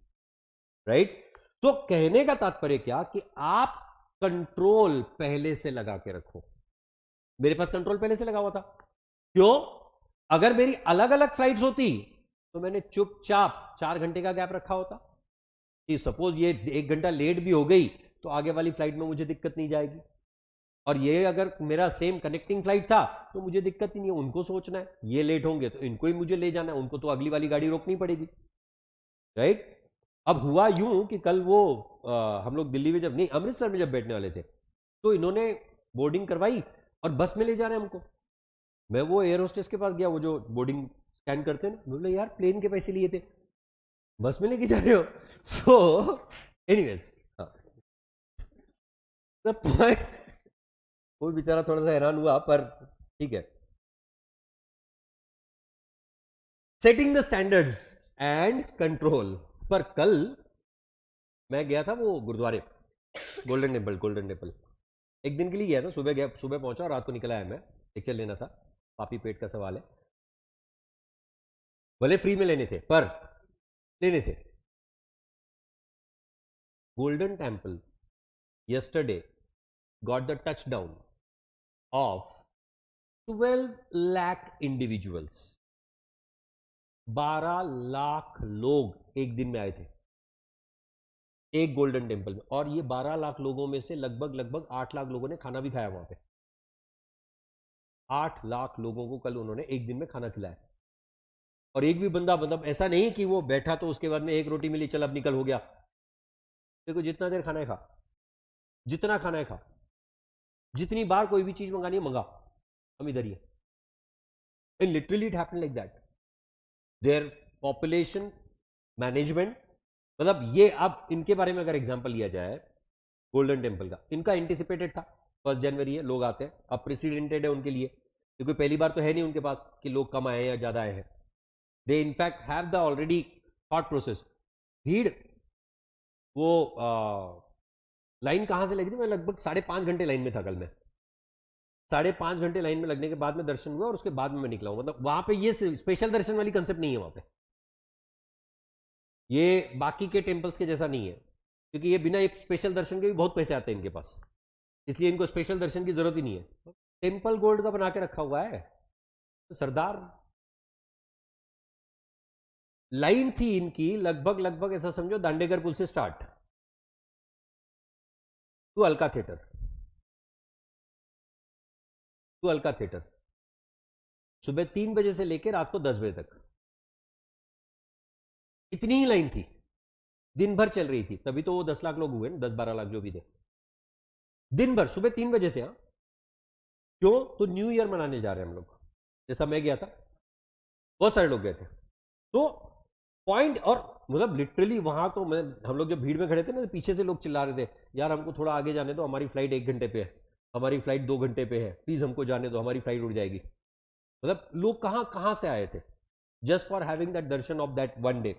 राइट? तो कहने का तात्पर्य क्या कि आप कंट्रोल पहले से लगा के रखो। मेरे पास कंट्रोल पहले से लगा हुआ था। क्यों? अगर मेरी अलग अलग फ्लाइट्स होती तो मैंने चुपचाप 4 घंटे का गैप रखा होता कि सपोज ये 1 घंटा लेट भी हो गई तो आगे वाली फ्लाइट में मुझे दिक्कत नहीं जाएगी। और ये अगर मेरा सेम कनेक्टिंग फ्लाइट था तो मुझे दिक्कत ही नहीं है। उनको सोचना है ये लेट होंगे तो इनको ही मुझे ले जाना है, उनको तो अगली वाली गाड़ी रोकनी पड़ेगी, राइट? अब हुआ यूं कि कल वो हम लोग दिल्ली में जब नहीं, अमृतसर में जब बैठने वाले थे तो इन्होंने बोर्डिंग करवाई और बस में ले जा रहे हैं हमको। मैं वो एयर होस्टेस के पास गया, वो जो बोर्डिंग स्कैन करते हैं, बोले यार प्लेन के पैसे लिए थे, बस में लेके जा रहे हो। सो एनीवेज, वो बेचारा थोड़ा सा हैरान हुआ, पर ठीक है। Setting the standards and control. पर कल मैं गया था वो गुरुद्वारे, गोल्डन टेम्पल, एक दिन के लिए गया था। सुबह गया, सुबह पहुंचा और रात को निकल आया मैं। लेक्चर लेना था, पापी पेट का सवाल है, भले फ्री में लेने थे पर लेने थे। Golden temple yesterday got the touchdown of 12 lakh individuals। 12 lakh लोग एक दिन में आए थे एक गोल्डन टेम्पल में, और ये 12 लाख लोगों में से लगभग 8 लाख लोगों ने खाना भी खाया वहां पे। 8 लाख लोगों को कल उन्होंने एक दिन में खाना खिलाया। और एक भी बंदा, मतलब ऐसा नहीं कि वो बैठा तो उसके बाद में एक रोटी मिली, चल अब निकल, हो गया। देखो जितना देर खाना है खा, जितना खाना है खा, जितनी बार कोई भी चीज मंगानी है मंगा, हम इधर ही है। And literally it happened like that. Their population management, मतलब ये, अब इनके बारे में अगर एग्जांपल लिया जाए गोल्डन टेम्पल का, इनका एंटिसिपेटेड था 1 जनवरी है, लोग आते हैं, अब प्रेसिडेंटेड है उनके लिए, क्योंकि पहली बार तो है नहीं उनके पास कि लोग कम आए या ज्यादा आए हैं। They in fact have the already thought process. भीड़, वो लाइन कहां से लगी थी, मैं लगभग 5.5 घंटे लाइन में था कल। मैं 5.5 घंटे लाइन में लगने के बाद में दर्शन हुआ और उसके बाद में मैं निकला हूं। मतलब वहां पे ये स्पेशल दर्शन वाली कंसेप्ट नहीं है वहां पे, ये बाकी के टेम्पल्स के जैसा नहीं है, क्योंकि ये बिना स्पेशल दर्शन के भी बहुत पैसे आते हैं इनके पास, इसलिए इनको स्पेशल दर्शन की जरूरत ही नहीं है। टेम्पल गोल्ड का बना के रखा हुआ है। तो सरदार, लाइन थी इनकी लगभग ऐसा समझो दांडेकर पुल से स्टार्ट टू अलका थिएटर, सुबह 3 बजे से लेकर रात को 10 बजे तक इतनी ही लाइन थी, दिन भर चल रही थी। तभी तो वो 10 लाख लोग हुए ना, 10-12 लाख जो भी थे, दिन भर सुबह 3 बजे से। क्यों? तो न्यू ईयर मनाने जा रहे हैं हम लोग, जैसा मैं गया था, बहुत सारे लोग गए थे। तो पॉइंट, और मतलब लिटरली वहां तो हम लोग जब भीड़ में खड़े थे ना, तो पीछे से लोग चिल्ला रहे थे, यार हमको थोड़ा आगे जाने दो, हमारी फ्लाइट 1 घंटे पे है, हमारी फ्लाइट 2 घंटे पे है, प्लीज हमको जाने दो, हमारी फ्लाइट उड़ जाएगी। मतलब लोग कहां कहां से आए थे जस्ट फॉर हैविंग दैट दर्शन ऑफ दैट वन डे।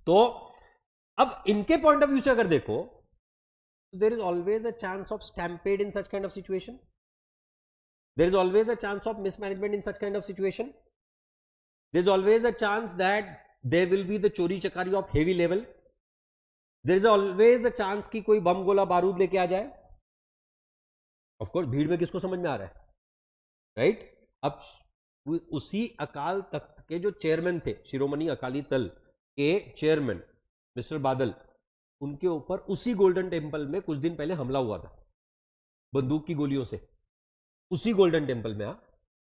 तो अब इनके पॉइंट ऑफ व्यू से अगर देखो, there is always a chance of stampede in such kind of situation, there is always a chance of mismanagement in such kind of situation, there is always a chance that there will be the चोरी चकारी of heavy level, there is always a chance कि कोई बम गोला बारूद लेके आ जाए। Of course भीड़ में किसको समझ में आ रहा है, राइट? अब उसी अकाल तख्त के जो चेयरमैन थे, शिरोमणि अकाली दल के चेयरमैन मिस्टर बादल, उनके ऊपर उसी गोल्डन टेम्पल में कुछ दिन पहले हमला हुआ था बंदूक की गोलियों से, उसी गोल्डन टेम्पल में।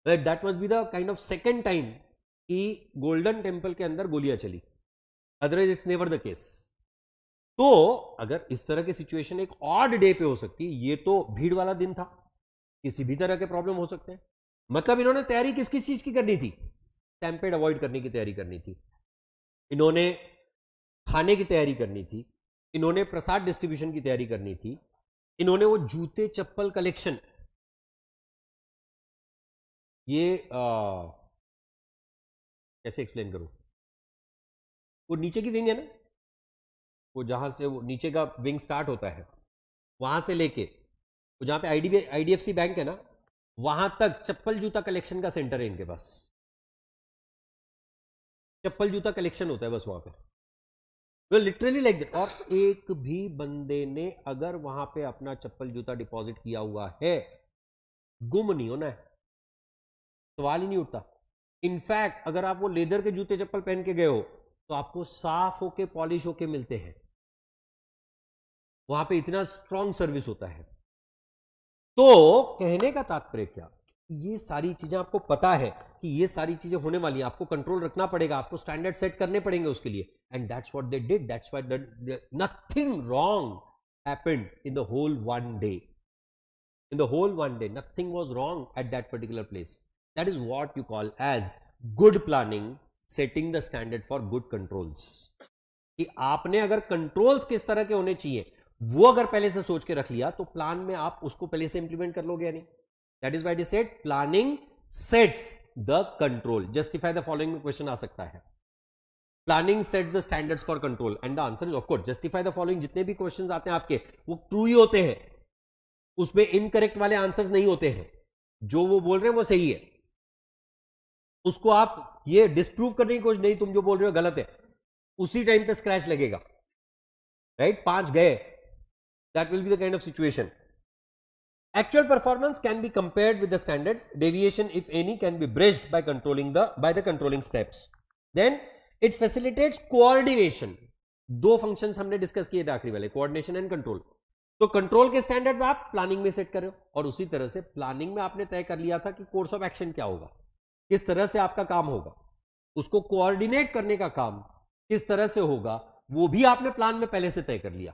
That must be the kind of second time कि गोल्डन टेम्पल के अंदर गोलियां चली, otherwise it's never the case. तो अगर इस तरह की सिचुएशन एक ऑड डे पे हो सकती है, ये तो भीड़ वाला दिन था, किसी भी तरह के प्रॉब्लम हो सकते हैं। मतलब इन्होंने तैयारी किस किस चीज की करनी थी? स्टैम्पेड अवॉइड करने की तैयारी करनी थी, इन्होंने खाने की तैयारी करनी थी, इन्होंने प्रसाद डिस्ट्रीब्यूशन की तैयारी करनी थी, इन्होंने वो जूते चप्पल कलेक्शन, ये कैसे एक्सप्लेन करूं, वो नीचे की विंग है ना, वो जहां से वो नीचे का विंग स्टार्ट होता है, वहां से लेके वो जहां पे आईडीएफसी बैंक है ना, वहां तक चप्पल जूता कलेक्शन का सेंटर है इनके पास। चप्पल जूता कलेक्शन होता है बस वहां पे, लिटरली लाइक दैट। और एक भी बंदे ने अगर वहां पे अपना चप्पल जूता डिपॉजिट किया हुआ है, गुम नहीं होना है, सवाल ही नहीं उठता। इनफैक्ट अगर आप वो लेदर के जूते चप्पल पहन के गए हो तो आपको साफ होके पॉलिश होके मिलते हैं, वहां पे इतना स्ट्रॉन्ग सर्विस होता है। तो कहने का तात्पर्य क्या, ये सारी चीजें आपको पता है कि ये सारी चीजें होने वाली हैं, आपको कंट्रोल रखना पड़ेगा, आपको स्टैंडर्ड सेट करने पड़ेंगे उसके लिए, and that's what they did, that's why nothing wrong happened in the whole one day. in the whole one day. Nothing was wrong at that particular place. That is what you call as good planning, setting the standard for good controls. कि आपने अगर controls किस तरह के होने चाहिए वो अगर पहले से सोच के रख लिया तो प्लान में आप उसको पहले से इंप्लीमेंट कर लोगे या नहीं. That is why it said planning sets the control. Justify the following में क्वेश्चन आ सकता है. Planning sets the standards for control and the answer is of course justify the following. जितने भी क्वेश्चंस आते हैं आपके वो ट्रू ही होते हैं, उसमें इनकरेक्ट वाले आंसर्स नहीं होते हैं. जो वो बोल रहे हैं वो सही है, उसको आप ये डिस्प्रूव करने की कोशिश नहीं, तुम जो बोल रहे हो गलत है, उसी टाइम पे स्क्रैच लगेगा. राइट 5 गए. That will be the kind of situation. Actual performance can be compared with the standards. Deviation, if any, can be bridged by the controlling steps. Then it facilitates coordination. 2 functions हमने discuss किए थे आखिरी वाले, coordination and control. तो control के standards आप planning में set कर रहे हो, और उसी तरह से प्लानिंग में आपने तय कर लिया था कि कोर्स ऑफ एक्शन क्या होगा, किस तरह से आपका काम होगा, उसको कोऑर्डिनेट करने का काम किस तरह से होगा वो भी आपने प्लान में पहले से तय कर लिया.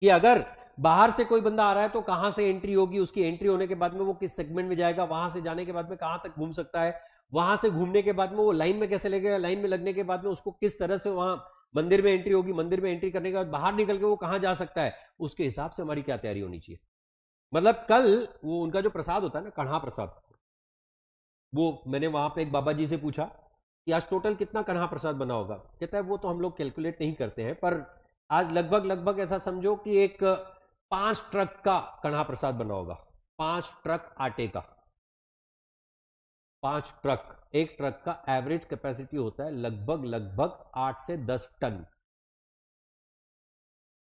कि अगर बाहर से कोई बंदा आ रहा है तो कहां से एंट्री होगी, उसकी एंट्री होने के बाद में वो किस सेगमेंट में जाएगा, वहां से जाने के बाद में कहां तक घूम सकता है, वहां से घूमने के बाद में वो लाइन में कैसे लगेगा, लाइन में लगने के बाद में उसको किस तरह से वहां मंदिर में एंट्री होगी, मंदिर में एंट्री करने के बाद बाहर निकल के वो कहां जा सकता है, उसके हिसाब से हमारी क्या तैयारी होनी चाहिए. मतलब कल वो उनका जो प्रसाद होता है ना, कन्हा प्रसाद, वो मैंने वहां पे एक बाबा जी से पूछा कि आज टोटल कितना कन्हा प्रसाद बना होगा. कहता है वो तो हम लोग कैलकुलेट नहीं करते हैं, पर आज लगभग ऐसा समझो कि एक 5 ट्रक का कन्हा प्रसाद बना होगा. 5 ट्रक आटे का, 5 ट्रक. एक ट्रक का एवरेज कैपेसिटी होता है लगभग 8 से 10 टन.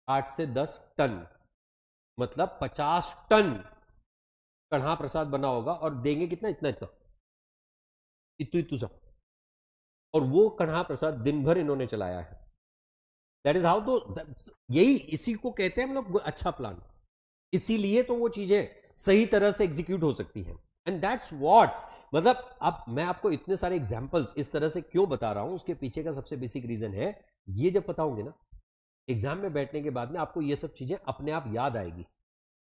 8 से 10 टन मतलब 50 टन कन्हा प्रसाद बना होगा. और देंगे कितना, इतना इतू सा. और वो कन्हा प्रसाद दिन भर इन्होंने चलाया है. That is how. तो यही इसी को कहते हैं हम लोग अच्छा प्लान. इसीलिए तो वो चीजें सही तरह से एग्जीक्यूट हो सकती हैं. एंड दैट्स व्हाट, मतलब अब मैं आपको इतने सारे एग्जांपल्स इस तरह से क्यों बता रहा हूं, उसके पीछे का सबसे बेसिक रीजन है, ये जब पता होंगे ना एग्जाम में बैठने के बाद में आपको ये सब चीजें अपने आप याद आएगी.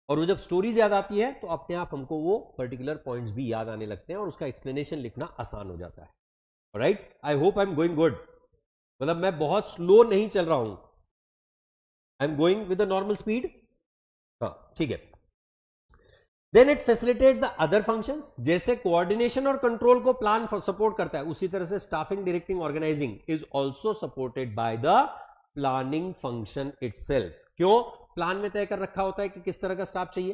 और वो जब स्टोरीज याद आती है तो अपने आप हमको वो पर्टिकुलर पॉइंट्स भी याद आने लगते हैं और उसका एक्सप्लेनेशन लिखना आसान हो जाता है. Right, I hope I am going good. मतलब मैं बहुत स्लो नहीं चल रहा हूं, I am going with the normal speed. हाँ ठीक है. Then it facilitates the other functions. जैसे कोऑर्डिनेशन और कंट्रोल को प्लान सपोर्ट करता है, उसी तरह से staffing, directing, organizing is also supported by the planning function itself. क्यों? प्लान में तय कर रखा होता है कि किस तरह का स्टाफ चाहिए,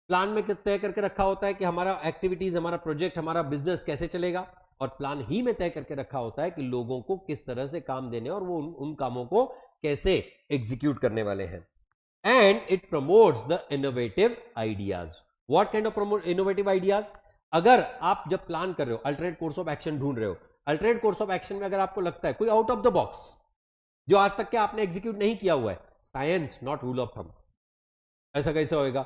प्लान में तय करके रखा होता है कि हमारा एक्टिविटीज, हमारा प्रोजेक्ट, हमारा बिजनेस कैसे चलेगा, और प्लान ही में तय करके रखा होता है कि लोगों को किस तरह से काम देने और वो उन कामों को कैसे एग्जीक्यूट करने वाले हैं. And it promotes the innovative ideas. What kind of innovative ideas? अगर आप जब प्लान कर रहे हो, अल्टरनेट कोर्स ऑफ एक्शन ढूंढ रहे हो, अल्टरनेट कोर्स ऑफ एक्शन में अगर आपको लगता है कोई आउट ऑफ द बॉक्स जो आज तक के आपने एग्जीक्यूट नहीं किया हुआ है, science not rule of thumb. ऐसा कैसे होएगा?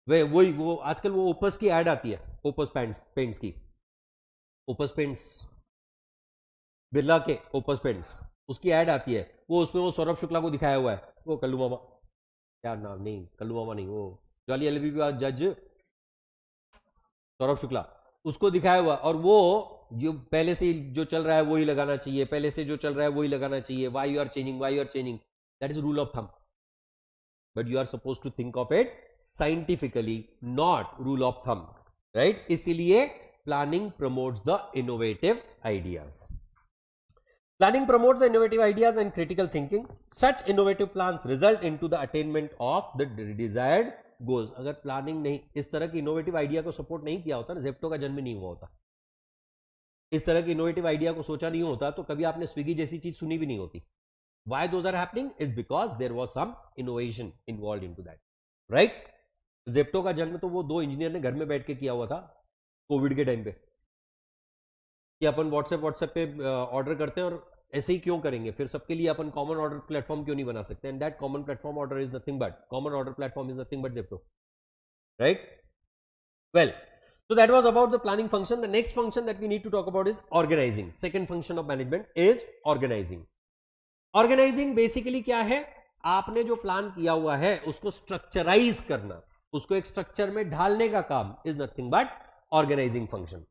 वो आजकल वो ओपस की एड आती है, ओपस पेंट्स की, ओपस पेंट्स, बिरला के ओपस पेंट्स, उसकी ऐड आती है. वो उसमें वो सौरभ शुक्ला को दिखाया हुआ है, वो कल्लू मामा, क्या नाम, नहीं कल्लू मामा नहीं, वो जाली एलएलबी जज सौरभ शुक्ला, उसको दिखाया हुआ. और वो जो पहले से जो चल रहा है वही लगाना चाहिए, पहले से जो चल रहा है वही लगाना चाहिए. Why you are changing, that is rule of thumb. But you are suppose to think of it scientifically, not rule of thumb. Right, इसीलिए planning promotes the innovative ideas. Planning promotes the innovative ideas and critical thinking. Such innovative plans result into the attainment of the desired goals. अगर planning नहीं, इस तरह की innovative idea को support नहीं किया होता ना, जेप्टो का जन्म नहीं हुआ होता. इस तरह की इनोवेटिव आइडिया को सोचा नहीं होता तो कभी आपने स्विगी जैसी चीज सुनी भी नहीं होती. Why those are happening is because there was some innovation involved into that. Right? Zepto का जन्म तो वो 2 इंजीनियर ने घर में बैठ के किया हुआ था कोविड के टाइम पे, कि अपन व्हाट्सएप पे ऑर्डर करते हैं और ऐसे ही क्यों करेंगे, फिर सबके लिए अपन कॉमन ऑर्डर प्लेटफॉर्म क्यों नहीं बना सकते. And that common platform order is nothing but Zepto. Right? Well, so that was about the planning function. The next function that we need to talk about is organizing. Second function of management is organizing. Organizing basically क्या है? आपने जो plan किया हुआ है उसको structurize करना, उसको एक स्ट्रक्चर में ढालने का काम is nothing but organizing function.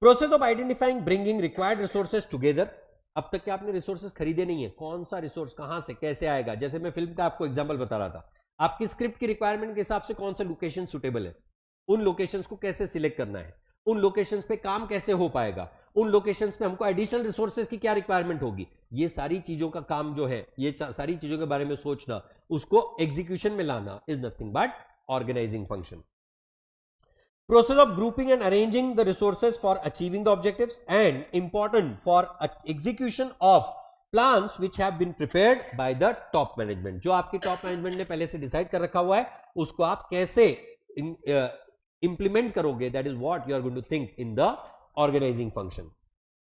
Process of identifying bringing required resources together. अब तक के आपने रिसोर्सेज खरीदे नहीं है, कौन सा रिसोर्स कहां से कैसे आएगा। जैसे मैं फिल्म का आपको एग्जांपल बता रहा था, आपकी स्क्रिप्ट की रिक्वायरमेंट के हिसाब से कौन सा लोकेशन सुटेबल है, उन लोकेशंस को कैसे सिलेक्ट करना है, उन लोकेशंस पे काम कैसे हो पाएगा, उन लोकेशंस पे हमको एडिशनल रिसोर्सेज की क्या रिक्वायरमेंट होगी, ये सारी चीजों का काम जो है, ये सारी चीजों के बारे में सोचना, उसको एग्जीक्यूशन में लाना is nothing but organizing function. Process of grouping and arranging the resources for achieving the objectives and important for execution of plans which have been prepared by the top management। जो आपकी top management ने पहले से decide कर रखा हुआ है, उसको आप कैसे implement करोगे, that is what you are going to think in the organizing function।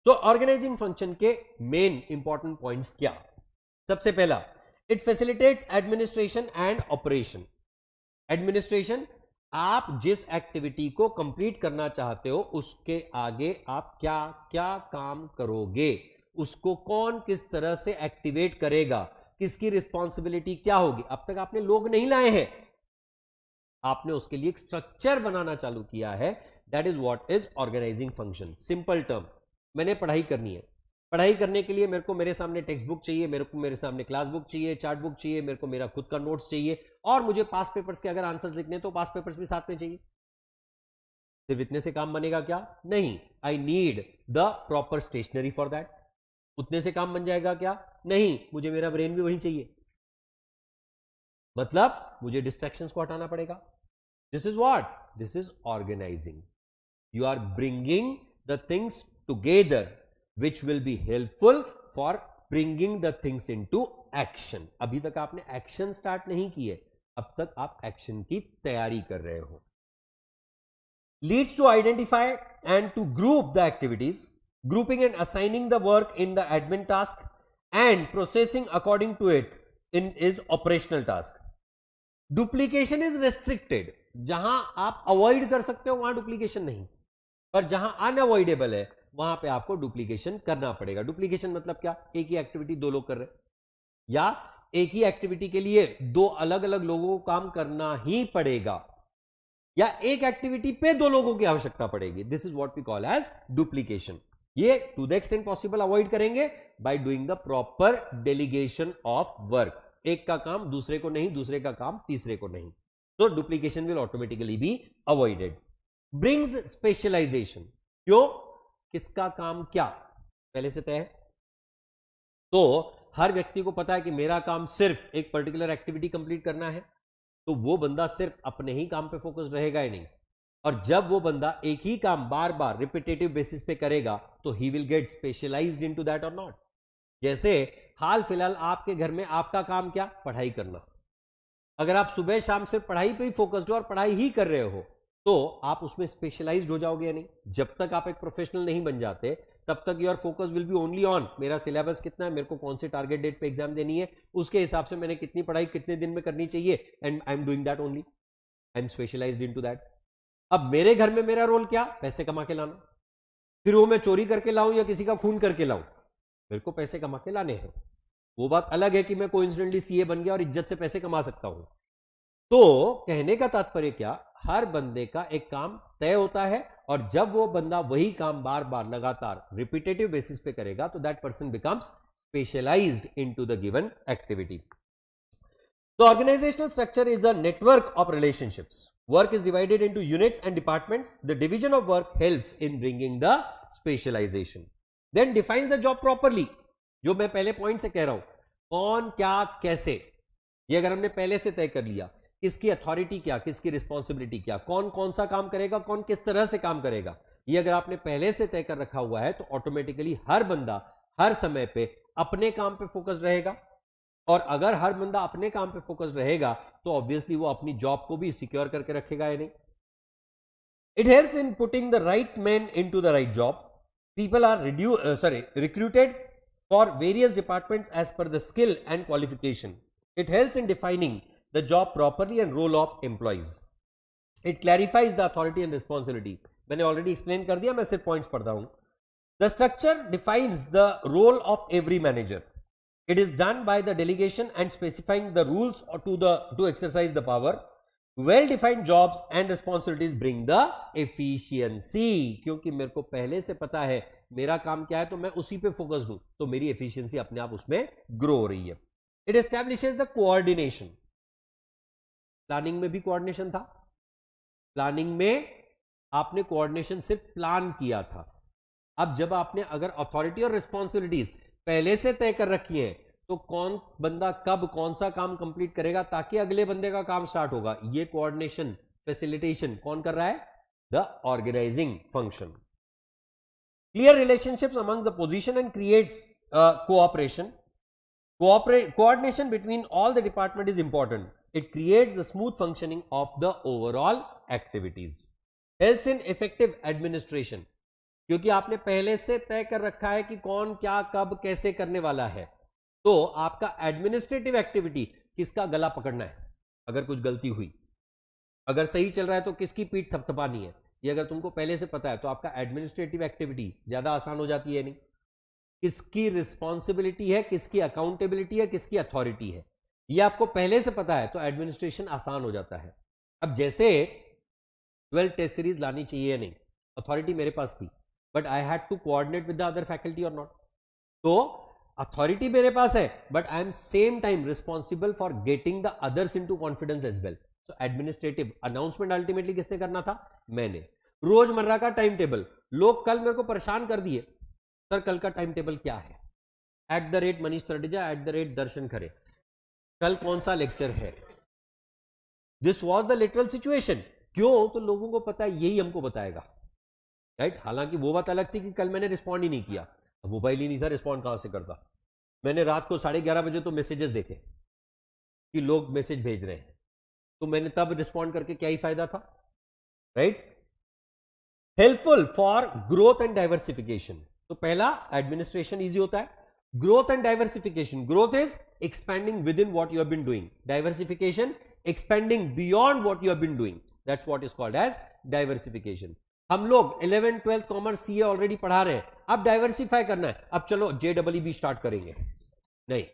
तो organizing function के main important points क्या? सबसे पहला, it facilitates administration and operation। Administration, आप जिस एक्टिविटी को कंप्लीट करना चाहते हो उसके आगे आप क्या क्या काम करोगे, उसको कौन किस तरह से एक्टिवेट करेगा, किसकी रिस्पॉन्सिबिलिटी क्या होगी। अब तक आपने लोग नहीं लाए हैं, आपने उसके लिए एक स्ट्रक्चर बनाना चालू किया है, that is what is organizing function. Simple term, मैंने पढ़ाई करनी है, पढ़ाई करने के लिए मेरे को मेरे सामने टेक्स्ट बुक चाहिए, मेरे को मेरे सामने क्लास बुक चाहिए, चार्ट बुक चाहिए, मेरे को मेरा खुद का नोट्स चाहिए, और मुझे पास पेपर्स के अगर आंसर्स लिखने तो पास पेपर्स भी साथ में चाहिए। सिर्फ इतने से काम बनेगा क्या? नहीं, I need the proper stationery for that. उतने से काम बन जाएगा क्या? नहीं, मुझे मेरा ब्रेन भी वही चाहिए, मतलब मुझे डिस्ट्रैक्शंस को हटाना पड़ेगा। This is what, this is organizing. You are bringing the things together which will be helpful for bringing the things into action। अभी तक आपने एक्शन स्टार्ट नहीं किए, अब तक आप एक्शन की तैयारी कर रहे हो। Leads to identify and to group the activities, grouping and assigning the work in the admin task and processing according to it in is operational task। Duplication is restricted, जहां आप अवॉइड कर सकते हो वहां डुप्लीकेशन नहीं, पर जहां unavoidable है वहां पे आपको डुप्लीकेशन करना पड़ेगा। डुप्लीकेशन मतलब क्या? एक ही एक्टिविटी दो लोग कर रहे हैं, या एक ही एक्टिविटी के लिए दो अलग अलग लोगों को काम करना ही पड़ेगा, या एक एक्टिविटी पे दो लोगों की आवश्यकता पड़ेगी। This is what we call as duplication. ये to the extent possible avoid करेंगे by doing the proper delegation of work. एक का काम दूसरे को नहीं, दूसरे का काम तीसरे को नहीं, तो duplication will automatically be avoided. Brings specialization, क्यों? किसका काम क्या पहले से तय है, तो हर व्यक्ति को पता है कि मेरा काम सिर्फ एक पर्टिकुलर एक्टिविटी कंप्लीट करना है, तो वो बंदा सिर्फ अपने ही काम पे फोकस रहेगा ही नहीं, और जब वो बंदा एक ही काम बार बार रिपीटेटिव बेसिस पे करेगा तो he will get specialized into that और नॉट। जैसे हाल फिलहाल आपके घर में आपका काम क्या? पढ़ाई करना। अगर आप सुबह शाम सिर्फ पढ़ाई पे ही फोकस्ड हो और पढ़ाई ही कर रहे हो तो आप उसमें स्पेशलाइज्ड हो जाओगे या नहीं। जब तक आप एक प्रोफेशनल नहीं बन जाते तब तक your focus will be only on मेरा सिलेबस कितना है, मेरे को कौन से टारगेट डेट पे एग्जाम देनी है, उसके हिसाब से मैंने कितनी पढ़ाई कितने दिन में करनी चाहिए, and I am doing that only, I am specialized into that. अब मेरे घर में मेरा रोल क्या? पैसे कमा के लाना। फिर वो मैं चोरी करके लाऊं या किसी का खून करके लाऊं, मेरे को पैसे कमा के लाने हैं। वो बात अलग है कि मैं कोइंसिडेंटली सीए बन गया और इज्जत से पैसे कमा सकता हूं। तो कहने का तात्पर्य क्या? हर बंदे का एक काम तय होता है, और जब वो बंदा वही काम बार बार लगातार रिपीटेटिव बेसिस पे करेगा तो that person becomes specialized into the given activity. The organizational structure is a network of relationships. Work is divided into units and departments. The division of work helps in bringing the specialization. Then defines the job properly. जो मैं पहले point से कह रहा हूं, कौन क्या कैसे, ये अगर हमने पहले से तय कर लिया, किसकी अथॉरिटी क्या, किसकी रिस्पॉन्सिबिलिटी क्या, कौन कौन सा काम करेगा, कौन किस तरह से काम करेगा, ये अगर आपने पहले से तय कर रखा हुआ है तो ऑटोमेटिकली हर बंदा हर समय पे अपने काम पे फोकस रहेगा, और अगर हर बंदा अपने काम पे फोकस रहेगा तो ऑब्वियसली वो अपनी जॉब को भी सिक्योर करके रखेगा या नहीं। It helps in putting the right man into the right job. People are recruited for various departments as per the skill and qualification. It helps in defining the job properly and role of employees. It clarifies the authority and responsibility. मैंने already explain कर दिया, मैं सिर्फ points पढ़ता हूं. The structure defines the role of every manager. It is done by the delegation and specifying the rules to exercise the power. Well defined jobs and responsibilities bring the efficiency, क्योंकि मेरे को पहले से पता है मेरा काम क्या है तो मैं उसी पे फोकस्ड हूं, तो मेरी एफिशिएंसी अपने आप उसमें ग्रो हो रही है। It establishes the coordination, planning में भी कोऑर्डिनेशन था, प्लानिंग में आपने कोऑर्डिनेशन सिर्फ प्लान किया था। अब जब आपने अगर अथॉरिटी और रिस्पॉन्सिबिलिटीज पहले से तय कर रखी है तो कौन बंदा कब कौन सा काम कंप्लीट करेगा ताकि अगले बंदे का काम स्टार्ट होगा, ये कोऑर्डिनेशन फैसिलिटेशन कौन कर रहा है, the organizing function. Clear relationships among the position and creates cooperation, coordination between all the department is important. It creates the smooth functioning of the overall activities. Helps in effective administration, क्योंकि आपने पहले से तय कर रखा है कि कौन क्या कब कैसे करने वाला है, तो आपका एडमिनिस्ट्रेटिव एक्टिविटी किसका गला पकड़ना है, अगर कुछ गलती हुई, अगर सही चल रहा है तो किसकी पीठ थपथपानी है, ये अगर तुमको पहले से पता है तो आपका एडमिनिस्ट्रेटिव एक्टिविटी ज्यादा आसान हो जाती है। नहीं, किसकी रिस्पॉन्सिबिलिटी है, किसकी अकाउंटेबिलिटी है, किसकी अथॉरिटी है, ये आपको पहले से पता है तो एडमिनिस्ट्रेशन आसान हो जाता है। अब जैसे 12 टेस्ट सीरीज लानी चाहिए या नहीं, अथॉरिटी मेरे पास थी but I had to coordinate with the other faculty और नॉट, तो अथॉरिटी मेरे पास है but I am same time responsible for getting the others into confidence as well. So administrative announcement ultimately किसने करना था, मैंने। रोजमर्रा का टाइम टेबल, लोग कल मेरे को परेशान कर दिए, सर कल का टाइम टेबल क्या है, @मनीष तड़ेजा, @दर्शन खरे, कल कौन सा लेक्चर है। This was the literal situation. क्यों, तो लोगों को पता है यही हमको बताएगा, राइट। हालांकि वो बात अलग थी कि कल मैंने रिस्पॉन्ड ही नहीं किया, मोबाइल ही नहीं था, रिस्पॉन्ड कहां से करता। मैंने रात को 11:30 बजे तो मैसेजेस देखे कि लोग मैसेज भेज रहे हैं, तो मैंने तब रिस्पॉन्ड करके क्या ही फायदा था, right. Helpful for growth and diversification, तो पहला एडमिनिस्ट्रेशन इजी होता है। Growth and diversification, growth is expanding within what you have been doing, diversification expanding beyond what you have been doing, that's what is called as diversification. हम लोग 11th 12th commerce CA already पढ़ा रहे हैं, अब diversify करना है, अब चलो JEE स्टार्ट करेंगे। नहीं,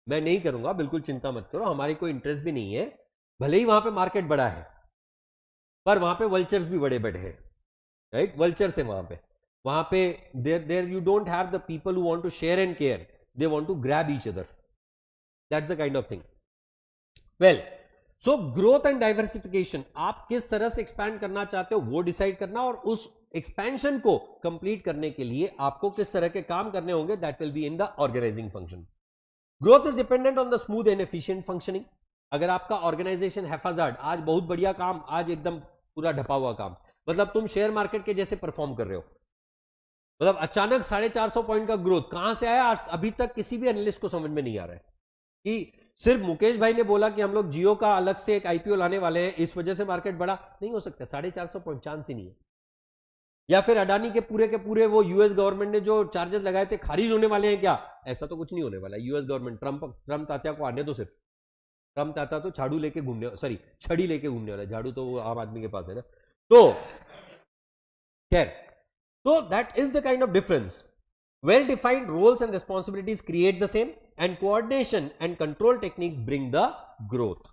मैं नहीं करूंगा, बिल्कुल चिंता मत करो, हमारी कोई इंटरेस्ट भी नहीं है। भले ही वहां पे मार्केट बड़ा है पर वहां पे वल्चर्स भी बड़े बड़े हैं, राइट, वल्चर्स है वहां पे there you don't have the people who want to share and care, they want to grab each other, that's the kind of thing. Well, so growth and diversification, आप किस तरह से एक्सपैंड करना चाहते हो वो डिसाइड करना, और उस एक्सपेंशन को कंप्लीट करने के लिए आपको किस तरह के काम करने होंगे, that will be in the organizing function. Growth is dependent on the smooth and efficient functioning. अगर आपका ऑर्गेनाइजेशन हैफाजार्ड, आज बहुत बढ़िया काम, आज एकदम पूरा ढपा हुआ काम, मतलब तुम शेयर मार्केट के जैसे परफॉर्म कर रहे हो, मतलब अचानक 450 पॉइंट का ग्रोथ कहां से आया, आज अभी तक किसी भी एनालिस्ट को समझ में नहीं आ रहा है कि सिर्फ मुकेश भाई ने बोला कि हम लोग जियो का अलग से एक आईपीओ लाने वाले हैं, इस वजह से मार्केट बढ़ा, नहीं हो सकता। 450 पॉइंट चांस ही नहीं है। या फिर अडानी के पूरे वो यूएस गवर्नमेंट ने जो चार्जेस लगाए थे खारिज होने वाले हैं क्या, ऐसा तो कुछ नहीं होने वाला। यूएस गवर्नमेंट, ट्रंप तात्या को आने दो, सिर्फ ट्रंप तात्या तो छड़ी लेके घूमने वाला, झाड़ू तो वो आम आदमी के पास है ना। तो खैर, तो that is the kind of difference. Well defined roles and responsibilities create the same, and coordination and control techniques bring the growth,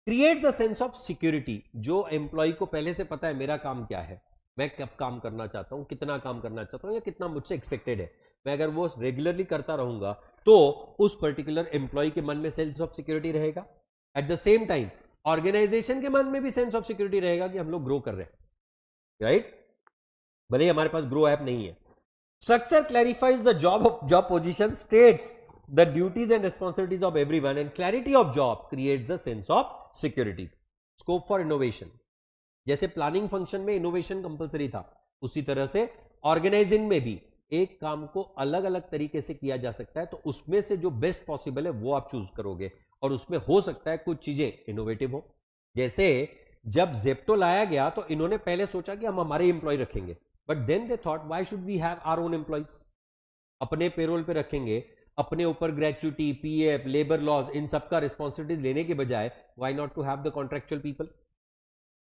creates the sense of security। जो एम्प्लॉय को पहले से पता है मेरा काम क्या है, मैं कब काम करना चाहता हूं, कितना काम करना चाहता हूं, या कितना मुझसे एक्सपेक्टेड है, मैं अगर वो रेगुलरली करता रहूंगा तो उस पर्टिकुलर एम्प्लॉय के मन में सेंस ऑफ सिक्योरिटी रहेगा। At the same time organization के मन में भी सेंस ऑफ सिक्योरिटी रहेगा कि हम लोग ग्रो कर रहे हैं, राइट, भले ही हमारे पास ग्रो ऐप नहीं है। Structure clarifies the job position, states the duties and responsibilities of everyone, and clarity of job creates the sense of security। scope for innovation, जैसे प्लानिंग फंक्शन में इनोवेशन कंपलसरी था, उसी तरह से ऑर्गेनाइजिंग में भी एक काम को अलग अलग तरीके से किया जा सकता है, तो उसमें से जो बेस्ट पॉसिबल है वो आप चूज करोगे, और उसमें हो सकता है कुछ चीजें इनोवेटिव हो। जैसे जब जेप्टो लाया गया तो इन्होंने पहले सोचा कि हम हमारे एम्प्लॉय रखेंगे, but then they thought why should we have our own employees, अपने पेरोल पे रखेंगे, अपने ऊपर ग्रेचुटी, पीएफ, लेबर लॉज, इन सब का रिस्पॉन्सिबिलिटीज लेने के बजाय why not to have the contractual people,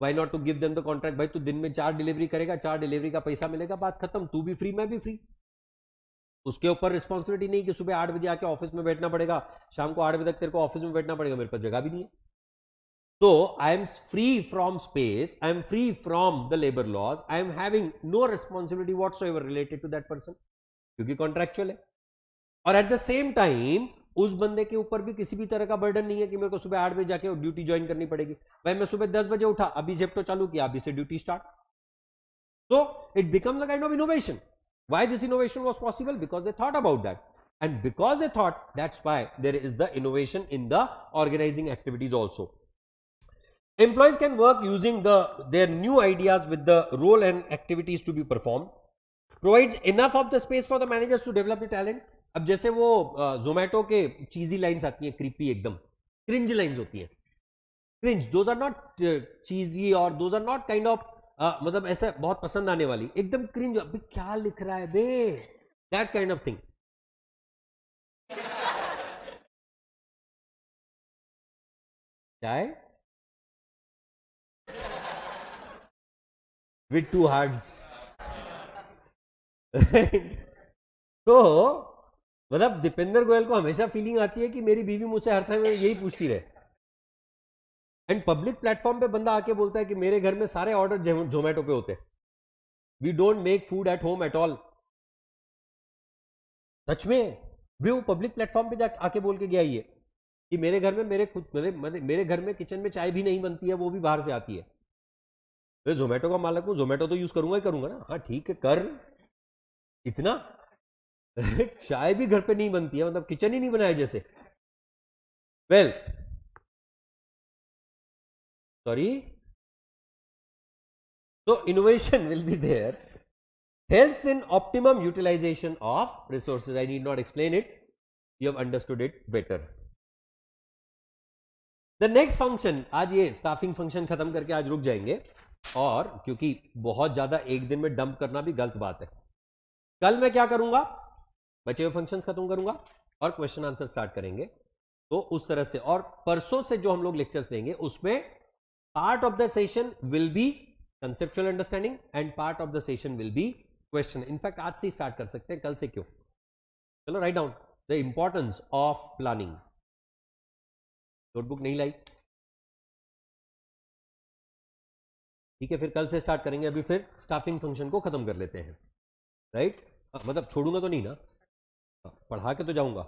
why not to give them the contract. भाई तू दिन में 4 डिलीवरी करेगा, 4 डिलीवरी का पैसा मिलेगा, बात खत्म, तू भी फ्री मैं भी फ्री। उसके ऊपर रिस्पॉन्सिबिलिटी नहीं कि सुबह 8 बजे आके ऑफिस में बैठना पड़ेगा, शाम को 8 बजे तक तेरे को ऑफिस में बैठना पड़ेगा, मेरे पास जगह भी नहीं है। So I am free from space, I am free from the labor laws, I am having no responsibility whatsoever related to that person, क्योंकि कॉन्ट्रैक्चुअल है। और एट द सेम टाइम उस बंदे के ऊपर भी किसी भी तरह का बर्डन नहीं है कि मेरे को सुबह 8 बजे जाके ड्यूटी ज्वाइन करनी पड़ेगी। भाई मैं सुबह 10 बजे उठा, अभी जेप्टो चालू किया, अभी से duty start. So it becomes a kind of innovation. Why this innovation was possible? Because they thought about that, and because they thought, that's why there is the innovation in the organizing activities also. Employees can work using their new ideas with the role and activities to be performed. Provides enough of the space for the managers to develop the talent. अब जैसे वो जोमेटो के चीजी lines आती हैं, creepy एकदम cringe lines होती हैं, cringe, those are not cheesy और those are not kind of मतलब ऐसा बहुत पसंद आने वाली, एकदम क्रिंज, अभी क्या लिख रहा है बे, दैट काइंड ऑफ थिंग। चाय विथ 2 हार्ट्स। तो मतलब दीपेंद्र गोयल को हमेशा फीलिंग आती है कि मेरी बीवी मुझसे हर समय यही पूछती रहे, एंड पब्लिक प्लेटफॉर्म पे बंदा आके बोलता है कि मेरे घर में सारे ऑर्डर जोमेटो पे होते हैं, we don't make food at home at all. सच में भी वो पब्लिक प्लेटफॉर्म पे जाके आके बोल के गया ये कि मेरे घर में मेरे घर में किचन में चाय भी नहीं बनती है, वो भी बाहर से आती है। मैं जोमेटो का मालिक हूं, जोमेटो तो यूज करूंगा ही करूंगा ना। हाँ ठीक है कर, इतना चाय भी घर पे नहीं बनती है, मतलब किचन ही नहीं बनाया जैसे। Well sorry, so innovation will be there, helps in optimum utilization of resources. I need not explain it, you have understood it better. The next function, आज ये स्टाफिंग फंक्शन खत्म करके आज रुक जाएंगे, और क्योंकि बहुत ज्यादा एक दिन में डंप करना भी गलत बात है। कल मैं क्या करूंगा, बचे हुए फंक्शंस खत्म करूंगा और क्वेश्चन आंसर स्टार्ट करेंगे, तो उस तरह से। और परसों से जो हम लोग लेक्चर्स देंगे उसमें part of the session will be conceptual understanding and part of the session will be question. In fact आज से स्टार्ट कर सकते हैं, कल से क्यों। चलो write down the importance of planning. Notebook नहीं लाई, ठीक है, फिर कल से स्टार्ट करेंगे। अभी फिर स्टाफिंग फंक्शन को खत्म कर लेते हैं, राइट। मतलब छोड़ूंगा तो नहीं ना, पढ़ा के तो जाऊंगा।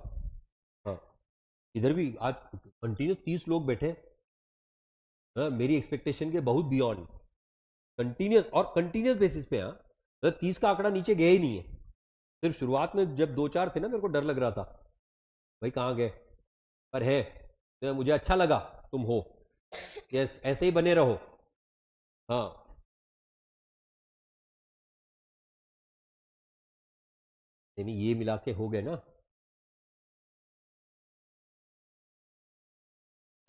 हाँ इधर भी आज कंटिन्यूस 30 लोग बैठे, मेरी एक्सपेक्टेशन के बहुत बियॉन्ड, कंटिन्यूस और कंटिन्यूस बेसिस पे। हाँ 30 का आंकड़ा नीचे गया ही नहीं है। सिर्फ शुरुआत में जब 2-4 थे ना, मेरे को डर लग रहा था भाई कहाँ गए, पर है तो मुझे अच्छा लगा तुम हो, यस ऐसे ही बने रहो। हाँ यानी ये मिला के हो गए ना,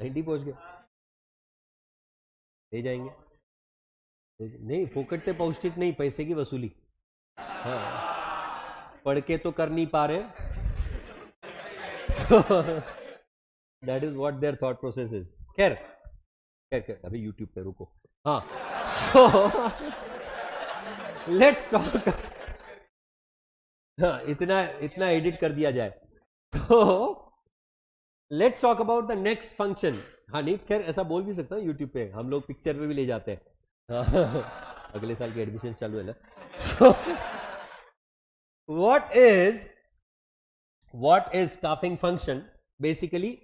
90 पहुंच गए, ले जाएंगे। नहीं फोकट पौष्टिक नहीं, पैसे की वसूली। हाँ पढ़ के तो कर नहीं पा रहे, that is what there thought process is. खैर खैर अभी यूट्यूब पे रुको। हाँ सो लेट्स टॉक, हाँ इतना एडिट कर दिया जाए तो let's talk about the next function. हाँ नहीं खैर ऐसा बोल भी सकता हूँ, यूट्यूब पे हम लोग पिक्चर पे भी ले जाते हैं। अगले साल के एडमिशन चालू है ना। So what is staffing function? Basically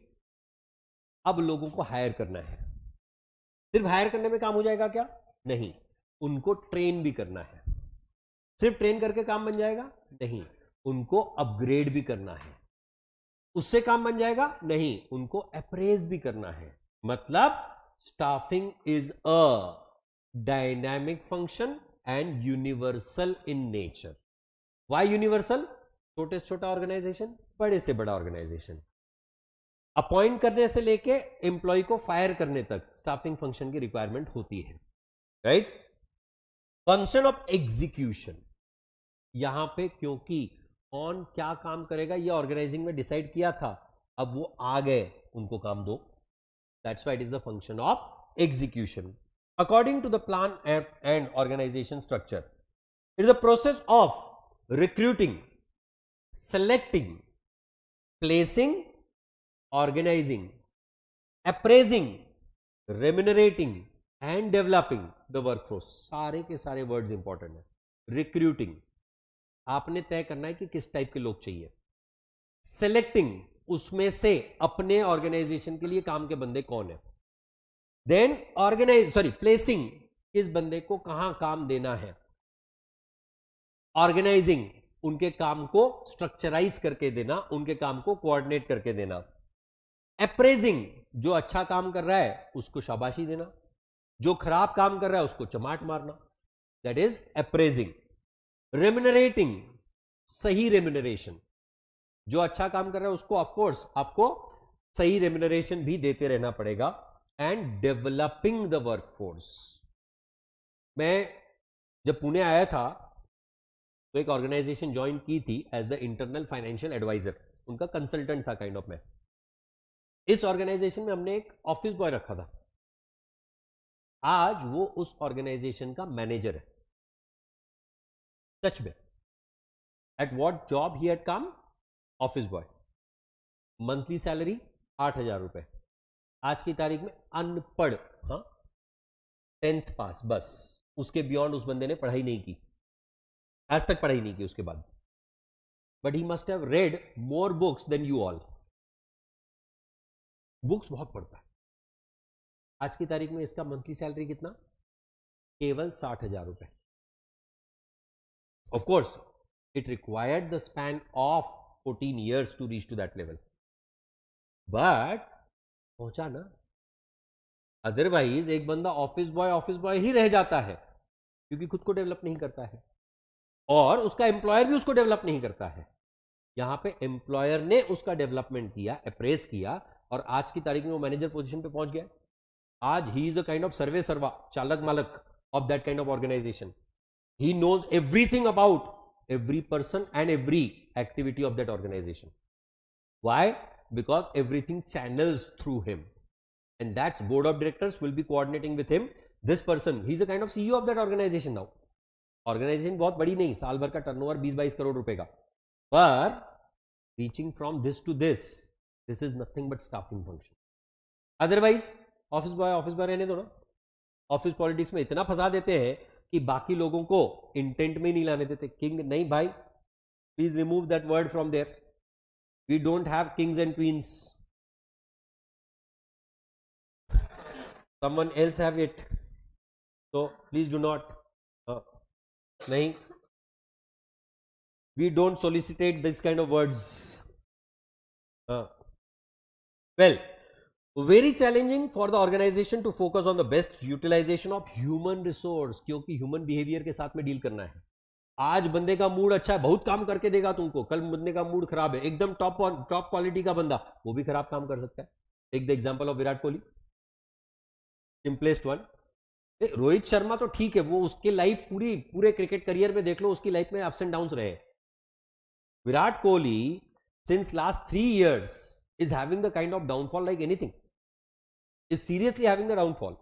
अब लोगों को हायर करना है। सिर्फ हायर करने में काम हो जाएगा क्या? नहीं, उनको ट्रेन भी करना है। सिर्फ ट्रेन करके काम बन जाएगा? नहीं, उनको अपग्रेड भी करना है। उससे काम बन जाएगा? नहीं, उनको अप्रेज भी करना है। मतलब staffing is a dynamic function and universal in nature. Why universal? छोटे से छोटा ऑर्गेनाइजेशन, बड़े से बड़ा ऑर्गेनाइजेशन, अपॉइंट करने से लेके एम्प्लॉय को फायर करने तक स्टाफिंग फंक्शन की रिक्वायरमेंट होती है, राइट। फंक्शन ऑफ एग्जीक्यूशन, यहां पे क्योंकि कौन क्या काम करेगा ये ऑर्गेनाइजिंग में डिसाइड किया था, अब वो आ गए, उनको काम दो। That's why it is the function of execution according to the plan and organization structure. It is a process of recruiting, selecting, placing, organizing, appraising remunerating and developing the workforce, सारे के सारे वर्ड्स इंपॉर्टेंट है। Recruiting, आपने तय करना है कि किस टाइप के लोग चाहिए। सेलेक्टिंग, उसमें से अपने ऑर्गेनाइजेशन के लिए काम के बंदे कौन है। देन प्लेसिंग, किस बंदे को कहां काम देना है। ऑर्गेनाइजिंग, उनके काम को स्ट्रक्चराइज करके देना, उनके काम को कोऑर्डिनेट करके देना। अप्रेजिंग, जो अच्छा काम कर रहा है उसको शाबाशी देना, जो खराब काम कर रहा है उसको चमाट मारना, दैट इज अप्रेजिंग। रेम्यूनरेटिंग, सही रेम्यूनरेशन, जो अच्छा काम कर रहा है उसको ऑफकोर्स आपको सही रेम्यूनरेशन भी देते रहना पड़ेगा। एंड डेवलपिंग द वर्कफोर्स, मैं जब पुणे आया था तो एक ऑर्गेनाइजेशन ज्वाइन की थी as the internal financial adviser, उनका कंसल्टेंट था काइंड ऑफ मैं। इस ऑर्गेनाइजेशन में हमने एक ऑफिस बॉय रखा था, आज वो उस ऑर्गेनाइजेशन का मैनेजर है। सच में, at what job he had come, office boy, monthly salary 8,000 रुपए, आज की तारीख में अनपढ़, हाँ 10th पास, बस उसके बियॉन्ड उस बंदे ने पढ़ाई नहीं की, आज तक पढ़ाई नहीं की उसके बाद। But he must have read more books than you all, books बहुत पढ़ता है। आज की तारीख में इसका मंथली सैलरी कितना, केवल 60,000 रुपए। Of course it required the span of 14 years to reach to that level, but पहुंचा ना। अदरवाइज एक बंदा ऑफिस बॉय ही रह जाता है क्योंकि खुद को डेवलप नहीं करता है और उसका एम्प्लॉयर भी उसको डेवलप नहीं करता है। यहां पे एम्प्लॉयर ने उसका डेवलपमेंट किया, अप्रेस किया, और आज की तारीख में वो मैनेजर पोजीशन पे पहुंच गया। आज he is a kind of सर्वे सर्वा, चालक मालक of that kind of organization. He knows everything about every person and every activity of that organization. Why? Because everything channels through him, and that's board of directors will be coordinating with him. This person, he's a kind of CEO of that organization now. Organization बहुत बड़ी नहीं, साल भर का turnover 20-22 crore रुपए का, पर reaching from this to this is nothing but staffing function. Otherwise office boy रहने दो ना। ऑफिस पॉलिटिक्स में इतना फंसा देते हैं कि बाकी लोगों को इंटेंट में ही नहीं लाने देते। किंग नहीं भाई, please remove that word from there. We don't have kings and queens, someone else have it, so please do not, nahi, we don't solicitate this kind of words. Well, very challenging for the organization to focus on the best utilization of human resource, क्योंकि human behavior के साथ में deal करना है। आज बंदे का mood अच्छा है, बहुत काम करके देगा तुमको, कल बंदे का मूड खराब है, एकदम टॉप क्वालिटी का बंदा, वो भी खराब काम कर सकता है। Take the example of Virat Kohli, simplest one. Rohit Sharma तो ठीक है, वो उसके लाइफ पूरे क्रिकेट करियर में देख लो, उसकी लाइफ में अप्स एंड डाउन्स रहे। Virat Kohli since last 3 years is having the kind of downfall like anything, is seriously having the downfall,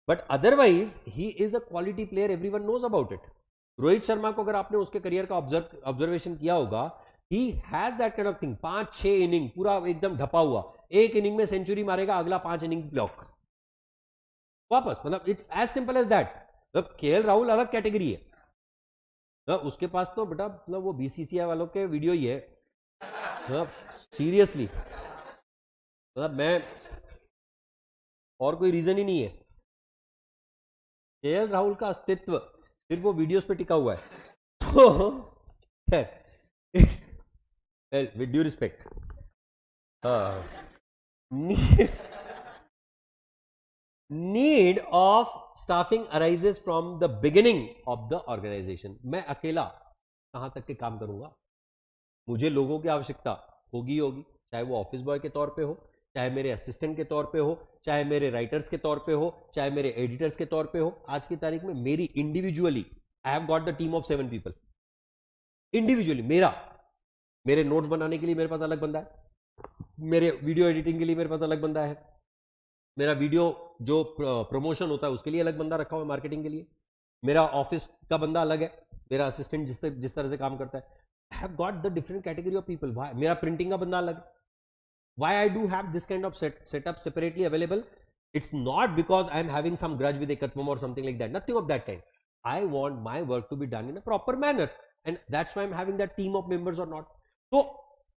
but otherwise he is a quality player, everyone knows about it. Rohit Sharma को अगर आपने उसके career का observation किया होगा, he has that kind of thing, 5-6 inning पूरा एकदम ढपा हुआ, एक इनिंग में सेंचुरी मारेगा, अगला 5 इनिंग ब्लॉक वापस, मतलब it's as simple as that. मतलब केएल राहुल अलग कैटेगरी है ना, उसके पास तो बेटा मतलब वो बीसीसीआई वालों के वीडियो ही है, मतलब सीरियसली, मतलब मैं और कोई रीजन ही नहीं है। केएल राहुल का अस्तित्व सिर्फ वो वीडियोस पे टिका हुआ है। तो with due respect, need of staffing arises from the beginning of the organization. मैं अकेला कहां तक के काम करूंगा, मुझे लोगों की आवश्यकता होगी, चाहे वो ऑफिस बॉय के तौर पे हो, चाहे मेरे असिस्टेंट के तौर पे हो, चाहे मेरे राइटर्स के तौर पे हो, चाहे मेरे एडिटर्स के तौर पे हो। आज की तारीख में मेरी individually, I have got the team of 7 people individually. मेरे नोट्स बनाने के लिए मेरे पास अलग बंदा है, मेरे वीडियो एडिटिंग के लिए मेरे पास अलग बंदा है, मेरा वीडियो जो प्रमोशन होता है उसके लिए अलग बंदा रखा हुआ है, मार्केटिंग के लिए मेरा ऑफिस का बंदा अलग है, मेरा असिस्टेंट जिस तरह से काम करता है। I have got the different category of people. मेरा प्रिंटिंग का बंदा अलग है। Why I do have this kind of setup separately available? It's not because I'm having some grudge with Ekatvam or something like that. Nothing of that kind. I want my work to be done in a proper manner, and that's why I'm having that team of members or not. तो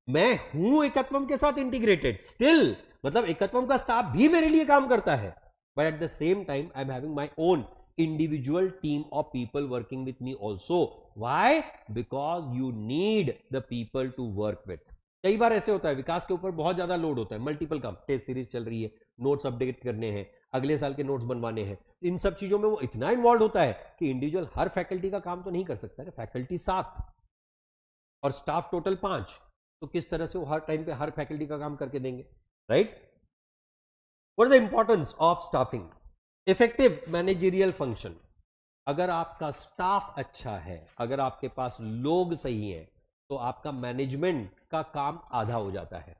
मैं हूं एकत्वम के साथ integrated still, मतलब एकत्वम का staff भी मेरे लिए काम करता है, but at the same time I'm having my own individual team of people working with me also. Why? Because you need the people to work with. कई बार ऐसे होता है विकास के ऊपर बहुत ज्यादा लोड होता है, मल्टीपल काम, टेस्ट सीरीज चल रही है, नोट्स अपडेट करने हैं, अगले साल के नोट्स बनवाने हैं, इन सब चीजों में वो इतना इन्वॉल्व होता है कि इंडिविजुअल हर फैकल्टी का काम तो नहीं कर सकता है। फैकल्टी 7 और स्टाफ टोटल 5, तो किस तरह से वो हर टाइम पे हर फैकल्टी का काम करके देंगे, right? What is the importance of staffing? Effective managerial function. अगर आपका स्टाफ अच्छा है, अगर आपके पास लोग सही है, तो आपका मैनेजमेंट का काम आधा हो जाता है।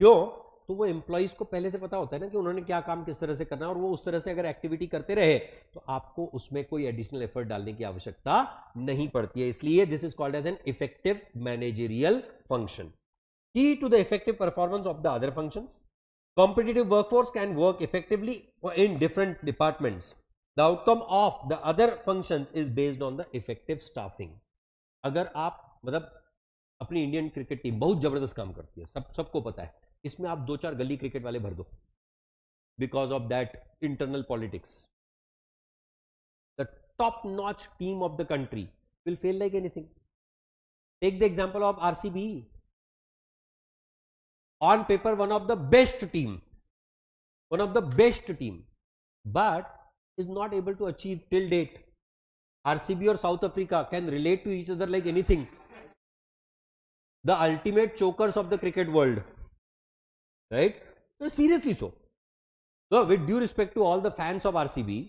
क्यों? तो वो एम्प्लॉइज को पहले से पता होता है ना कि उन्होंने क्या काम किस तरह से करना है, और वो उस तरह से अगर एक्टिविटी करते रहे तो आपको उसमें कोई एडिशनल एफर्ट डालने की आवश्यकता नहीं पड़ती है। इसलिए this is called as an effective managerial function. Key to the effective performance of the other functions, competitive workforce can work effectively in different departments. The outcome of the other functions is based on the effective staffing. अगर आप मतलब अपनी Indian cricket team बहुत जबरदस्त काम करती है, सबको पता है, इसमें आप 2-4 गली क्रिकेट वाले भर दो, because of that internal politics, the top notch team of the country will fail like anything. Take the example of RCB. On paper, one of the best team, but is not able to achieve till date. RCB or South Africa can relate to each other like anything. The ultimate chokers of the cricket world, right? So seriously so. So with due respect to all the fans of RCB,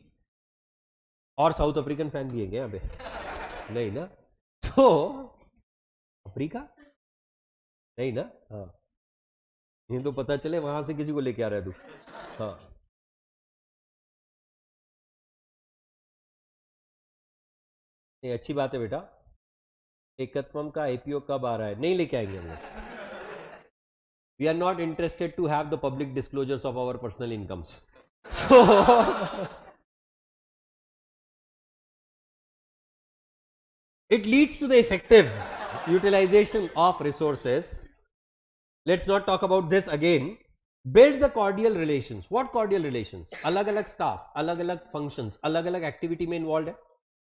और south African fan भी है क्या यहाँ पे? नहीं ना? तो Africa नहीं ना? हाँ, ये तो पता चले वहां से किसी को लेके आ रहा है तू. हाँ, ये अच्छी बात है बेटा. एकत्वम का आईपीओ कब आ रहा है? नहीं लेके आएंगे हम लोग. We are not interested to have the public disclosures of our personal incomes. So it leads to the effective utilization of resources. Let's not talk about this again. Builds the cordial relations. What cordial relations? अलग अलग staff, अलग अलग functions, अलग अलग activity में involve है,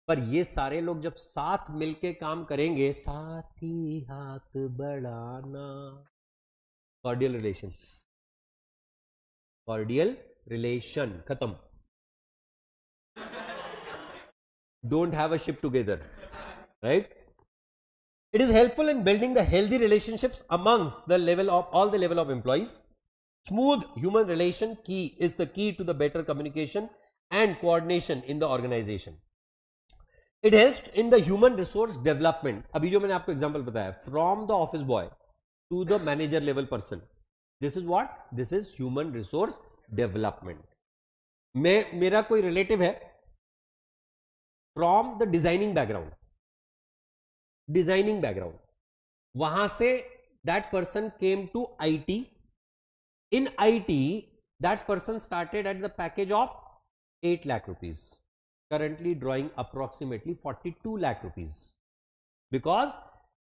पर ये सारे लोग जब साथ मिलके काम करेंगे, साथ ही हाथ बढ़ाना, cordial relations. cordial relation खत्म. Don't have a ship together, right? It is helpful in building the healthy relationships amongst the level of all the level of employees. Smooth human relation key is the key to the better communication and coordination in the organization. It helps in the human resource development. अभी जो मैंने आपको example बताया, from the office boy to the manager level person. This is what? This is human resource development. मेरा कोई relative है from the designing background. वहां से that person came to IT. In IT, that person started at the package of 8 lakh rupees, currently drawing approximately 42 lakh rupees, because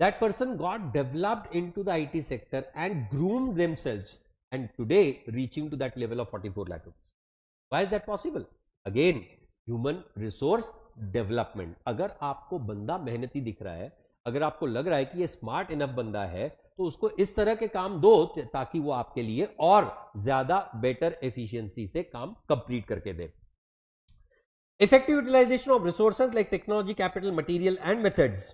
that person got developed into the IT sector and groomed themselves, and today reaching to that level of 44 lakh rupees. Why is that possible? Again, human resource development. अगर आपको बंदा मेहनती दिख रहा है, अगर आपको लग रहा है कि ये स्मार्ट इनफ बंदा है, तो उसको इस तरह के काम दो ताकि वो आपके लिए और ज्यादा बेटर एफिशिएंसी से काम कंप्लीट करके दे. Effective utilization of resources like technology, capital, material and methods.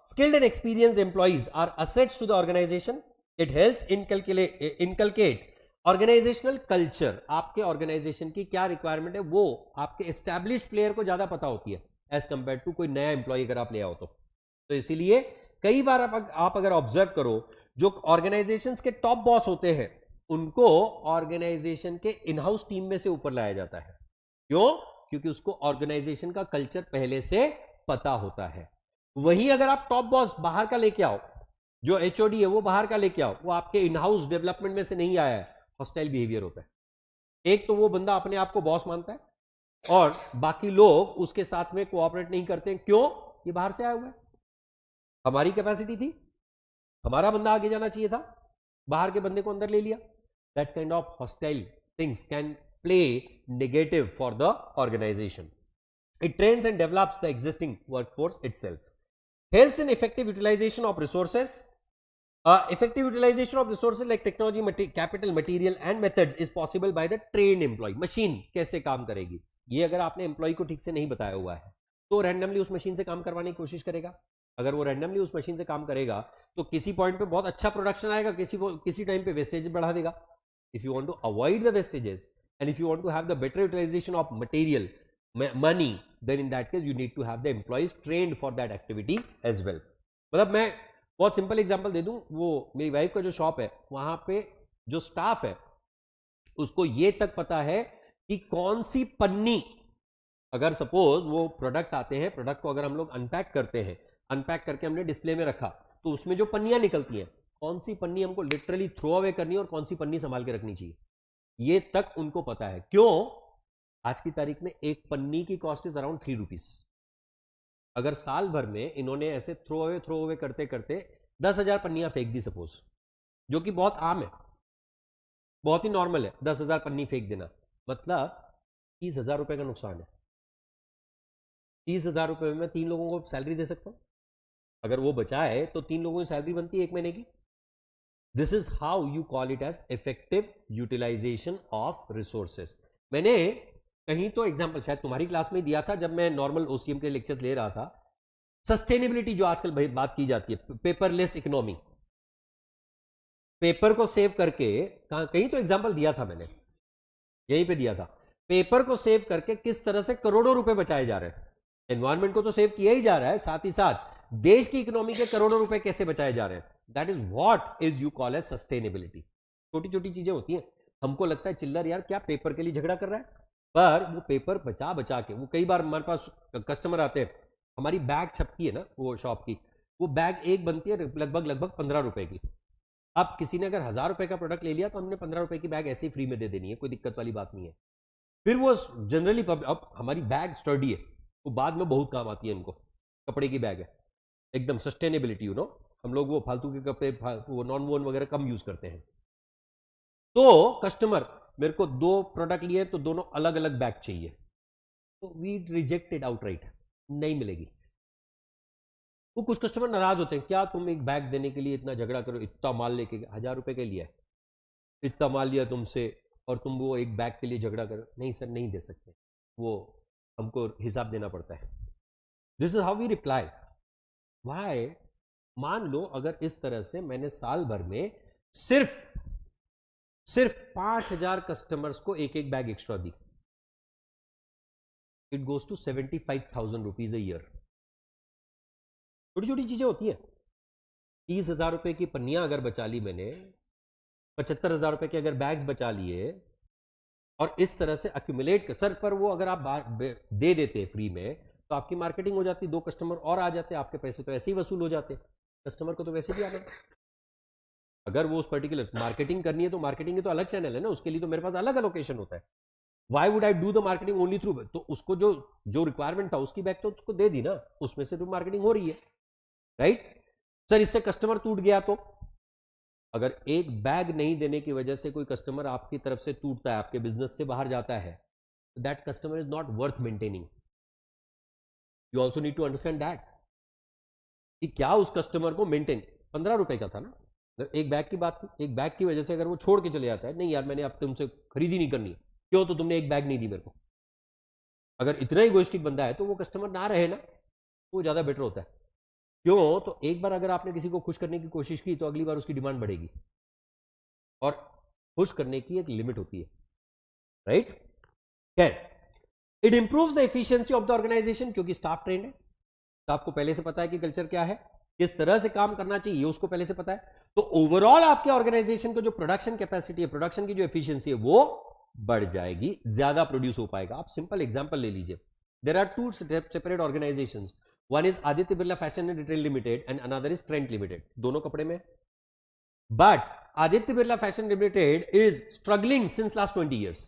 Skilled and experienced employees are assets to the organization. It helps inculcate organizational culture. आपके ऑर्गेनाइजेशन की क्या रिक्वायरमेंट है वो आपके एस्टैब्लिश्ड प्लेयर को ज्यादा पता होती है एज कंपेयर टू कोई नया एम्प्लॉय अगर आप ले आओ तो इसीलिए कई बार आप अगर ऑब्जर्व करो, जो ऑर्गेनाइजेशंस के टॉप बॉस होते हैं उनको ऑर्गेनाइजेशन के इन हाउस टीम में से ऊपर लाया जाता है. क्यों? क्योंकि उसको ऑर्गेनाइजेशन का कल्चर पहले से पता होता है. वहीं अगर आप टॉप बॉस बाहर का लेके आओ, जो एचओडी है वो बाहर का लेके आओ, वो आपके इन हाउस डेवलपमेंट में से नहीं आया है, हॉस्टाइल बिहेवियर होता है. एक तो वो बंदा अपने आप को बॉस मानता है और बाकी लोग उसके साथ में कोऑपरेट नहीं करते। क्यों? ये बाहर से आया हुआ है, हमारी कैपेसिटी थी, हमारा बंदा आगे जाना चाहिए था, बाहर के बंदे को अंदर ले लिया। That kind of hostile things can play negative for the organization. It trains and develops the existing workforce itself. Helps in effective utilization of resources. Effective utilization of resources like technology, capital, material and methods is possible by the trained employee. Machine कैसे काम करेगी, ये अगर आपने employ को ठीक से नहीं बताया हुआ है तो रैंडमली उस मशीन से काम करवाने की कोशिश करेगा. अगर वो रैंडमली उस मशीन से काम करेगा तो किसी पॉइंट पे बहुत अच्छा प्रोडक्शन आएगा, किसी टाइम पे वेस्टेज बढ़ा देगा. If you want to avoid the wastages and if you want to have the better utilization of material, money, then in that case you need to have the employees trained for that activity as well. मतलब मैं बहुत simple example दे दूं, वो मेरी wife का जो shop है वहां पे जो स्टाफ है उसको ये तक पता है कि कौन सी पन्नी, अगर सपोज वो प्रोडक्ट आते हैं, प्रोडक्ट को अगर हम लोग अनपैक करते हैं, अनपैक करके हमने डिस्प्ले में रखा तो उसमें जो पन्नियां निकलती हैं, कौन सी पन्नी हमको लिटरली थ्रो अवे करनी है और कौन सी पन्नी संभाल के रखनी चाहिए, ये तक उनको पता है. क्यों? आज की तारीख में एक पन्नी की कॉस्ट इज अराउंड 3 रुपीज. अगर साल भर में इन्होंने ऐसे थ्रो अवे करते करते 10,000 पन्नियां फेंक दी सपोज, जो कि बहुत आम है, बहुत ही नॉर्मल है 10,000 पन्नी फेंक देना, मतलब 30,000 रुपए का नुकसान है. 30,000 रुपए में मैं 3 लोगों को सैलरी दे सकता हूं. अगर वो बचाए तो 3 लोगों की सैलरी बनती है 1 महीने की. This is how you call it as effective utilization of resources. मैंने कहीं तो एग्जांपल शायद तुम्हारी क्लास में दिया था जब मैं नॉर्मल ओसीएम के लेक्चर्स ले रहा था. सस्टेनेबिलिटी जो आजकल बात की जाती है, पेपरलेस इकोनॉमी, पेपर को सेव करके, कहीं तो एग्जांपल दिया था मैंने, यहीं पे दिया था. पेपर को सेव करके किस तरह से करोड़ों रुपए बचाए जा रहे हैं. एनवायरमेंट को तो सेव किया ही जा रहा है, साथ ही साथ देश की इकोनॉमी के करोड़ों रुपए कैसे बचाए जा रहे हैं. That is what is you call as sustainability. छोटी छोटी चीजें होती हैं, हमको लगता है चिल्लर यार क्या पेपर के लिए झगड़ा कर रहा है, पर वो पेपर बचा बचा के, वो कई बार हमारे पास कस्टमर आते हैं, हमारी बैग छपकी है ना वो शॉप की, वो बैग एक बनती है लगभग 15 रुपए की. अब किसी ने अगर 1,000 रुपए का प्रोडक्ट ले लिया तो हमने 15 रुपए की बैग ऐसे ही फ्री में दे देनी है, कोई दिक्कत वाली बात नहीं है. फिर वो जनरली अब हमारी बैग स्टर्डी है, वो बाद में बहुत काम आती है इनको, कपड़े की बैग है एकदम सस्टेनेबिलिटी, यू नो, हम लोग वो फालतू के कपड़े, वो नॉन वोन वगैरह कम यूज करते हैं. तो कस्टमर मेरे को 2 प्रोडक्ट लिए तो दोनों अलग अलग बैग चाहिए, तो वी रिजेक्टेड आउटराइट, नहीं मिलेगी. तो कुछ कस्टमर नाराज होते हैं, क्या तुम एक बैग देने के लिए इतना झगड़ा करो, इतना माल लेके 1,000 रुपए के लिए इतना माल लिया तुमसे और तुम वो एक बैग के लिए झगड़ा करो. नहीं सर, नहीं दे सकते, वो हमको हिसाब देना पड़ता है. This is how we reply. Why? मान लो अगर इस तरह से मैंने साल भर में सिर्फ 5,000 कस्टमर्स को एक एक बैग एक्स्ट्रा दी, it goes to 75,000 rupees a year. छोटी छोटी चीजें होती है. 30,000 रुपए की पन्नियां अगर बचा ली मैंने, 75,000 रुपए के अगर बैग्स बचा लिए और इस तरह से अक्यूमुलेट कर, सर पर वो अगर आप दे देते फ्री में तो आपकी मार्केटिंग हो जाती, 2 कस्टमर और आ जाते, आपके पैसे तो ऐसे ही वसूल हो जाते, कस्टमर को तो वैसे भी आना. अगर वो उस पर्टिकुलर मार्केटिंग करनी है तो मार्केटिंग के तो अलग चैनल है ना, उसके लिए तो मेरे पास अलग एलोकेशन होता है. Why would I do the marketing only through, तो उसको जो रिक्वायरमेंट था उसकी बैग तो उसको दे दी ना, उसमें से तो मार्केटिंग हो रही है, राइट. सर इससे कस्टमर टूट गया तो, अगर एक बैग नहीं देने की वजह से कोई कस्टमर आपकी तरफ से टूटता है, आपके बिजनेस से बाहर जाता है, that customer is not worth maintaining. You also need to understand that कि क्या उस कस्टमर को मेंटेन, 15 रुपए का था ना, एक बैग की बात थी, एक बैग की वजह से अगर वो छोड़ के चले जाता है, नहीं यार मैंने अब तुमसे खरीदी नहीं करनी, क्यों, तो तुमने एक बैग नहीं दी मेरे को. अगर इतना इगोइस्टिक बंदा है तो वो कस्टमर ना रहे ना, वो ज्यादा बेटर होता है. क्यों? तो एक बार अगर आपने किसी को खुश करने की कोशिश की तो अगली बार उसकी डिमांड बढ़ेगी, और खुश करने की एक लिमिट होती है, राइट. खैर, it improves the efficiency of the organization, क्योंकि स्टाफ ट्रेंड है, स्टाफ को पहले से पता है कि कल्चर क्या है, किस तरह से काम करना चाहिए उसको पहले से पता है. तो ओवरऑल आपके ऑर्गेनाइजेशन को जो प्रोडक्शन कैपेसिटी है, प्रोडक्शन की जो एफिशिएंसी है वो बढ़ जाएगी, ज्यादा प्रोड्यूस हो पाएगा. आप सिंपल एग्जांपल ले लीजिए. There are 2 separate organizations, one is Aditya Birla fashion and retail limited and another is Trent limited. दोनों कपड़े में, but Aditya Birla fashion limited is struggling since last 20 years.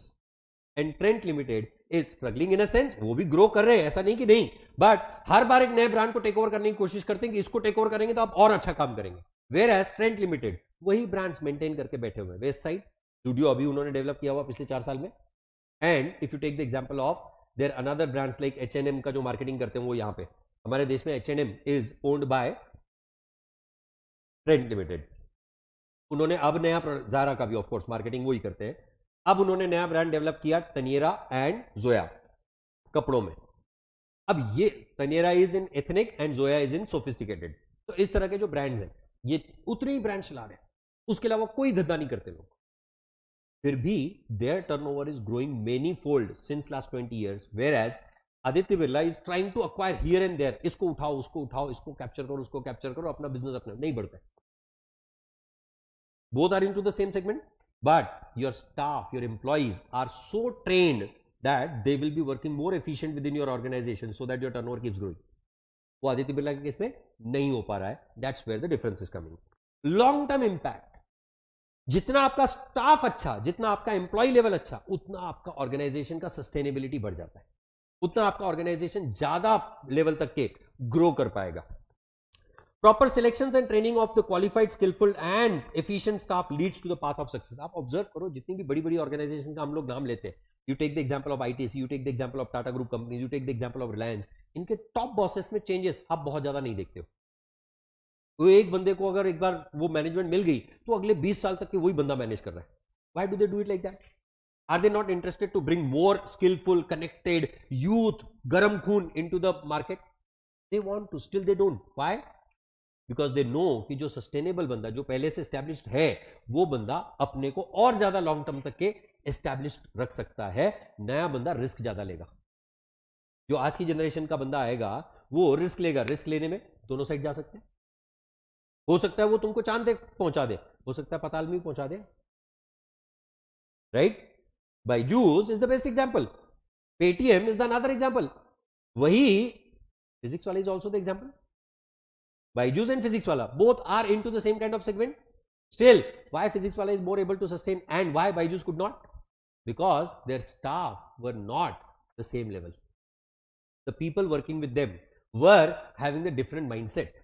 And Trent limited is struggling in a sense, वो भी grow कर रहे हैं, ऐसा नहीं कि नहीं, बट हर बार एक नए ब्रांड को टेक ओवर करने की कोशिश करते हैं कि इसको टेक ओवर करेंगे तो आप और अच्छा काम करेंगे। वेयर एज ट्रेंट लिमिटेड वही ब्रांड्स मेंटेन करके बैठे हुए हैं। वेस्ट साइड स्टूडियो अभी उन्होंने डेवलप किया हुआ पिछले 4 साल में, and if you take the example of their another brands like H&M का जो मार्केटिंग करते हैं वो यहाँ पे हमारे देश में H&M is owned by Trent limited. उन्होंने अब नया ज़ारा का भी ऑफ कोर्स मार्केटिंग वही करते हैं, अब उन्होंने नया ब्रांड डेवलप किया तनिएरा एंड जोया कपड़ों में। अब ये Taneira is in ethnic and Zoya is in sophisticated. तो इस तरह के जो ब्रांड्स हैं ये उतने ही ब्रांड चला रहे हैं, उसके अलावा कोई धंधा नहीं करते लोग, फिर भी their turnover is growing many fold since last 20 years, whereas Aditya Birla is trying to acquire here and there, इसको उठाओ उसको उठाओ, इसको कैप्चर करो उसको कैप्चर करो, अपना बिजनेस अपना नहीं बढ़ता है। Both are into the same segment, but your staff, your employees are so trained that they will be working more efficient within your organization so that your turnover keeps growing. वो आदित्य बिरला के case में नहीं हो पा रहा है, that's where the difference is coming. Long term impact, जितना आपका स्टाफ अच्छा, जितना आपका एम्प्लॉय लेवल अच्छा, उतना आपका ऑर्गेनाइजेशन का सस्टेनेबिलिटी बढ़ जाता है, उतना आपका ऑर्गेनाइजेशन ज्यादा लेवल तक के ग्रो कर पाएगा। Proper selections and training of the qualified, skillful and efficient staff leads to the path of success. आप ऑब्जर्व करो जितनी भी बड़ी बड़ी ऑर्गेनाइजेशन का हम लोग नाम लेते हैं, you take the example of ITC, you take the example of Tata group companies, you take the example of Reliance, इनके टॉप बॉसेस में चेंजेस आप बहुत ज्यादा नहीं देखते हो। वो एक बंदे को अगर एक बार वो मैनेजमेंट मिल गई तो अगले 20 साल तक के वही बंदा मैनेज कर रहा है। Why do they do it like that? Are they not interested to bring more skilful, connected youth, गरम खून into the market? They want to, still they don't. Why? Because they know कि जो sustainable बंदा, जो पहले से established है, वो बंदा अपने को और ज्यादा लॉन्ग टर्म तक के एस्टैब्लिश्ड रख सकता है, नया बंदा रिस्क ज्यादा लेगा। जो आज की जनरेशन का बंदा आएगा वो रिस्क लेगा, रिस्क लेने में दोनों साइड जा सकते हैं। हो सकता है वो तुमको चांद तक पहुंचा दे, हो सकता है पाताल में भी पहुंचा दे, right? Byju's is the best example, Paytm is the another example, वही फिजिक्स वाला is also the example. Byju's and physics wala both are into the same kind of segment. Still, why physics wala is more able to sustain and why Byju's could not? Because their staff were not the same level. The people working with them were having the different mindset.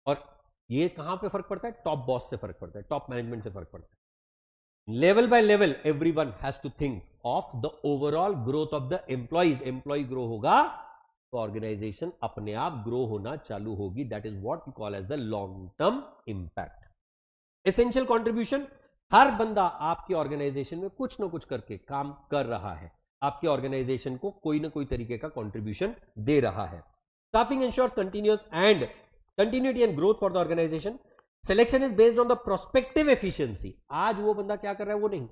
और ये कहां पे फर्क पड़ता है? Top boss से फर्क पड़ता है, टॉप मैनेजमेंट से फर्क पड़ता है। Level by level everyone has to think of the overall growth of the employees. Employee grow होगा तो ऑर्गेनाइजेशन अपने आप ग्रो होना चालू होगी। That is what we call as the long term impact. Essential contribution, हर बंदा आपके ऑर्गेनाइजेशन में कुछ ना कुछ करके काम कर रहा है, आपके ऑर्गेनाइजेशन को कोई ना कोई तरीके का कंट्रीब्यूशन दे रहा है। Staffing ensures continuity and growth for the organization. Selection is based on the prospective efficiency. आज वो बंदा क्या कर रहा है वो नहीं,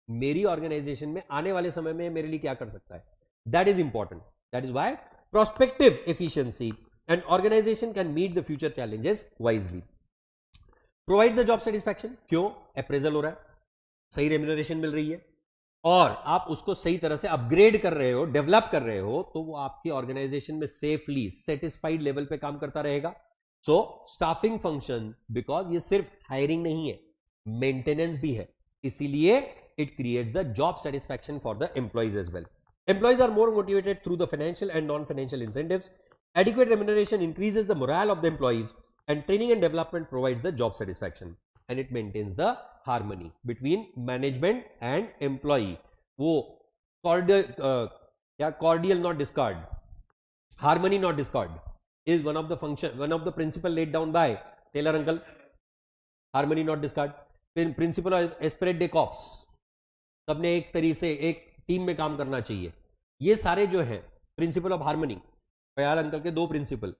मेरी ऑर्गेनाइजेशन में आने वाले समय में मेरे लिए क्या कर सकता है, that is important. That is why prospective efficiency and organization can meet the future challenges wisely. Provide the job satisfaction. क्यों? अप्रेजल हो रहा है, सही रेम्यूनरेशन मिल रही है और आप उसको सही तरह से अपग्रेड कर रहे हो, डेवलप कर रहे हो, तो वो आपकी ऑर्गेनाइजेशन में सेफली सेटिस्फाइड लेवल पे काम करता रहेगा। सो स्टाफिंग फंक्शन, बिकॉज ये सिर्फ हायरिंग नहीं है, मेंटेनेंस भी है, इसीलिए it creates the job satisfaction for the employees as well. Employees are more motivated through the financial and non-financial incentives. Adequate remuneration increases the morale of the employees, and training and development provides the job satisfaction, and it maintains the harmony between management and employee. वो cordial not discord, harmony not discord is one of the function, one of the principle laid down by Taylor uncle. Harmony not discord, principle of Esprit de Corps, सबने एक तरीके से एक team में काम करना चाहिए। ये सारे जो हैं principle of harmony, Fayol uncle के 2 principle,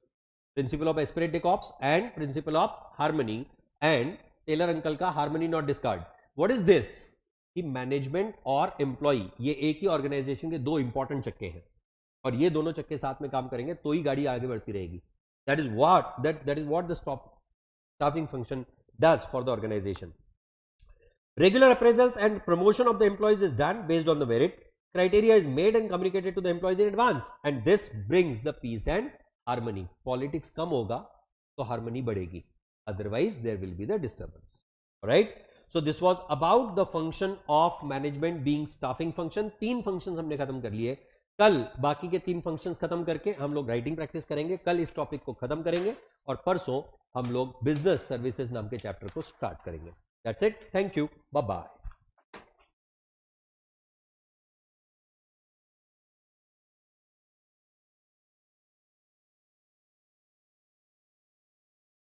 principle of esprit de corps and principle of harmony, and Taylor uncle का harmony not discord. What is this? कि मैनेजमेंट और एम्प्लॉय ये एक ही ऑर्गेनाइजेशन के 2 इंपॉर्टेंट चक्के हैं और ये दोनों चक्के साथ में काम करेंगे तो ही गाड़ी आगे बढ़ती रहेगी। That is what the staffing function does for the organization. Regular appraisals and promotion of the employees is done based on the merit. Criteria is made and communicated to the employees in advance, and this brings the peace and harmony. Politics कम होगा तो harmony बढ़ेगी, otherwise there will be the disturbance. All right. So this was about the function of management being staffing function. 3 functions हमने खत्म कर लिए। कल बाकी के 3 फंक्शंस खत्म करके हम लोग राइटिंग प्रैक्टिस करेंगे। कल इस टॉपिक को खत्म करेंगे और परसों हम लोग बिजनेस सर्विसेज नाम के चैप्टर को स्टार्ट करेंगे। That's it, thank you, bye bye.